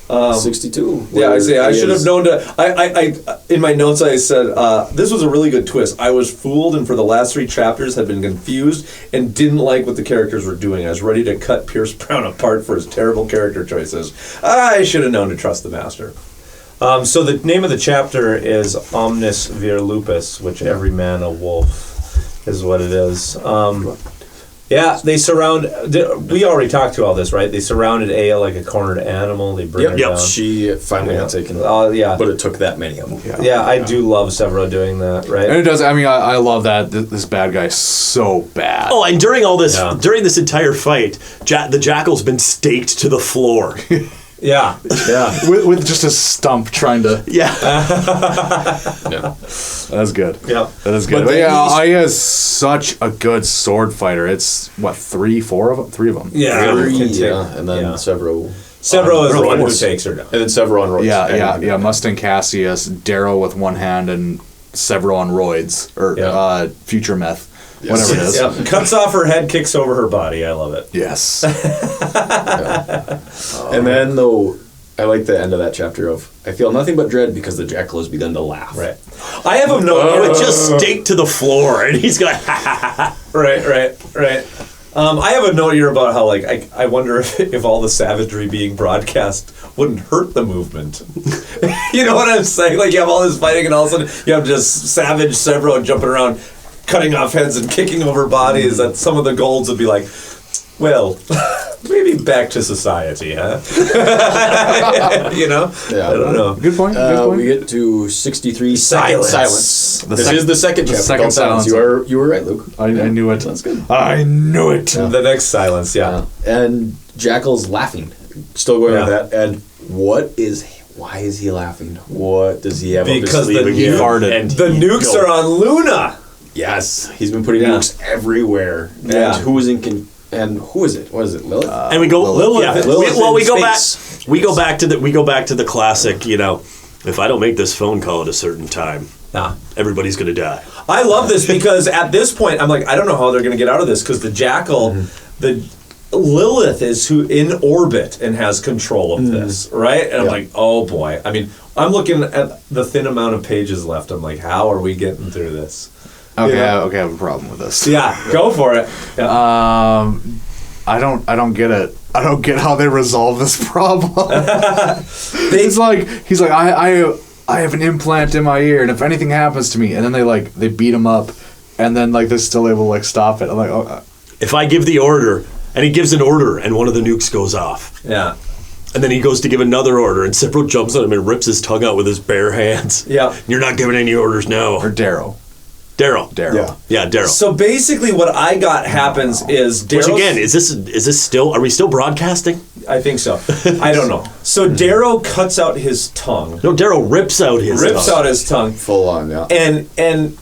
62. Yeah, I should have known to. I in my notes I said this was a really good twist. I was fooled, and for the last 3 chapters had been confused and didn't like what the characters were doing. I was ready to cut Pierce Brown apart for his terrible character choices. I should have known to trust the master. So the name of the chapter is Omnis Vir Lupus, which every man a wolf is what it is. Yeah, they surround. We already talked to all this, right? They surrounded Aya like a cornered animal. They bring her down. She finally got taken. Yeah, but it took that many of them. Yeah, I do love Sevro doing that, right? And it does. I mean, I love that this bad guy is so bad. Oh, and during all this, during this entire fight, the jackal's been staked to the floor. Yeah. with just a stump trying to. Yeah. That's good. Yeah. That is good. But Aya is such a good sword fighter. It's what 3 of them. Yeah. And then Sevro. Sevro is the one who takes her down. And then Sevro on roids. Yeah. Mustang Cassius, Darrow with one hand, and Sevro on roids or future meth. Whatever it is. Yep. Cuts off her head, kicks over her body. I love it. Yes. And then, though, I like the end of that chapter of, I feel nothing but dread because the jackal has begun to laugh. Right. I have a note here. Just staked to the floor, and he's going, Right. I have a note here about how, I wonder if all the savagery being broadcast wouldn't hurt the movement. You know what I'm saying? Like, you have all this fighting, and all of a sudden, you have just savage Sevro jumping around, cutting off heads and kicking over bodies, that some of the golds would be like, well, Maybe back to society, huh? You know? Yeah. I don't know. Good point. Good point. We get to 63. Silence. This is the second chapter. second silence. You were right, Luke. I knew it. That's good. I knew it. The next silence, yeah. And Jackal's laughing. Still going Yeah. with that. And why is he laughing? What does he have Because up his sleeve he again? farted. And the nukes are on Luna. Yes, he's been putting nukes everywhere. Yeah. And who is it? What is it? Lilith? And we go Lilith. Yeah. Lilith we go back. space. We go back to the classic. You know, if I don't make this phone call at a certain time, everybody's gonna die. I love this because at this point, I'm like, I don't know how they're going to get out of this because the Jackal, the Lilith is who in orbit and has control of this, right? And I'm like, oh boy. I mean, I'm looking at the thin amount of pages left. I'm like, how are we getting through this? Okay, I have a problem with this. Yeah, go for it. Yeah. I don't get it. I don't get how they resolve this problem. He's like, I have an implant in my ear, and if anything happens to me, and then they beat him up, and then they're still able to stop it. I'm like, oh. If I give the order, and he gives an order, and one of the nukes goes off. Yeah. And then he goes to give another order, and Sevro jumps on him and rips his tongue out with his bare hands. Yeah. You're not giving any orders now. Or Daryl. Yeah, Daryl. So basically, what I got happens is Daryl's... Which again, is this still? Are we still broadcasting? I think so. I don't know. So Daryl cuts out his tongue. No, Daryl rips out his tongue. Full on, yeah. And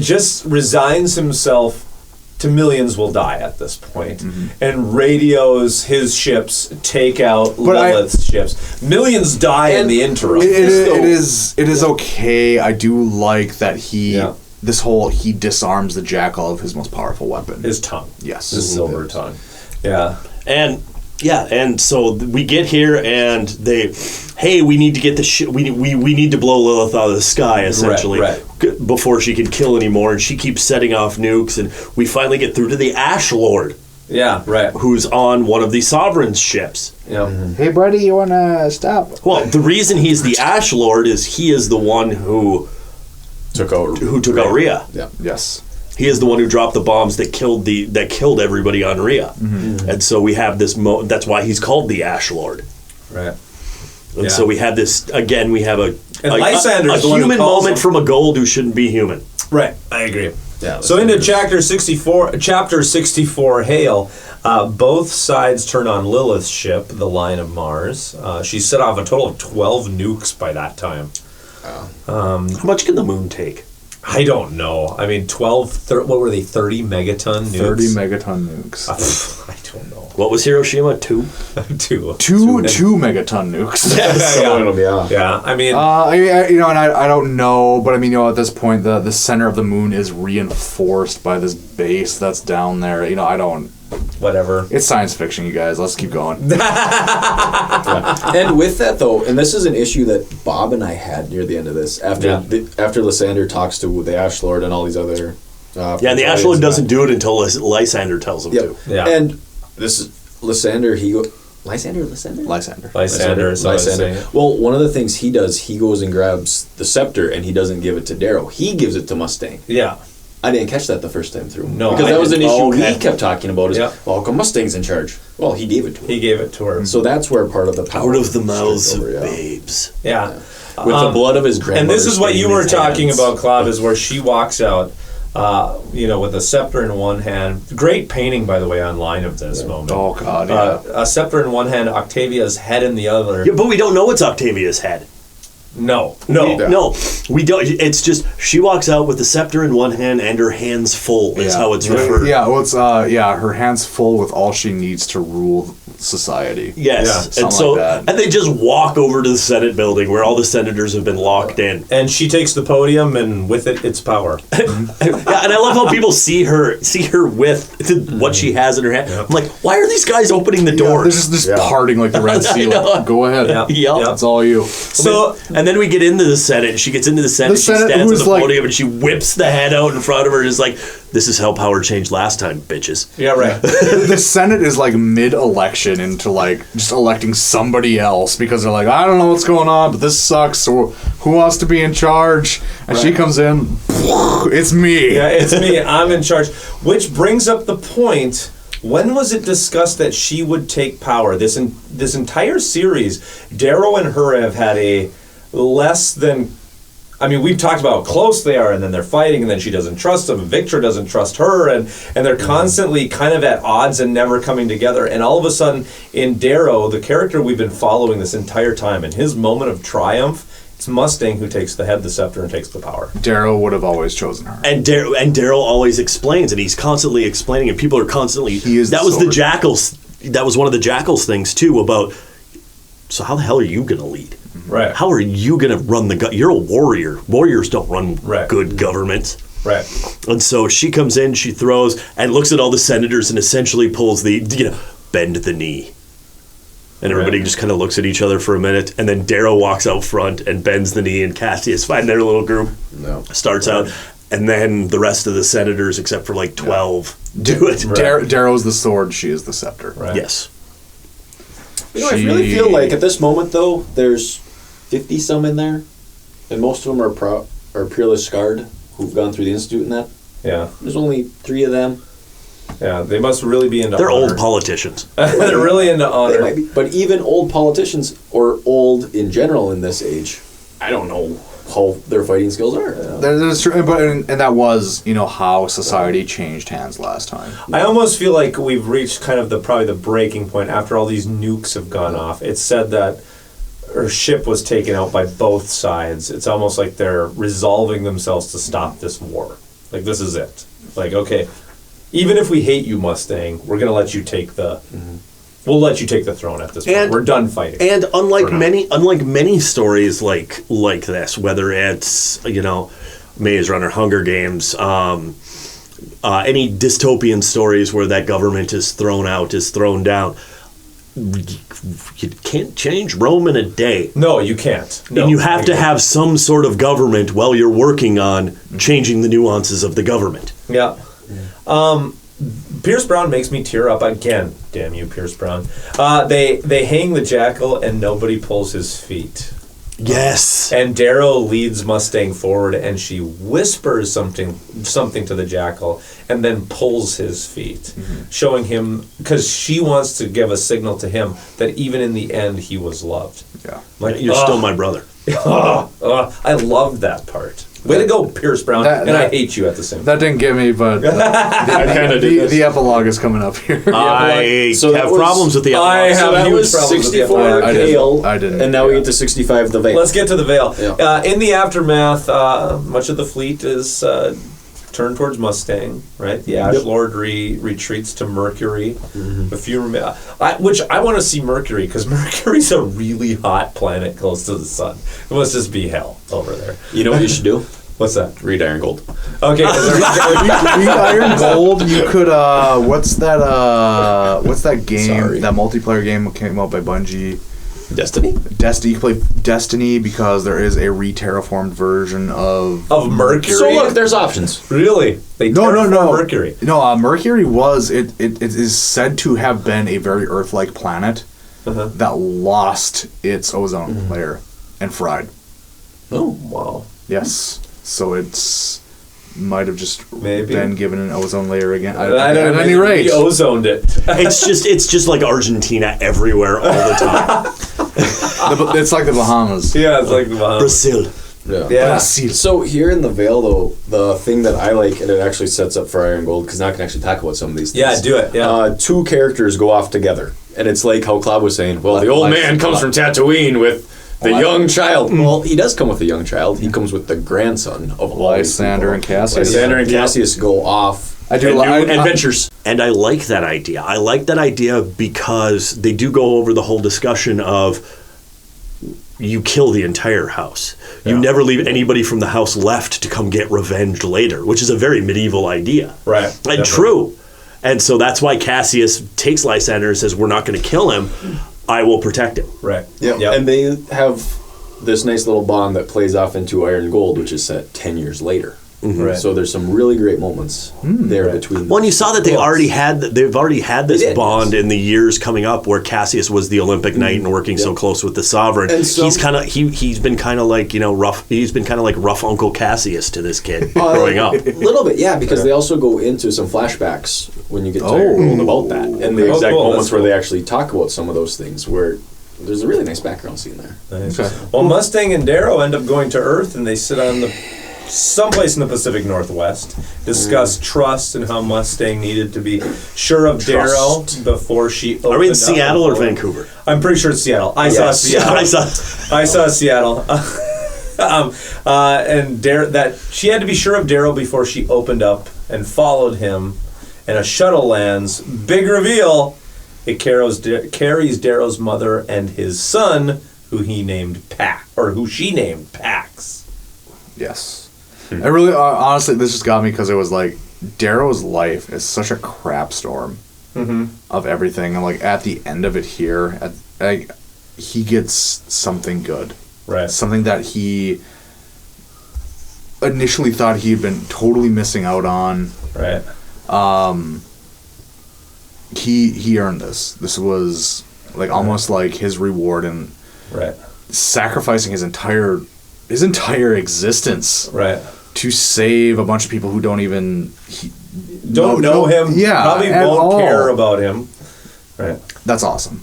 just resigns himself to millions will die at this point. And radios his ships, take out Lilith's ships. Millions die in the interim. It is okay. I do like that he disarms the Jackal of his most powerful weapon. His tongue. Yes. His silver tongue. Yeah. And so we get here and we need to get the we need to blow Lilith out of the sky essentially before she can kill anymore, and she keeps setting off nukes, and we finally get through to the Ash Lord. Yeah, right. Who's on one of the Sovereign's ships. Yeah. Hey buddy, you wanna stop? Well, the reason he's the Ash Lord is he is the one who took out Rhea. Yeah. Yes. He is the one who dropped the bombs that killed everybody on Rhea. And so we have this that's why he's called the Ash Lord. Right. And so we have this again, we have a human moment from a gold who shouldn't be human. Right. I agree. Yeah. So into chapter 64, Hail, both sides turn on Lilith's ship, the Line of Mars. She set off a total of 12 nukes by that time. How much can the moon take? I don't know. I mean, what were they, 30 megaton nukes? 30 megaton nukes. I don't know. What was Hiroshima? 2? 2 megaton nukes. Yeah. I mean... I don't know, but I mean, at this point, the center of the moon is reinforced by this base that's down there. I don't... Whatever. It's science fiction, you guys. Let's keep going. And with that, though, and this is an issue that Bob and I had near the end of this, after Lysander talks to the Ash Lord and all these other... and the Ash Lord doesn't do it until Lysander tells him to. Yeah. And this is Lysander, Lysander. Well, one of the things he does, he goes and grabs the scepter, and he doesn't give it to Darrow. He gives it to Mustang. Yeah. I didn't catch that the first time through. No, because that was an issue he kept talking about. Well, how come Mustang's in charge? Well, he gave it to her. He gave it to her. So that's where part of the power... Out of the mouths of babes. Yeah. With the blood of his grandmother. And this is what you were talking about, Klab, is where she walks out, with a scepter in one hand. Great painting, by the way, online of this moment. Oh, God, yeah. A scepter in one hand, Octavia's head in the other. Yeah, but we don't know it's Octavia's head. No. We don't. It's just she walks out with the scepter in one hand and her hands full. Is how it's referred. Yeah, well, it's her hands full with all she needs to rule society. Yes, and so and they just walk over to the Senate building where all the senators have been locked in, and she takes the podium, and with it, it's power. And I love how people see her with what she has in her hand. I'm like, why are these guys opening the doors? They're just parting like the Red Sea. Like, go ahead. Yep. That's all you. So. And then we get into the Senate. She gets into the Senate. She stands at the podium and she whips the head out in front of her and is like, "This is how power changed last time, bitches." Yeah, right. The Senate is like mid-election into just electing somebody else because they're like, I don't know what's going on, but this sucks. So who wants to be in charge? And she comes in, it's me. Yeah, it's me. I'm in charge. Which brings up the point When was it discussed that she would take power? This entire series, Darrow and her have had a less than... I mean, we've talked about how close they are, and then they're fighting, and then she doesn't trust him, and Victra doesn't trust her, and they're constantly kind of at odds and never coming together. And all of a sudden, in Darrow, the character we've been following this entire time, in his moment of triumph, it's Mustang who takes the head, the scepter, and takes the power. Darrow would have always chosen her. And Darrow always explains, and he's constantly explaining, and people are constantly... That was the Jackals... That was one of the Jackals things, too, about... So how the hell are you going to lead? Right. How are you going to run you're a warrior. Warriors don't run good governments. Right. And so she comes in, she throws, and looks at all the senators and essentially pulls bend the knee. And everybody just kind of looks at each other for a minute, and then Darrow walks out front and bends the knee, and Cassius, find their little group, starts out. And then the rest of the senators, except for like 12, do it. Darrow's the sword, she is the scepter. Right. Yes. You know, I really feel like at this moment, though, there's 50-some in there, and most of them are Peerless Scarred, who've gone through the Institute and that. Yeah. There's only 3 of them. Yeah, they must really be into They're honor. old politicians. They're really into honor. They might be, but even old politicians, or old in general in this age, I don't know how their fighting skills are. That's true, but and that was, how society changed hands last time. I almost feel like we've reached kind of probably the breaking point after all these nukes have gone off. It's said that her ship was taken out by both sides. It's almost like they're resolving themselves to stop this war. Like, this is it. Like, okay, even if we hate you, Mustang, we're going to let you take the... We'll let you take the throne at this point. We're done fighting. And unlike many stories like this, whether it's Maze Runner, Hunger Games, any dystopian stories where that government is thrown out, is thrown down, you can't change Rome in a day. No, you can't. No, and you have to have some sort of government while you're working on changing the nuances of the government. Yeah. Pierce Brown makes me tear up again. Damn you, Pierce Brown. They hang the Jackal and nobody pulls his feet. Yes. And Darrow leads Mustang forward and she whispers something to the Jackal and then pulls his feet, showing him, because she wants to give a signal to him that even in the end he was loved. Yeah. Like, you're still my brother. I loved that part. Way to go, Pierce Brown. I hate you at the same time. That didn't get me, but the epilogue is coming up here. I have problems with the epilogue. I have huge was problems with the 64 epilogue. Kale, I didn't. And now we get to 65 the Veil. Let's get to the Veil. Yeah. In the aftermath, much of the fleet is turned towards Mustang, right? The Ash Lord retreats to Mercury. If you remember, which I want to see Mercury, because Mercury's a really hot planet close to the sun. It must just be hell over there. You know what you should do? What's that? Read Iron Gold. Okay. Read Iron Gold. You could. What's that game? That multiplayer game that came out by Bungie. Destiny. You can play Destiny because there is a re-terraformed version of Mercury. So look, there's options. Really? No. Mercury. No, Mercury was it is said to have been a very Earth-like planet that lost its ozone layer and fried. Oh wow. Yes. So it's might have just Maybe been given an ozone layer again. I don't know. At any rate, he ozoned it. It's just like Argentina everywhere all the time. It's like the Bahamas. Yeah, it's like the Bahamas. Brazil. Yeah. So here in the Veil, though, the thing that I like, and it actually sets up for Iron Gold, because now I can actually talk about some of these things. Yeah, do it. Yeah. 2 characters go off together, and it's like how Klab was saying. Well, the old man comes from Tatooine with the young child. Well, he does come with a young child. He comes with the grandson of Lysander and Cassius. Lysander and Cassius go off. I do and do adventures. And I like that idea. I like that idea because they do go over the whole discussion of you kill the entire house. You never leave anybody from the house left to come get revenge later, which is a very medieval idea. Right. And definitely. true. And so that's why Cassius takes Lysander and says, we're not going to kill him. I will protect him. Right. Yep. And they have this nice little bond that plays off into Iron Gold, which is set 10 years later. Right. So there's some really great moments there between. Well, and you saw that they've already had this bond in the years coming up, where Cassius was the Olympic knight and working so close with the sovereign. And he's been kind of like rough. He's been kind of like rough Uncle Cassius to this kid growing up. A little bit, yeah, because they also go into some flashbacks when you get told about that, and the exact moments where they actually talk about some of those things where. There's a really nice background scene there. Nice. Okay. Well, Mustang and Darrow end up going to Earth, and they sit on someplace in the Pacific Northwest, discuss trust and how Mustang needed to be sure of Darrow before she opened up. Are we in Seattle or Vancouver? I'm pretty sure it's Seattle. I saw Seattle. I saw Seattle. And that she had to be sure of Darrow before she opened up and followed him, and a shuttle lands. Big reveal. It carries Darrow's mother and his son, who she named Pax. Yes. I really, honestly, this just got me because it was like, Darrow's life is such a crap storm of everything. And like at the end of it here, he gets something good. Right. Something that he initially thought he'd been totally missing out on. Right. He earned this. This was like almost like his reward, and sacrificing his entire existence to save a bunch of people who don't even know him. Yeah, probably won't care about him. Right. That's awesome.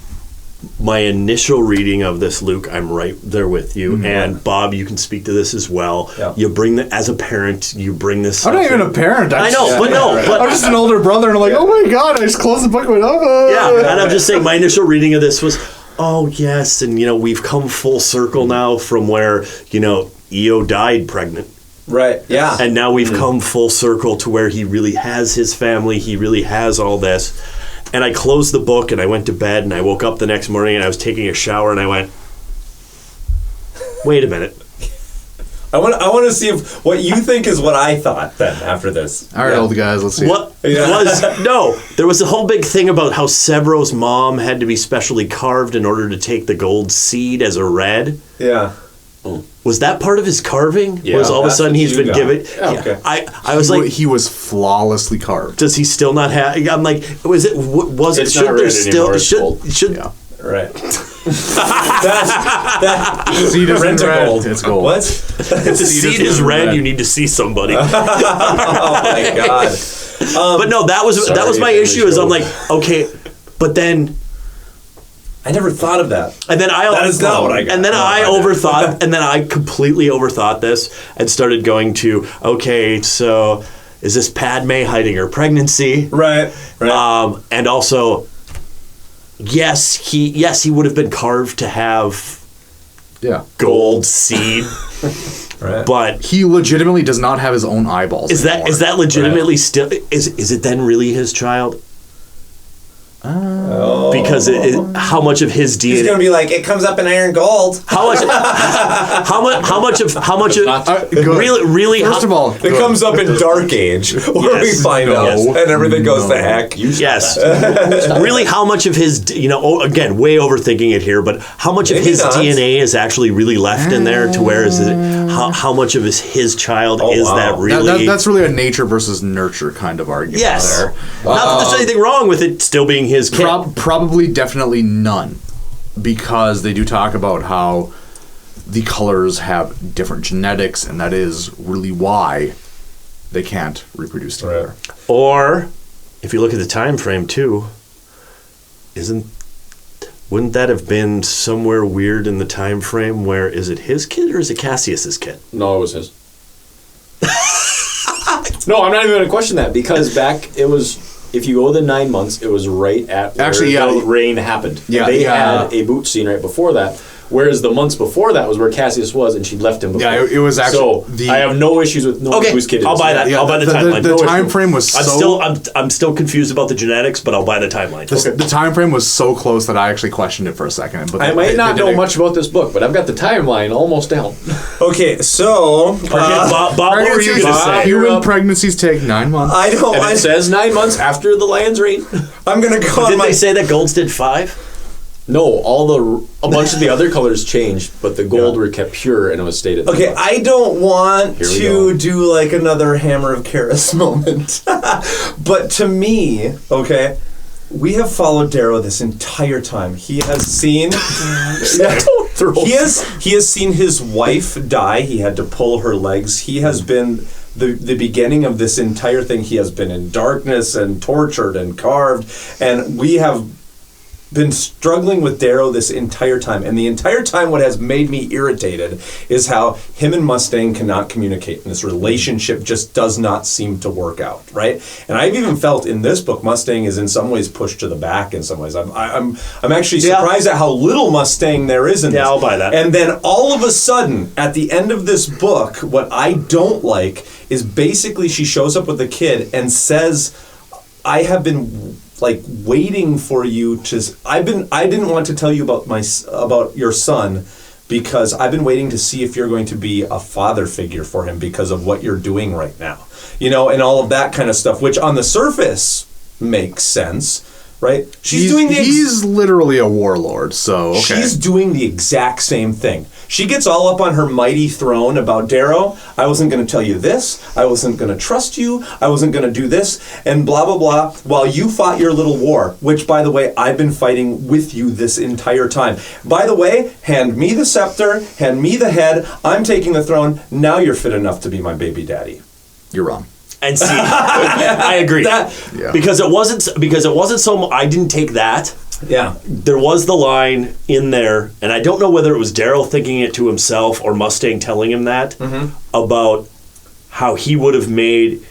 My initial reading of this, Luke, I'm right there with you, and Bob, you can speak to this as well. Yeah. You bring as a parent, you bring this. I'm not even a parent. I know, but I'm just an older brother, and I'm like, oh my god, I just closed the book and went, oh. Yeah, and I'm just saying, my initial reading of this was, oh yes, and we've come full circle now from where Io died pregnant. Right. Yeah. And now we've come full circle to where he really has his family. He really has all this. And I closed the book and I went to bed, and I woke up the next morning and I was taking a shower and I went, wait a minute. I want to see if what you think is what I thought then after this. All right, old guys, let's see. There was a whole big thing about how Sevro's mom had to be specially carved in order to take the gold seed as a red. Yeah. Was that part of his carving? Yeah, was all of a sudden he's been given? Yeah, okay. I was like, he was flawlessly carved. Does he still not have? I'm like, was it? It's should not there red still? anymore, Should yeah. Right. that seed is red. It's gold. What? If the seed is red, you need to see somebody. Oh my god. But no, that was my issue. Is I'm like, okay, but then. I never thought of that. And then that is not what I got. And then I overthought, and then I completely overthought this and started going to, okay, so is this Padme hiding her pregnancy? Right. And also, yes, he would have been carved to have gold seed. Right. But he legitimately does not have his own eyeballs. Is that legitimately still is it then really his child? Because how much of his DNA? He's gonna be like, it comes up in iron gold. How much of really? First of all, it comes up in Dark Age, where we find out, and everything goes to heck. Yes, really, how much of his? Again, way overthinking it here, but how much of his DNA is actually really left in there? To where is it? How much of his child is that really? That's really a nature versus nurture kind of argument. Yes, there. Not that there's anything wrong with it still being his kid. Probably, definitely none, because they do talk about how the colors have different genetics, and that is really why they can't reproduce together. Right. Or, if you look at the time frame too, wouldn't that have been somewhere weird in the time frame where is it his kid or is it Cassius's kid? No, it was his. No, I'm not even going to question that, because back it was. If you go the 9 months, it was right at where the rain happened. Yeah, they had a boot scene right before that, whereas the months before that was where Cassius was, and she'd left him before. Yeah, it was actually. So I have no issues with knowing whose kid it is. I'll buy that. Yeah, I'll buy the timeline. The time frame was I'm still confused about the genetics, but I'll buy the timeline. The time frame was so close that I actually questioned it for a second. But I might not know much about this book, but I've got the timeline almost down. Okay, so Bob, what were you going to say? Human pregnancies take 9 months. I know. It says 9 months after the lion's reign. I'm going to go on Did they say that golds did 5? No, a bunch of the other colors changed, but the gold were kept pure and it was stated. Okay, I don't want to do like another Hammer of Karis moment. But to me, okay, we have followed Darrow this entire time. He has seen he has seen his wife die. He had to pull her legs. He has been the beginning of this entire thing. He has been in darkness and tortured and carved, and we have been struggling with Darrow this entire time. And the entire time what has made me irritated is how him and Mustang cannot communicate, and this relationship just does not seem to work out, right? And I've even felt in this book Mustang is in some ways pushed to the back in some ways. I'm actually surprised at how little Mustang there is in this. I'll buy that. And then all of a sudden at the end of this book, what I don't like is basically she shows up with the kid and says, I have been like waiting for you to. I didn't want to tell you about your son because I've been waiting to see if you're going to be a father figure for him because of what you're doing right now, and all of that kind of stuff, which on the surface makes sense, right? He's literally a warlord, so okay. She's doing the exact same thing. She gets all up on her mighty throne about Darrow. I wasn't going to tell you this. I wasn't going to trust you. I wasn't going to do this. And blah, blah, blah. While you fought your little war, which, by the way, I've been fighting with you this entire time. By the way, hand me the scepter. Hand me the head. I'm taking the throne. Now you're fit enough to be my baby daddy. You're wrong. And see, I agree. Because it wasn't so. I didn't take that. Yeah. There was the line in there, and I don't know whether it was Darrow thinking it to himself or Mustang telling him that about how he would have made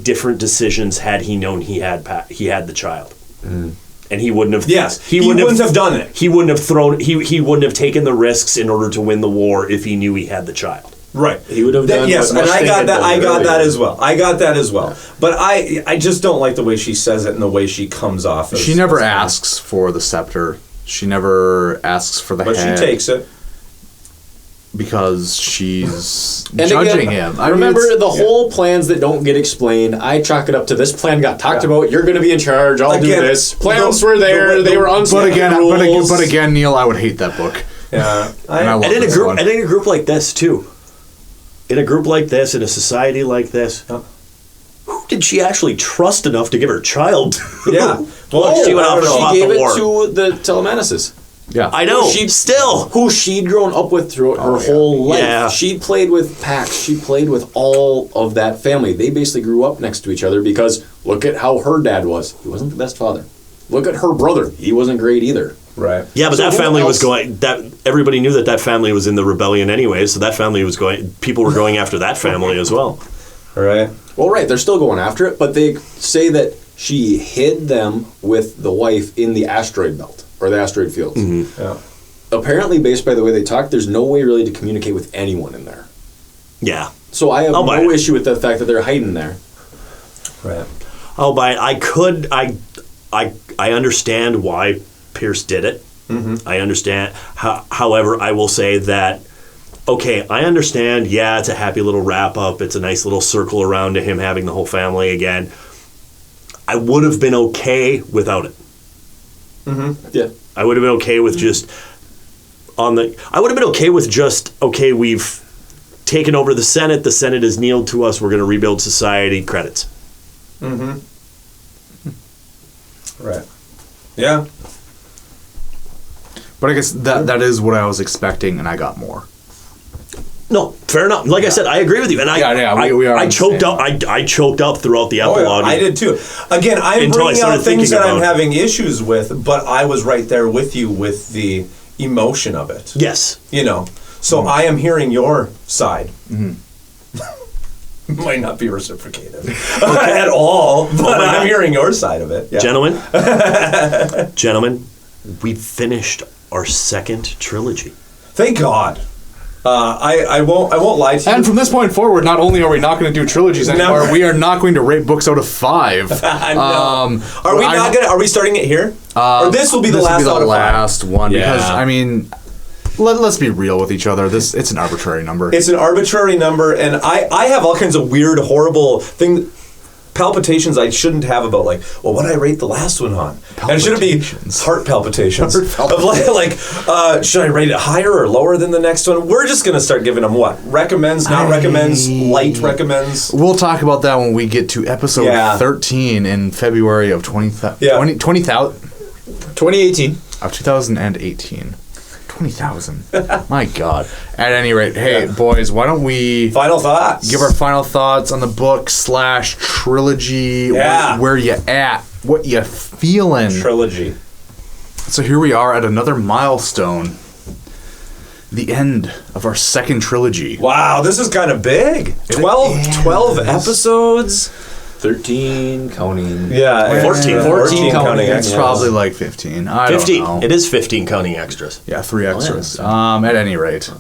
different decisions had he known he had the child. And he wouldn't have. Yes, he wouldn't have done it. He wouldn't have thrown. He wouldn't have taken the risks in order to win the war if he knew he had the child. Right. He would have done. Yes, and I got that. I got that as well. But I just don't like the way she says it and the way she comes off. She never asks for the scepter. She never asks for the head. But she takes it. Because she's and judging again, him. I remember the whole plans that don't get explained. I chalk it up to this plan got talked about. You're going to be in charge. I'll do this. Plans were there. They were unspoken rules. But again, Neal, I would hate that book. Yeah. And in a group like this too. In a group like this, in a society like this, who did she actually trust enough to give her child to? Yeah. Well, she went off and fought gave the it war. to the Telemanises. Yeah. I know. Who she'd grown up with throughout her whole life. Yeah. She played with Pax. She played with all of that family. They basically grew up next to each other because look at how her dad was. He wasn't the best father. Look at her brother. He wasn't great either. Right. Yeah, but that family was going. That everybody knew that family was in the rebellion anyway. So that family was going. People were going after that family as well. Right. Well, right. They're still going after it, but they say that she hid them with the wife in the asteroid belt or the asteroid fields. Mm-hmm. Yeah. Apparently, based by the way they talk, there's no way really to communicate with anyone in there. Yeah. So I have no issue with the fact that they're hiding there. Right. I'll buy it. I understand why Pierce did it. Mm-hmm. I understand. However, I will say that, okay, I understand, yeah, it's a happy little wrap-up. It's a nice little circle around to him having the whole family again. I would have been okay without it. Mm-hmm. Yeah. I would have been okay with just okay, we've taken over the Senate. The Senate has kneeled to us. We're going to rebuild society. Credits. Mm-hmm. Right. Yeah. But I guess that is what I was expecting, and I got more. No, fair enough. Like I said, I agree with you, and I choked up. I choked up throughout the epilogue. I did too. Again, I'm bringing out things that I'm having issues with, but I was right there with you with the emotion of it. Yes, So I am hearing your side. Mm-hmm. Might not be reciprocated at all, but I'm hearing your side of it. Yeah. Gentlemen, we finished our second trilogy. Thank God. I won't lie to you. And from this point forward, not only are we not going to do trilogies anymore, we are not going to rate books out of 5. No. Are we starting it here? Or this will be the last one. Because I mean, let's be real with each other. It's an arbitrary number. It's an arbitrary number, and I have all kinds of weird, horrible things. palpitations I shouldn't have about like, well, what did I rate the last one on? And it shouldn't be heart palpitations. Of should I rate it higher or lower than the next one? We're just going to start giving them what? Recommends, not recommends, light recommends. We'll talk about that when we get to episode 13 in February of 2018. Of 2018. 20,000. My God. At any rate, hey, boys, why don't we... Final thoughts. Give our final thoughts on the book / trilogy. Yeah. Where you at? What you feeling? Trilogy. So here we are at another milestone. The end of our second trilogy. Wow, this is kind of big. 12 episodes. 13 counting. Yeah, 14 counting. It's probably like 15. I 15. don't know. It is 15 counting extras. Yeah, 3 extras. At any rate.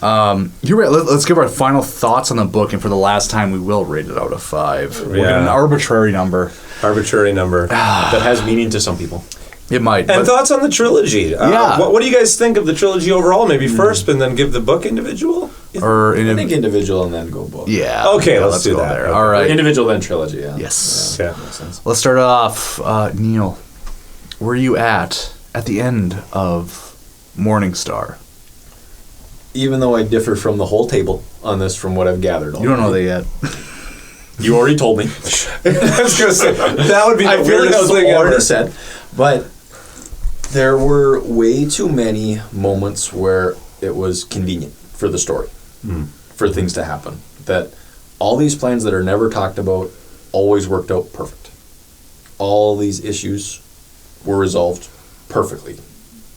Let's give our final thoughts on the book, and for the last time, we will rate it out of 5. We'll get an arbitrary number. That has meaning to some people. It might. And thoughts on the trilogy. What do you guys think of the trilogy overall? Maybe first, and then give the book individual? I think individual and then go book. Yeah. Okay, let's do that. There. All right. Individual, then trilogy, yeah. Yes. Yeah. Makes sense. Let's start off. Neal, where are you at the end of Morningstar? Even though I differ from the whole table on this from what I've gathered. You don't know that yet. You already told me. I was going to say, that would be the weirdest thing I already ever. said. But there were way too many moments where it was convenient for the story, for things to happen. That all these plans that are never talked about always worked out perfect. All these issues were resolved perfectly.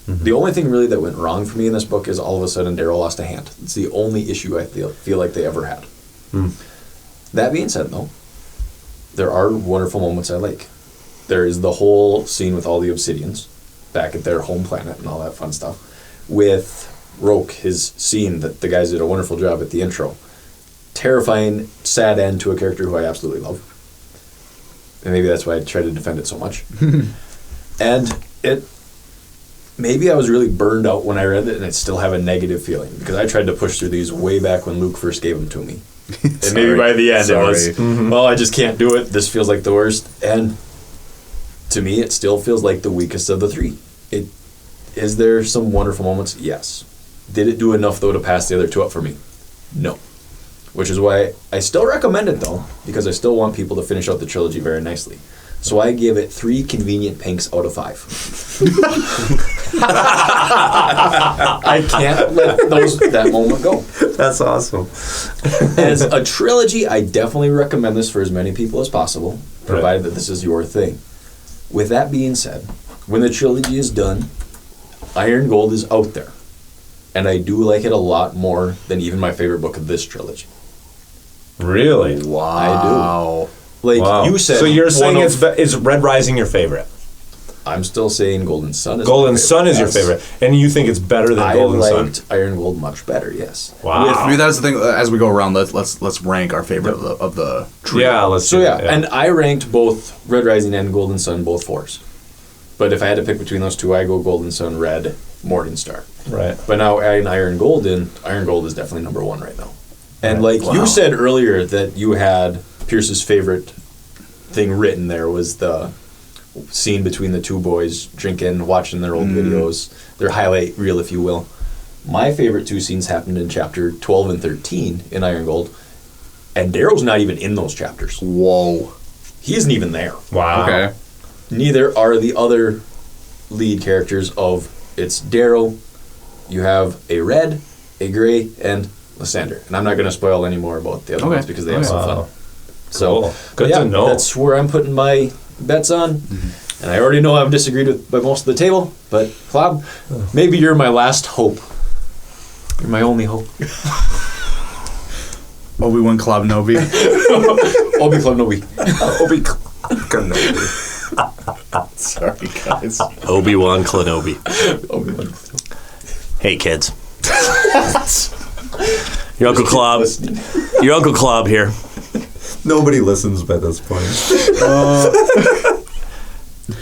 The only thing really that went wrong for me in this book is all of a sudden Daryl lost a hand. It's the only issue I feel like they ever had. That being said, though, there are wonderful moments I like. There is the whole scene with all the Obsidians back at their home planet and all that fun stuff. With Roke, his scene that the guys did a wonderful job at the intro. Terrifying, sad end to a character who I absolutely love. And maybe that's why I try to defend it so much. And maybe I was really burned out when I read it, and I still have a negative feeling because I tried to push through these way back when Luke first gave them to me. And maybe by the end it was, well, I just can't do it. This feels like the worst. And to me, it still feels like the weakest of the 3. Is there some wonderful moments? Yes. Did it do enough, though, to pass the other 2 up for me? No. Which is why I still recommend it, though, because I still want people to finish out the trilogy very nicely. So I give it 3 convenient pinks out of 5. I can't let that moment go. That's awesome. As a trilogy, I definitely recommend this for as many people as possible, provided that this is your thing. With that being said, when the trilogy is done, Iron Gold is out there. And I do like it a lot more than even my favorite book of this trilogy. Really? Wow. I do. Like you said. So you're saying is Red Rising your favorite? I'm still saying Golden Sun is Golden Sun is your favorite. And you think it's better than Golden Sun? I liked Iron Gold much better, yes. Wow. Maybe that's the thing. As we go around, let's rank our favorite of the trio. Yeah, let's do that. And I ranked both Red Rising and Golden Sun both 4s. But if I had to pick between those 2, I go Golden Sun, Red, Morningstar. Right. But now adding Iron Gold in, Iron Gold is definitely number 1 right now. And you said earlier that you had Pierce's favorite thing written there was the scene between the 2 boys drinking, watching their old videos, their highlight reel, if you will. My favorite 2 scenes happened in chapter 12 and 13 in Iron Gold, and Darrow's not even in those chapters. Whoa. He isn't even there. Wow. Okay. Neither are the other lead characters of it's Darrow, you have a Red, a Gray, and Lysander. And I'm not going to spoil any more about the other ones because they have some fun. So, good to know. That's where I'm putting my bets on. And I already know I've disagreed with by most of the table, but Klab, maybe you're my last hope. You're my only hope. Obi-Wan Klabnobi. Obi-Klab Nobi. Obi-Klab Nobi. Sorry, guys. Obi-Wan Klenobi. Hey, kids. Your Uncle Klab. Your Uncle Klab here. Nobody listens by this point.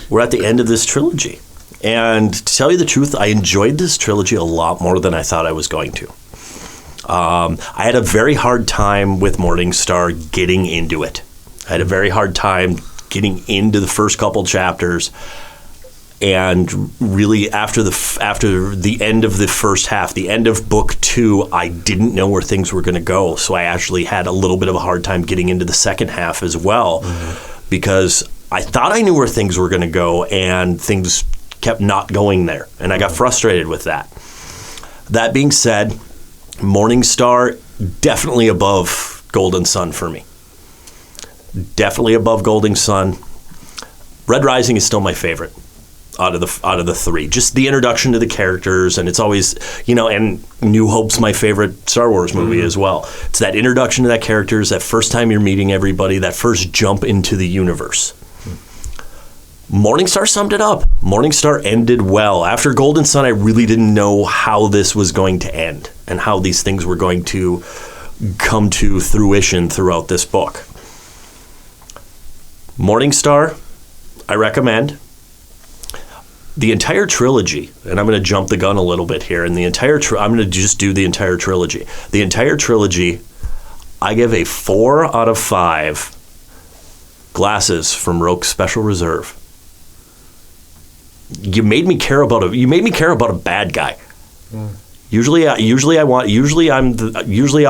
We're at the end of this trilogy. And to tell you the truth, I enjoyed this trilogy a lot more than I thought I was going to. I had a very hard time with Morningstar getting into it. I had a very hard time getting into the first couple chapters, and really after the end of the first half, the end of book 2, I didn't know where things were going to go. So I actually had a little bit of a hard time getting into the second half as well, because I thought I knew where things were going to go, and things kept not going there, and I got frustrated with that. That being said, Morningstar definitely above Golden Sun for me. Definitely above Golden Sun. Red Rising is still my favorite out of the 3. Just the introduction to the characters, and it's always, and New Hope's my favorite Star Wars movie as well. It's that introduction to that characters, that first time you're meeting everybody, that first jump into the universe. Morningstar summed it up. Morningstar ended well. After Golden Sun, I really didn't know how this was going to end and how these things were going to come to fruition throughout this book. Morningstar, I recommend. The entire trilogy, and I'm going to jump the gun a little bit here, and I'm going to just do the entire trilogy. The entire trilogy, I give a 4 out of 5 glasses from Roke's Special Reserve. You made me care about a bad guy. Usually I'll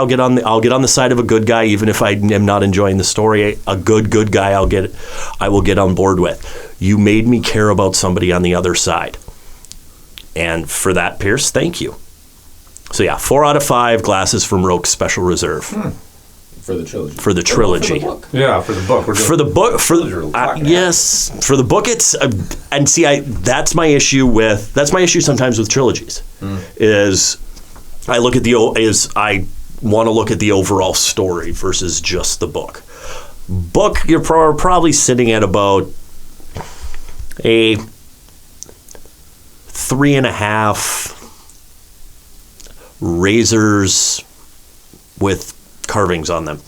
get on the side of a good guy, even if I am not enjoying the story. A good guy I will get on board with. You made me care about somebody on the other side. And for that, Pierce, thank you. So yeah, 4 out of 5 glasses from Roke's Special Reserve. For the trilogy. For the trilogy. For the book. Yeah, for the book. Yes, for the book. It's and see, that's my issue sometimes with trilogies. Is I want to look at the overall story versus just the book. Book, you're probably sitting at about a 3.5 razors with carvings on them.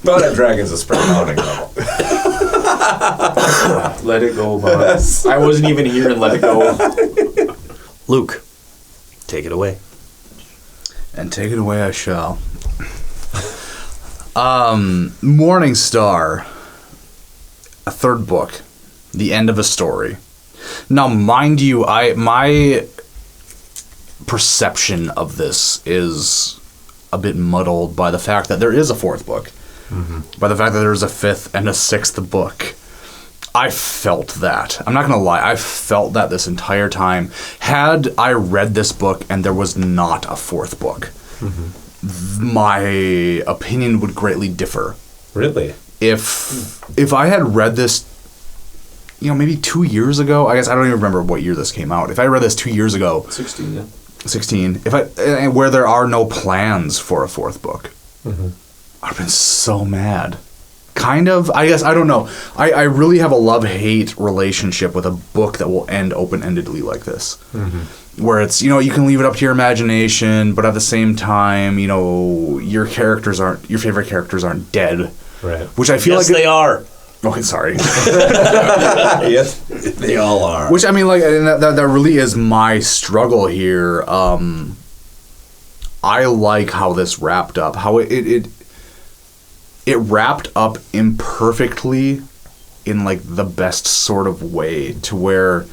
But a dragon's a spread mounting level. Let it go, bud. I wasn't even here and let it go. Luke, take it away. And take it away I shall. Morningstar, a 3rd book, the end of a story. Now, mind you, my perception of this is a bit muddled by the fact that there is a 4th book, by the fact that there's a 5th and a 6th book. I felt that. I'm not going to lie. I felt that this entire time. Had I read this book and there was not a 4th book, my opinion would greatly differ. Really? If I had read this, maybe 2 years ago, I guess I don't even remember what year this came out. If I read this 2 years ago, 16, yeah. 16. Where there are no plans for a 4th book, I'd have been so mad. Kind of. I guess I don't know. I really have a love-hate relationship with a book that will end open-endedly like this, where it's you can leave it up to your imagination, but at the same time, your favorite characters aren't dead, right? Which I feel yes, they are. Okay, sorry. Yes, they all are. Which I mean, that really is my struggle here. I like how this wrapped up. How it wrapped up imperfectly, in the best sort of way, to where,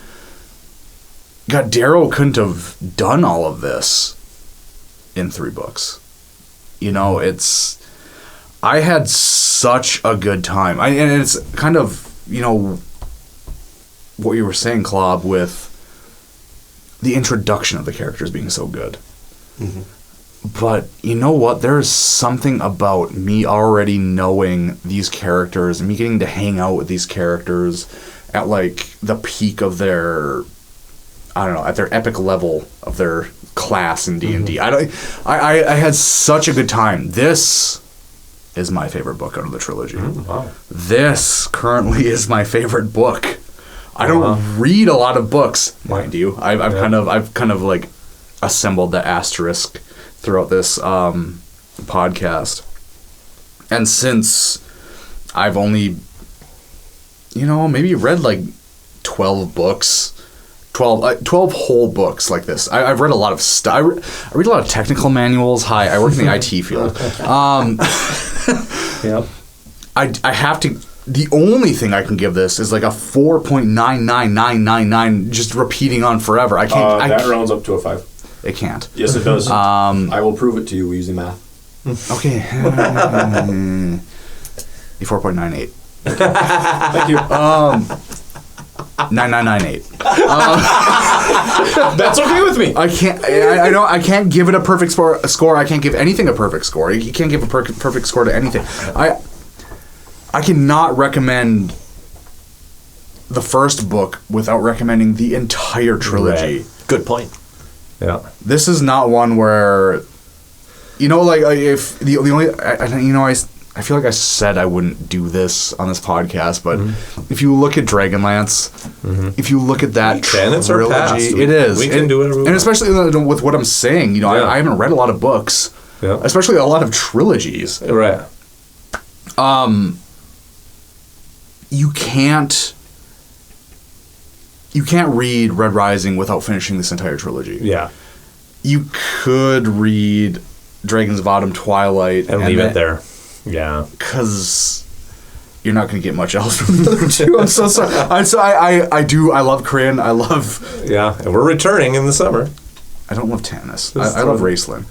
God, Darrow couldn't have done all of this in 3 books. I had such a good time. And it's kind of, what you were saying, Klab, with the introduction of the characters being so good. But you know what? There's something about me already knowing these characters and me getting to hang out with these characters at the peak of their, at their epic level of their class in D&D. I had such a good time. This is my favorite book out of the trilogy. Wow. This currently is my favorite book. I don't read a lot of books, mind you. I've kind of assembled the asterisk throughout this podcast. And since I've only, maybe read 12 books, 12 whole books like this. I've read a lot of stuff. I read a lot of technical manuals. Hi, I work in the IT field. Yep. I have to. The only thing I can give this is like a 4.99999, just repeating on forever. I can't. That rounds up to a 5. It can't. Yes, it does. I will prove it to you using math. Okay. 4.98. Thank you. 9998. That's okay with me. I can't. I know. I can't give it a perfect score. I can't give anything a perfect score. You can't give a perfect score to anything. I cannot recommend the first book without recommending the entire trilogy. Right. Good point. Yeah. This is not one where, like if the only, I feel like I said I wouldn't do this on this podcast, but if you look at Dragonlance, if you look at that trilogy, it is. We can do it. And especially with what I'm saying, I haven't read a lot of books, especially a lot of trilogies. Right. You can't read Red Rising without finishing this entire trilogy. Yeah. You could read Dragons of Autumn, Twilight, and leave it there. Yeah. Because you're not going to get much else from the other two. I'm so sorry. I love Kryn. I love... Yeah, and we're returning in the summer. I don't love Tannis. I love Raceland.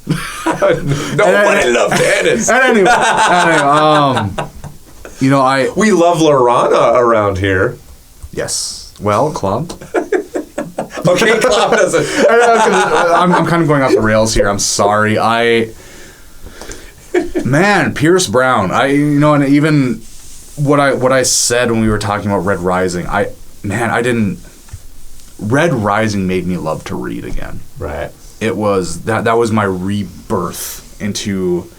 Nobody loves Tannis. And anyway, we love Lorana around here. Yes. Well, Klab. Okay, Klab doesn't. I'm kind of going off the rails here. I'm sorry. Man, Pierce Brown. And even what I said when we were talking about Red Rising. Red Rising made me love to read again. Right. It was that was my rebirth into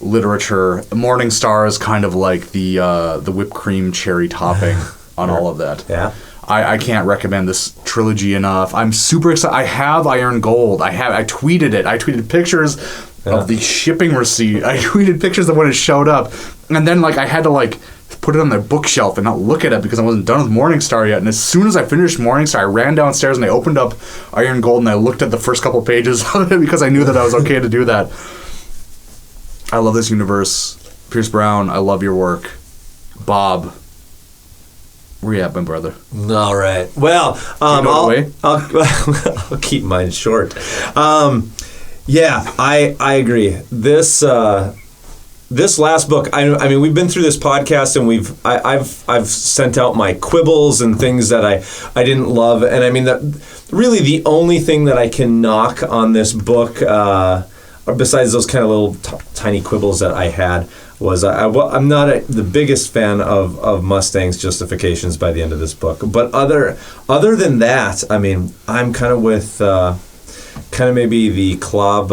literature. Morningstar is kind of like the whipped cream cherry topping on all of that. Yeah. I can't recommend this trilogy enough. I'm super excited. I have Iron Gold. I tweeted it. I tweeted pictures of the shipping receipt. I tweeted pictures of when it showed up. And then I had to put it on the bookshelf and not look at it because I wasn't done with Morningstar yet. And as soon as I finished Morningstar, I ran downstairs and I opened up Iron Gold and I looked at the first couple pages of it because I knew that I was okay to do that. I love this universe. Pierce Brown, I love your work. Bob, where you at, my brother? All right. Well, I'll keep mine short. Yeah, I agree. This last book. I mean, we've been through this podcast, and I've sent out my quibbles and things that I didn't love, and I mean that really the only thing that I can knock on this book, besides those kind of little tiny quibbles that I had, was I'm not the biggest fan of Mustang's justifications by the end of this book. But other than that, I mean, I'm kind of with kind of maybe the Klab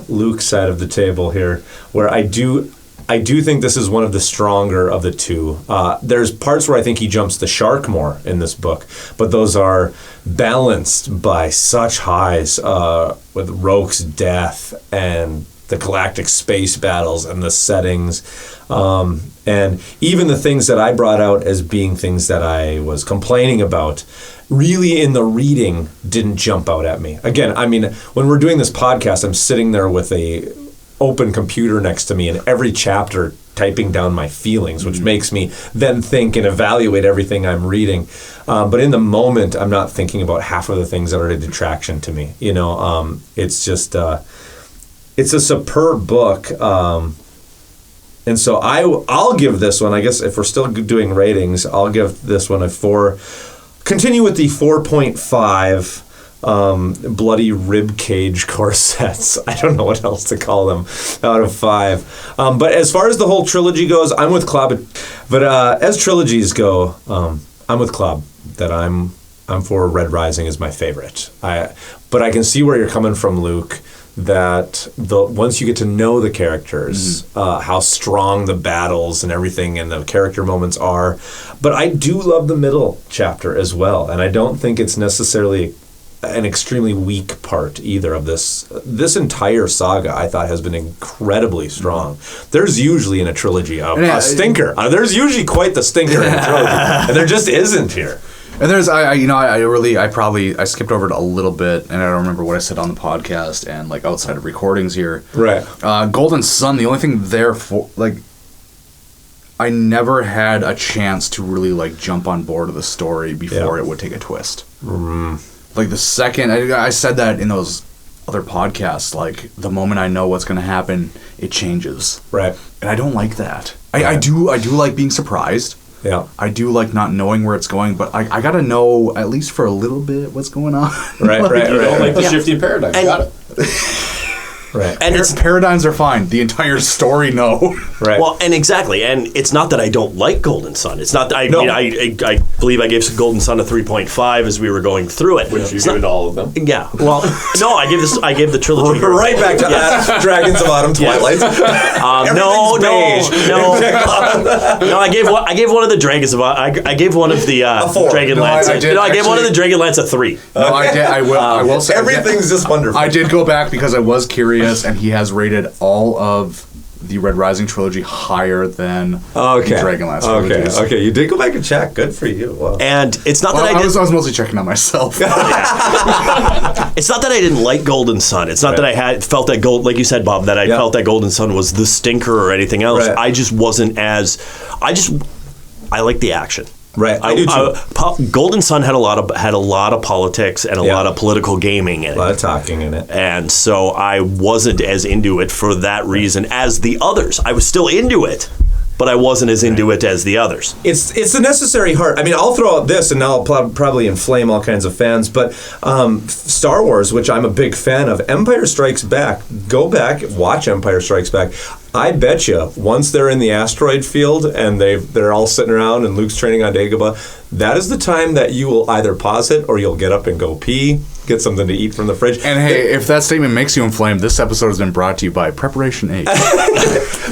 Luke side of the table here, where I do think this is one of the stronger of the two. There's parts where I think he jumps the shark more in this book, but those are balanced by such highs with Roke's death and the galactic space battles and the settings, and even the things that I brought out as being things that I was complaining about, really in the reading didn't jump out at me. Again, I mean, when we're doing this podcast, I'm sitting there with a open computer next to me and every chapter typing down my feelings, which makes me then think and evaluate everything I'm reading. But in the moment, I'm not thinking about half of the things that are a detraction to me. It's just... it's a superb book, and so I'll give this one, I guess if we're still doing ratings, I'll give this one a 4. Continue with the 4.5 bloody rib cage corsets. I don't know what else to call them out of 5. But as far as the whole trilogy goes, I'm with Klab. But as trilogies go, I'm with Klab. That I'm for Red Rising is my favorite. But I can see where you're coming from, Luke. That once you get to know the characters, how strong the battles and everything and the character moments are. But I do love the middle chapter as well, and I don't think it's necessarily an extremely weak part either of this. This entire saga, I thought, has been incredibly strong. There's usually in a trilogy a stinker. There's usually quite the stinker in a trilogy, and there just isn't here. And there's, I skipped over it a little bit, and I don't remember what I said on the podcast and like outside of recordings here. Right. Golden Sun. The only thing there for like, I never had a chance to really like jump on board of the story before it would take a twist. Like the second I said that in those other podcasts, like the moment I know what's going to happen, it changes. Right. And I don't like that. I do like being surprised. Yeah. I do like not knowing where it's going, but I got to know at least for a little bit what's going on. Right. You don't like the shifting paradigm. Got it. Right. And paradigms are fine. The entire story, no. Right. Well, and exactly. And it's not that I don't like Golden Sun. It's not that I believe I gave Golden Sun a 3.5 as we were going through it. Which you give it all of them. Yeah. Well, no, I gave the trilogy. Right back to Dragons of Autumn Twilight. No. I gave one of the Dragons of I gave one of the Dragonlance. I gave one of the Dragonlance a 3. No, I did. I will say everything's just wonderful. I did go back because I was curious, and he has rated all of the Red Rising trilogy higher than the Dragonlance trilogies. Okay, you did go back and check. Good for you. Wow. And it's not that I was mostly checking on myself. It's not that I didn't like Golden Sun. It's not that I felt that like you said, Bob, that I felt that Golden Sun was the stinker or anything else. Right. I just wasn't I like the action. Right, I do too. Golden Sun had a lot of politics and a lot of political gaming in it. A lot of talking in it. And so I wasn't as into it for that reason as the others. I was still into it, but I wasn't as into it as the others. It's the necessary heart. I mean, I'll throw out this, and I'll probably inflame all kinds of fans, but Star Wars, which I'm a big fan of, Empire Strikes Back, go back, watch Empire Strikes Back. I bet you, once they're in the asteroid field and they're all sitting around and Luke's training on Dagobah, that is the time that you will either pause it or you'll get up and go pee, get something to eat from the fridge. And hey, if that statement makes you inflamed, this episode has been brought to you by Preparation 8.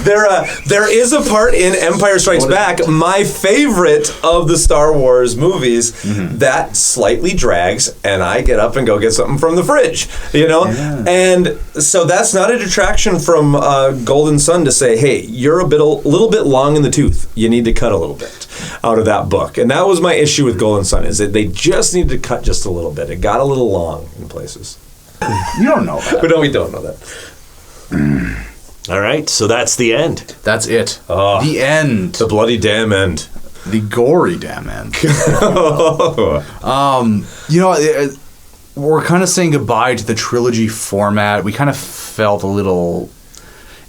There is a part in Empire Strikes Back, my favorite of the Star Wars movies, that slightly drags, and I get up and go get something from the fridge, Yeah. And so that's not a detraction from Golden Sun to say, hey, you're a little bit long in the tooth. You need to cut a little bit out of that book. And that was my issue with Golden Sun, is that they just needed to cut just a little bit. It got a little long in places. You don't know that. But no, we don't know that. All right, so that's the end. That's it. The end. The bloody damn end. The gory damn end. We're kind of saying goodbye to the trilogy format. We kind of felt a little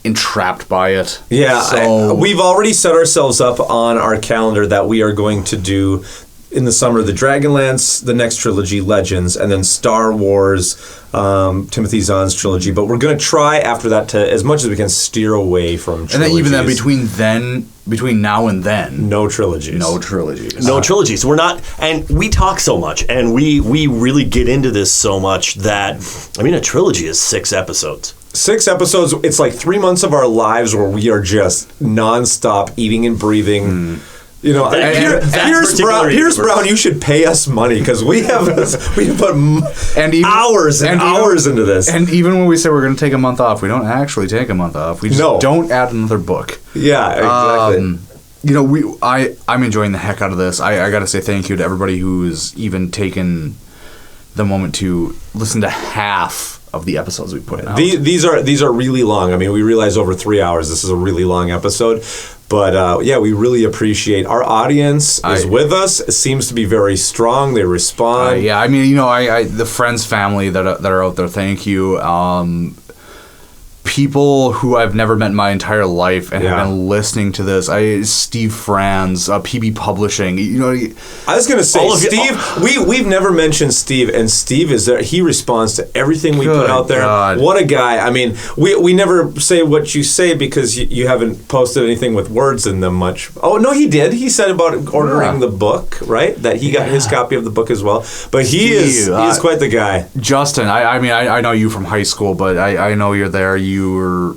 entrapped by it. Yeah, so we've already set ourselves up on our calendar that we are going to do in the summer the Dragonlance, the next trilogy, Legends, and then Star Wars, Timothy Zahn's trilogy. But we're going to try after that to, as much as we can, steer away from trilogies. And then even then, between now and then, no trilogies. No trilogies. We're not, and we talk so much, and we really get into this so much that, a trilogy is 6 episodes. 6 episodes, it's like 3 months of our lives where we are just nonstop eating and breathing. Here's Brown. You should pay us money because we put hours and hours into this. And even when we say we're going to take a month off, we don't actually take a month off. We just don't add another book. Yeah, exactly. I'm enjoying the heck out of this. I got to say thank you to everybody who's even taken the moment to listen to half of the episodes we put out. These are really long. We realize over 3 hours this is a really long episode. But we really appreciate our audience is with us. It seems to be very strong. They respond. The friends, family that are out there, thank you. People who I've never met in my entire life and have been listening to this. Steve Franz, PB Publishing. I was going to say, Steve. We've never mentioned Steve, and Steve is there. He responds to everything we put out there. God. What a guy! We never say what you say because you haven't posted anything with words in them much. Oh no, he did. He said about ordering the book, right? That he got his copy of the book as well. But he is quite the guy. Justin, I know you from high school, but I know you're there. You were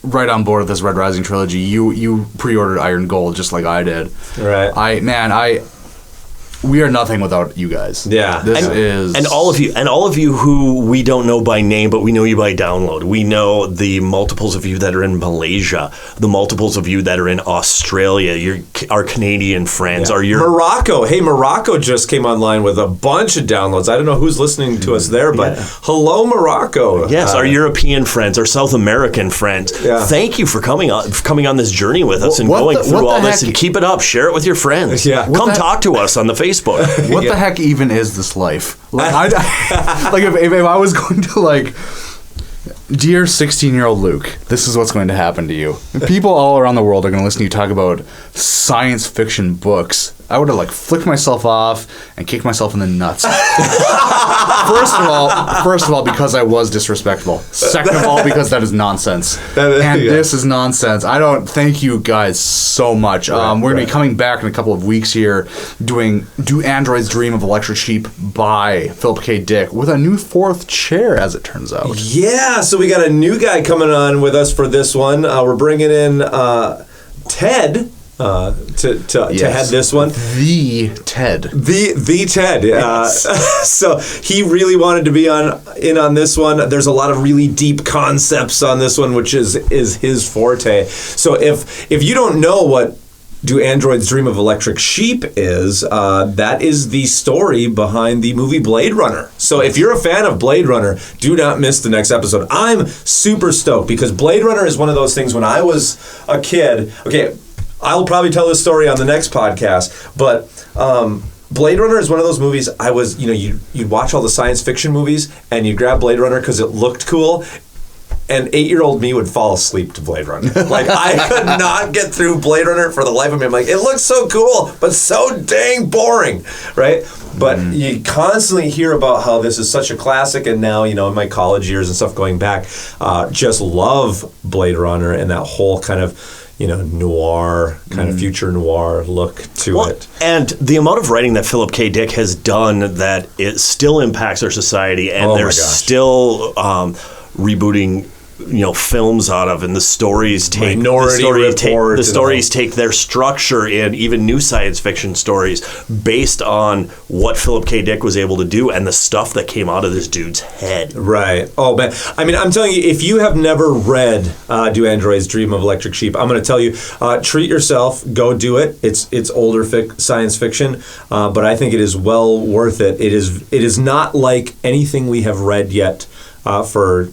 right on board with this Red Rising trilogy. You pre-ordered Iron Gold just like I did. Right. we are nothing without you guys. Yeah. And all of you who we don't know by name, but we know you by download. We know the multiples of you that are in Malaysia, the multiples of you that are in Australia, our Canadian friends, Morocco. Hey, Morocco just came online with a bunch of downloads. I don't know who's listening to us there, but hello, Morocco. Yes, our European friends, our South American friends. Yeah. Thank you for coming on this journey with us and going through all this, and keep it up. Share it with your friends. Yeah. Come talk to us on the Facebook. What the heck even is this life? Like, if I was going to dear 16-year-old Luke, this is what's going to happen to you. People all around the world are going to listen to you talk about science fiction books. I would have flicked myself off and kicked myself in the nuts. First of all, because I was disrespectful. Second of all, because that is nonsense. This is nonsense. I don't thank you guys so much. We're going to be coming back in a couple of weeks here doing Do Androids Dream of Electric Sheep by Philip K. Dick with a new 4th chair, as it turns out. Yeah, so we got a new guy coming on with us for this one. We're bringing in Ted. To head this one, the Ted. So he really wanted to be in on this one. There's a lot of really deep concepts on this one, which is his forte. So if you don't know what Do Androids Dream of Electric Sheep is, that is the story behind the movie Blade Runner. So if you're a fan of Blade Runner, do not miss the next episode. I'm super stoked because Blade Runner is one of those things when I was a kid. Okay, I'll probably tell this story on the next podcast, but Blade Runner is one of those movies I was, you'd watch all the science fiction movies and you'd grab Blade Runner because it looked cool. And 8-year-old me would fall asleep to Blade Runner. I could not get through Blade Runner for the life of me. I'm like, it looks so cool, but so dang boring, right? But you constantly hear about how this is such a classic, and now, in my college years and stuff going back, just love Blade Runner and that whole kind of, noir, kind of future noir look to it. And the amount of writing that Philip K. Dick has done that it still impacts our society, and they're still rebooting films out of, and the stories take the stories take their structure in even new science fiction stories based on what Philip K. Dick was able to do and the stuff that came out of this dude's head. Right. Oh, man. I mean, I'm telling you, if you have never read Do Androids Dream of Electric Sheep, I'm going to tell you, treat yourself, go do it. It's older science fiction, but I think it is well worth it. It is not like anything we have read yet for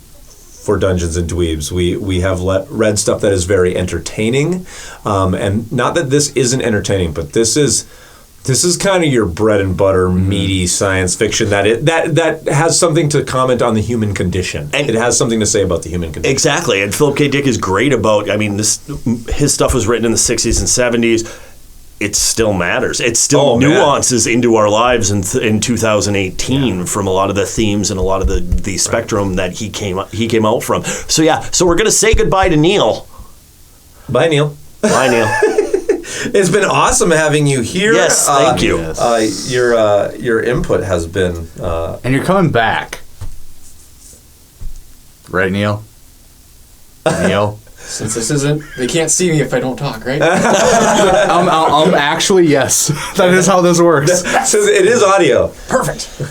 Dungeons and Dweebs. We have read stuff that is very entertaining, and not that this isn't entertaining, but this is kind of your bread and butter meaty science fiction that has something to comment on the human condition. And it has something to say about the human condition. Exactly, and Philip K. Dick is great about. I mean, his stuff was written in the 60s and 70s. It still matters. It still nuances into our lives in 2018 from a lot of the themes and a lot of the spectrum that he came out from. So we're gonna say goodbye to Neal. Bye, Neal. Bye, Neal. It's been awesome having you here. Yes, thank you. Your input has been, and you're coming back, right, Neal? Neal. Since this isn't, they can't see me if I don't talk, right? Actually, yes. That is how this works. So it is audio. Perfect. We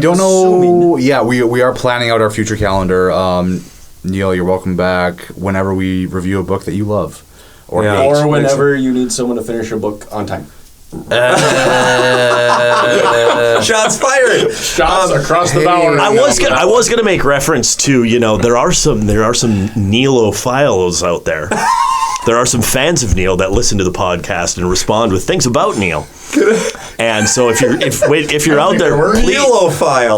don't know. Yeah, we are planning out our future calendar. Neal, you're welcome back whenever we review a book that you love, or whenever you need someone to finish a book on time. Shots fired. Shots across the bow. I was gonna make reference to there are some Nealophiles out there. There are some fans of Neal that listen to the podcast and respond with things about Neal. And so if you're out there,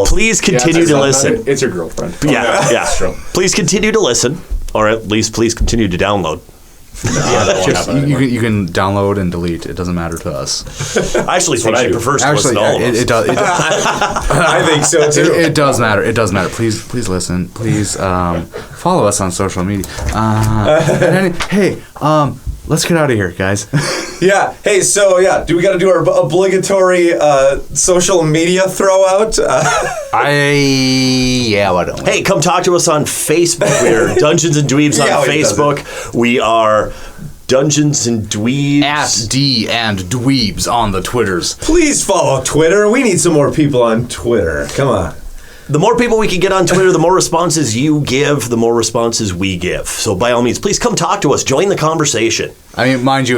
please continue to listen. It's your girlfriend. Yeah. Please continue to listen, or at least please continue to download. You can download and delete. It doesn't matter to us. I actually think she prefers to listen to all of us. It does. I think so too. It does matter. It does matter. Please listen. Please follow us on social media. Let's get out of here, guys. Yeah. Hey. So do we got to do our obligatory social media throwout? Why don't we? Hey, come talk to us on Facebook. We're Dungeons and Dweebs on Facebook. We are Dungeons and Dweebs. At D and Dweebs on the Twitters. Please follow Twitter. We need some more people on Twitter. Come on. The more people we can get on Twitter, the more responses you give, the more responses we give. So by all means, please come talk to us. Join the conversation. I mean, mind you,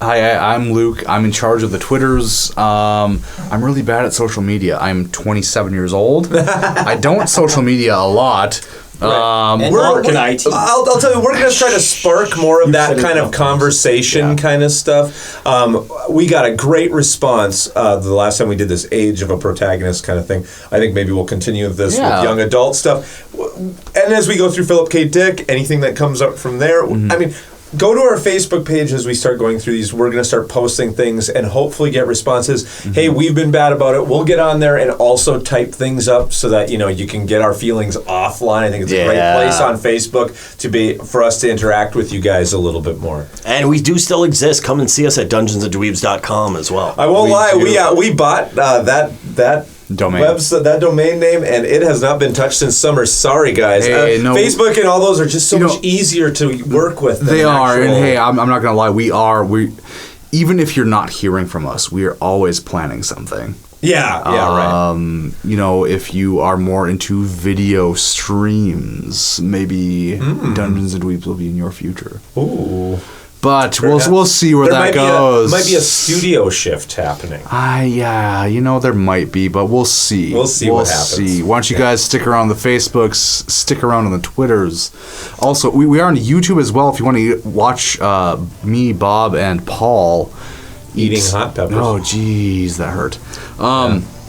hi, I'm Luke. I'm in charge of the Twitters. I'm really bad at social media. I'm 27 years old. I don't social media a lot. I'll tell you, we're going to try to spark more of that kind of conversation kind of stuff. We got a great response the last time we did this Age of a Protagonist kind of thing. I think maybe we'll continue this with young adult stuff. And as we go through Philip K. Dick, anything that comes up from there, I mean, go to our Facebook page as we start going through these. We're going to start posting things and hopefully get responses. Hey, we've been bad about it. We'll get on there and also type things up so that, you can get our feelings offline. I think it's a great place on Facebook for us to interact with you guys a little bit more. And we do still exist. Come and see us at dungeonsanddweebs.com as well. I won't lie. We bought that domain. Website, that domain name, and it has not been touched since summer. Sorry, guys. Facebook and all those are just so much easier to work with. They are, and hey, I'm not gonna lie. We even if you're not hearing from us, we are always planning something. Right. If you are more into video streams, maybe Dungeons and Dweebs will be in your future. Ooh. But we'll see where that goes. Might be a studio shift happening. There might be, but we'll see. We'll see what happens. Why don't you guys stick around on the Facebooks, stick around on the Twitters. Also, we are on YouTube as well if you want to watch me, Bob, and Paul eating hot peppers. Oh, jeez, that hurt.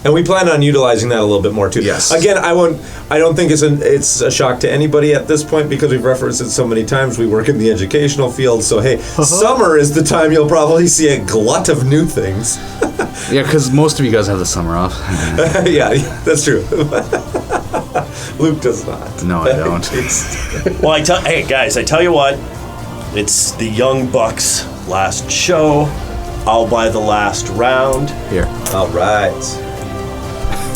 And we plan on utilizing that a little bit more too. Yes. Again, I don't think it's a shock to anybody at this point because we've referenced it so many times. We work in the educational field, so hey, summer is the time you'll probably see a glut of new things. Yeah, because most of you guys have the summer off. Yeah, that's true. Luke does not. No, I don't. Well, hey guys, I tell you what, it's the Young Bucks' last show. I'll buy the last round. Here. All right.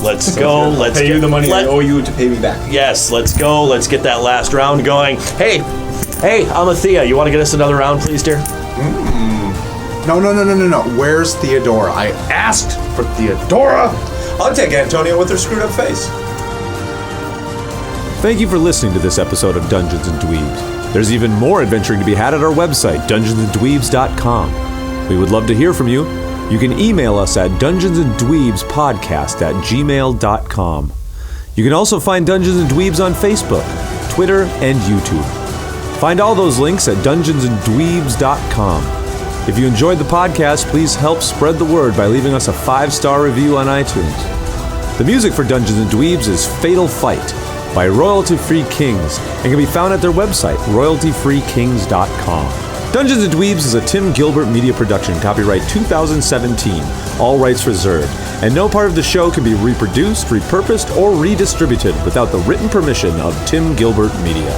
Let's go. Let's pay you the money I owe you to pay me back. Yes, let's go. Let's get that last round going. Hey, Amathea, you want to get us another round, please, dear? No. Where's Theodora? I asked for Theodora. I'll take Antonio with her screwed up face. Thank you for listening to this episode of Dungeons and Dweebs. There's even more adventuring to be had at our website, dungeonsanddweebs.com. We would love to hear from you. You can email us at dungeonsanddweebspodcast@gmail.com. You can also find Dungeons and Dweebs on Facebook, Twitter, and YouTube. Find all those links at dungeonsanddweebs.com. If you enjoyed the podcast, please help spread the word by leaving us a 5-star review on iTunes. The music for Dungeons and Dweebs is Fatal Fight by Royalty Free Kings and can be found at their website, royaltyfreekings.com. Dungeons and Dweebs is a Tim Gilbert media production, copyright 2017, all rights reserved, and no part of the show can be reproduced, repurposed, or redistributed without the written permission of Tim Gilbert Media.